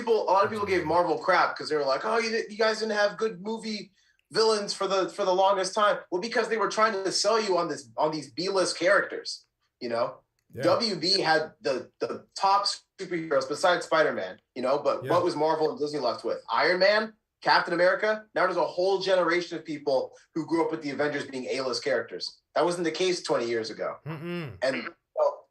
people gave Marvel crap because they were like, oh, you guys didn't have good movie villains for the longest time. Well, because they were trying to sell you on these B-list characters. You know, WB had the top superheroes besides Spider-Man. You know, but what was Marvel and Disney left with? Iron Man, Captain America. Now there's a whole generation of people who grew up with the Avengers being A-list characters. That wasn't the case 20 years ago. And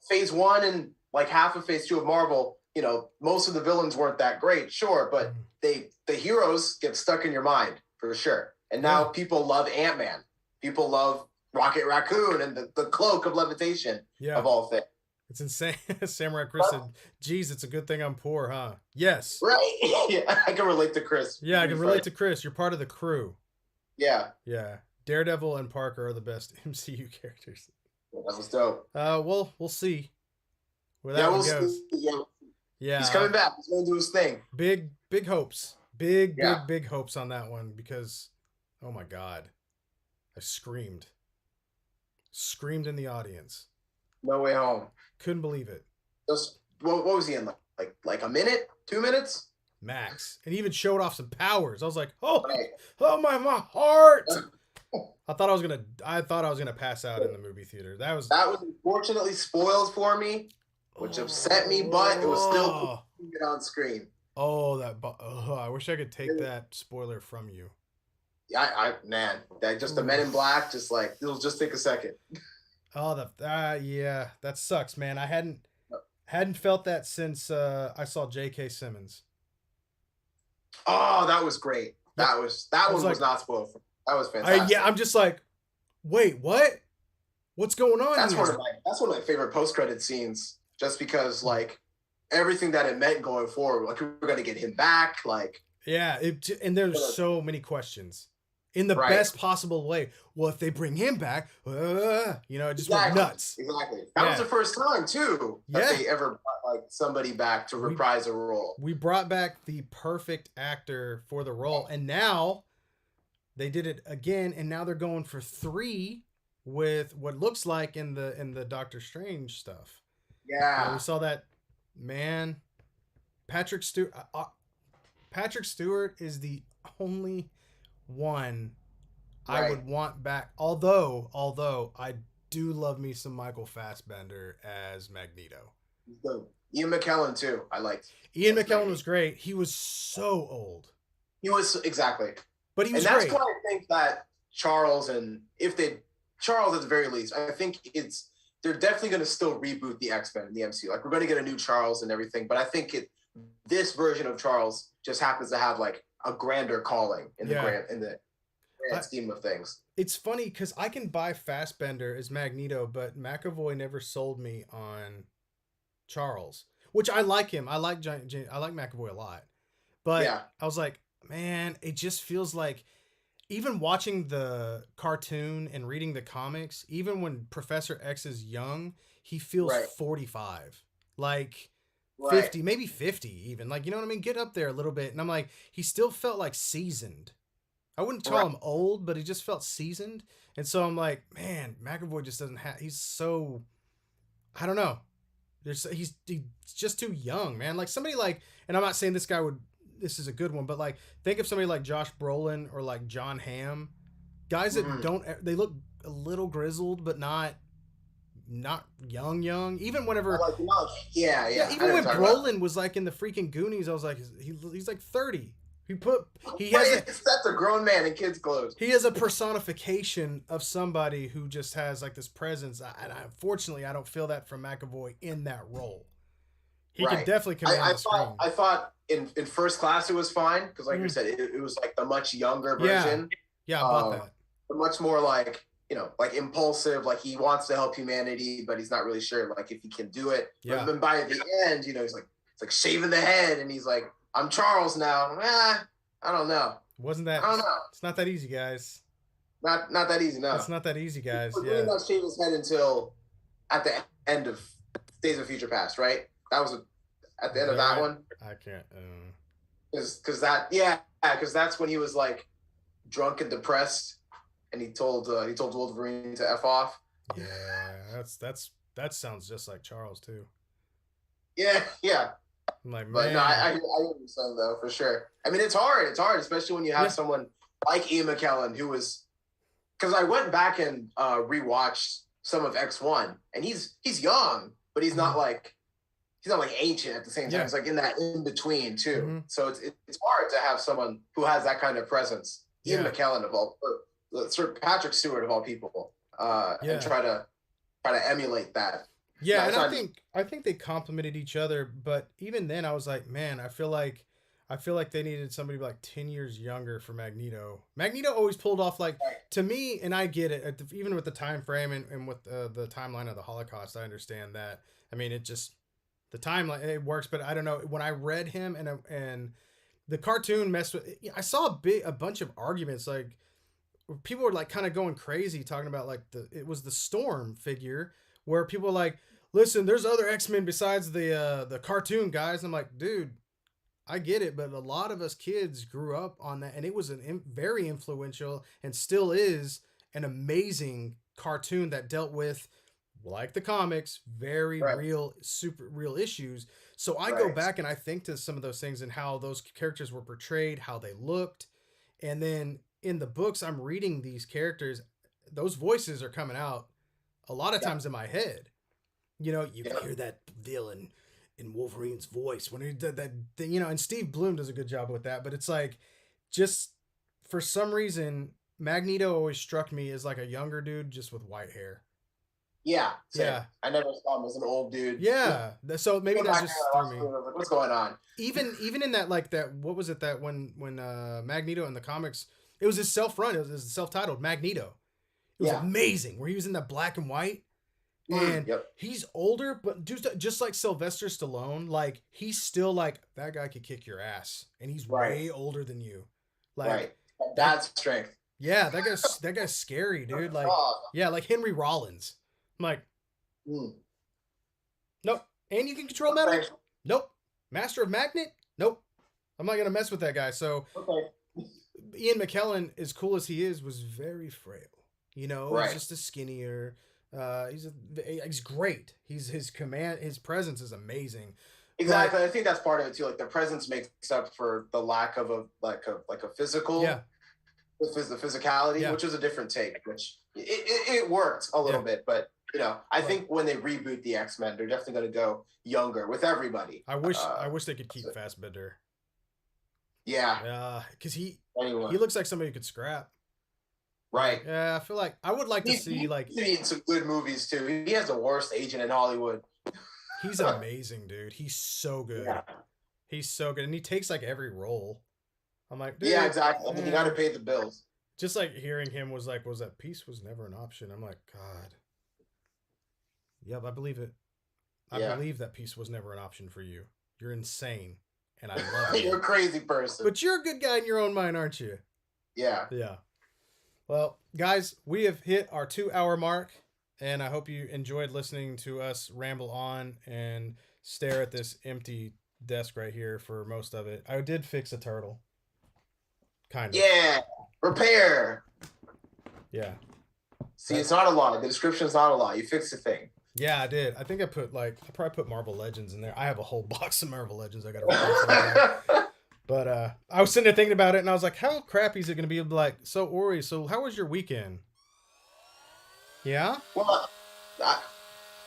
phase 1 and like half of phase 2 of Marvel, you know, most of the villains weren't that great, sure, but the heroes get stuck in your mind for sure. And now people love Ant-Man. People love Rocket Raccoon and the cloak of levitation of all things. It's insane. Samurai Chris said, geez, it's a good thing I'm poor, huh? Yes. Right. Yeah, I can relate to Chris. Yeah, I can relate to Chris. You're part of the crew. Yeah. Yeah. Daredevil and Parker are the best MCU characters. That was dope. Well, we'll see where that one goes. Yeah. He's coming back. He's going to do his thing. Big hopes. Big hopes on that one because, oh my God, I screamed in the audience. No Way Home. Couldn't believe it. Just what was he in? Like a minute, 2 minutes max, and he even showed off some powers. I was like, oh my heart. I thought I was gonna pass out in the movie theater. That was unfortunately spoiled for me, which upset me, but it was still on screen. I wish I could take that spoiler from you. Yeah, man, that just the Men in Black, just like it'll just take a second. Yeah, that sucks, man. I hadn't felt that since I saw J.K. Simmons. Oh, that was great. That was not spoiled for me. That was fantastic. I'm just like, wait, what? What's going on? That's one of my favorite post-credit scenes, just because like everything that it meant going forward. Like we're gonna get him back. Like and there's so many questions in the best possible way. Well, if they bring him back, it just went nuts. Exactly. That was the first time too that they ever brought like somebody back to reprise a role. We brought back the perfect actor for the role, and now they did it again, and now they're going for 3 with what looks like in the Doctor Strange stuff. Yeah, we saw that. Man, Patrick Stewart. Patrick Stewart is the only one I would want back. Although I do love me some Michael Fassbender as Magneto. Ian McKellen too. I liked. Ian McKellen was great. He was so old. He was exactly. But he was great. And great. that's why I think that Charles at the very least, I think they're definitely going to still reboot the X-Men in the MCU. Like we're going to get a new Charles and everything, but I think this version of Charles just happens to have like a grander calling in the grand scheme of things. It's funny because I can buy Fassbender as Magneto, but McAvoy never sold me on Charles, which I like him. I like McAvoy a lot, but I was like, man, it just feels like even watching the cartoon and reading the comics, even when Professor X is young, he feels 45, like 50, maybe 50 even. Like, you know what I mean? Get up there a little bit. And I'm like, he still felt like seasoned. I wouldn't call him old, but he just felt seasoned. And so I'm like, man, McAvoy just doesn't have. He's so, I don't know. He's just too young, man. Like somebody like, and I'm not saying this guy would. This is a good one, but like think of somebody like Josh Brolin or like John Hamm, guys that don't. They look a little grizzled, but not young. Even whenever, yeah. Even when Brolin was like in the freaking Goonies, I was like, he's like 30. That's a grown man in kids' clothes. He has a personification of somebody who just has like this presence, and unfortunately, I don't feel that from McAvoy in that role. He can definitely command the screen. I thought in First Class it was fine because, like you said, it was like the much younger version. Yeah, about that. But much more like like impulsive, like he wants to help humanity, but he's not really sure like if he can do it. Yeah. But then by the end, he's like shaving the head, and he's like, I'm Charles now. I don't know. Wasn't that? I don't know. It's not that easy, guys. Not that easy, no. It's not that easy, guys. He did not shave his head until at the end of Days of Future Past, right? That was at the end of that one. I can't. Because that's when he was like drunk and depressed, and he told Wolverine to F off. Yeah, that sounds just like Charles too. Yeah. I'm like, man. But no, I understand though, for sure. I mean, it's hard. It's hard, especially when you have someone like Ian McKellen, who was, because I went back and rewatched some of X1, and he's young, but he's not like ancient at the same time. Yeah. He's like in that in between too. Mm-hmm. So it's hard to have someone who has that kind of presence. Ian McKellen of all, Sir Patrick Stewart of all people, and try to emulate that. Yeah, and I think they complemented each other, but even then I was like, man, I feel like they needed somebody like 10 years younger for Magneto. Magneto always pulled off to me, and I get it, even with the time frame and with the timeline of the Holocaust, I understand that. I mean, it just, the timeline, it works, but I don't know, when I read him and the cartoon messed with, I saw a bunch of arguments, like people were like kind of going crazy talking about like it was the Storm figure, where people were like, listen, there's other X-Men besides the cartoon guys. And I'm like, dude, I get it, but a lot of us kids grew up on that, and it was very influential and still is an amazing cartoon that dealt with, like the comics, very real, super real issues. So I go back and I think to some of those things and how those characters were portrayed, how they looked. And then in the books, I'm reading these characters, those voices are coming out a lot of times in my head. You can hear that villain in Wolverine's voice when he did that thing, and Steve Bloom does a good job with that, but it's like, just for some reason, Magneto always struck me as like a younger dude just with white hair. Yeah. I never saw him as an old dude. Yeah. So maybe that's just through me. What's going on? Even in that, like that, what was it that when Magneto in the comics, it was his self-run, it was self-titled Magneto. It was amazing, where he was in that black and white. And he's older, but just like Sylvester Stallone, like he's still like, that guy could kick your ass, and he's way older than you. Like that's strength. Yeah, that guy's scary, dude. Like like Henry Rollins. I'm like, nope. And you can control metal? Nope. Master of Magnet? Nope. I'm not gonna mess with that guy. So Ian McKellen, as cool as he is, was very frail. He's just a skinnier. He's great. His presence is amazing. Exactly. But I think that's part of it too. Like the presence makes up for the lack of a physical. Yeah. The physicality, which was a different take, which it worked a little bit, but I think when they reboot the X-Men, they're definitely going to go younger with everybody. I wish they could keep Fassbender. Yeah. Because he looks like somebody who could scrap. Right. Yeah, I feel like I would like to see like he's in some good movies too. He has the worst agent in Hollywood. He's amazing, dude. He's so good. Yeah. He's so good, and he takes like every role. I'm like, dude, yeah, exactly. I mean, you got to pay the bills. Just like hearing him was that peace was never an option. I'm like, God. Yep, I believe it. I believe that peace was never an option for you. You're insane, and I love you. You're a crazy person. But you're a good guy in your own mind, aren't you? Yeah. Yeah. Well, guys, we have hit our 2-hour mark, and I hope you enjoyed listening to us ramble on and stare at this empty desk right here for most of it. I did fix a turtle. Kind of. Yeah. Repair. Yeah. See, it's not a lie. The description's not a lie. You fixed the thing. Yeah, I did. I think I probably put Marvel Legends in there. I have a whole box of Marvel Legends I got to replace. But I was sitting there thinking about it, and I was like, how crappy is it going to be? Like, so Ori, so how was your weekend? Yeah? Well,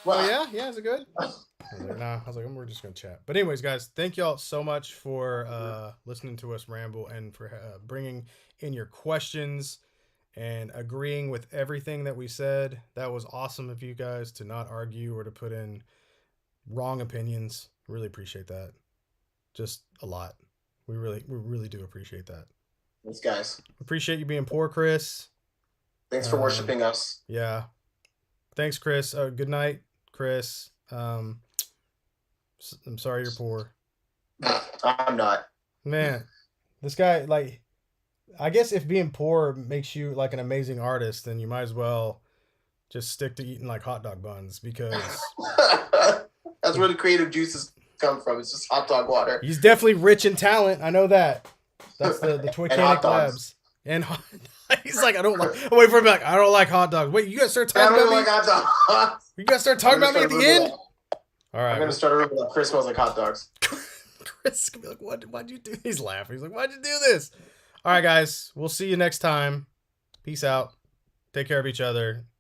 Yeah, is it good? I was like, we're just going to chat. But anyways, guys, thank y'all so much for listening to us ramble and for bringing in your questions and agreeing with everything that we said. That was awesome of you guys to not argue or to put in wrong opinions. Really appreciate that. Just a lot. We really do appreciate that. Thanks, guys. Appreciate you being poor, Chris. Thanks for worshiping us. Yeah. Thanks, Chris. Good night, Chris. I'm sorry you're poor. I'm not. Man, this guy, like, I guess if being poor makes you like an amazing artist, then you might as well just stick to eating like hot dog buns, because that's where the creative juices come from. It's just hot dog water. He's definitely rich in talent. I know that. That's the Twicanic Labs. And he's like, I don't like. Oh, wait for him. Like, I don't like hot dogs. Wait, you gotta start talking about me. Like hot dogs. You gotta start talking about me at the end. All right. I'm gonna start a rumor that Chris smells like hot dogs. Chris gonna be like, why'd you do? He's laughing. He's like, why'd you do this? All right, guys. We'll see you next time. Peace out. Take care of each other.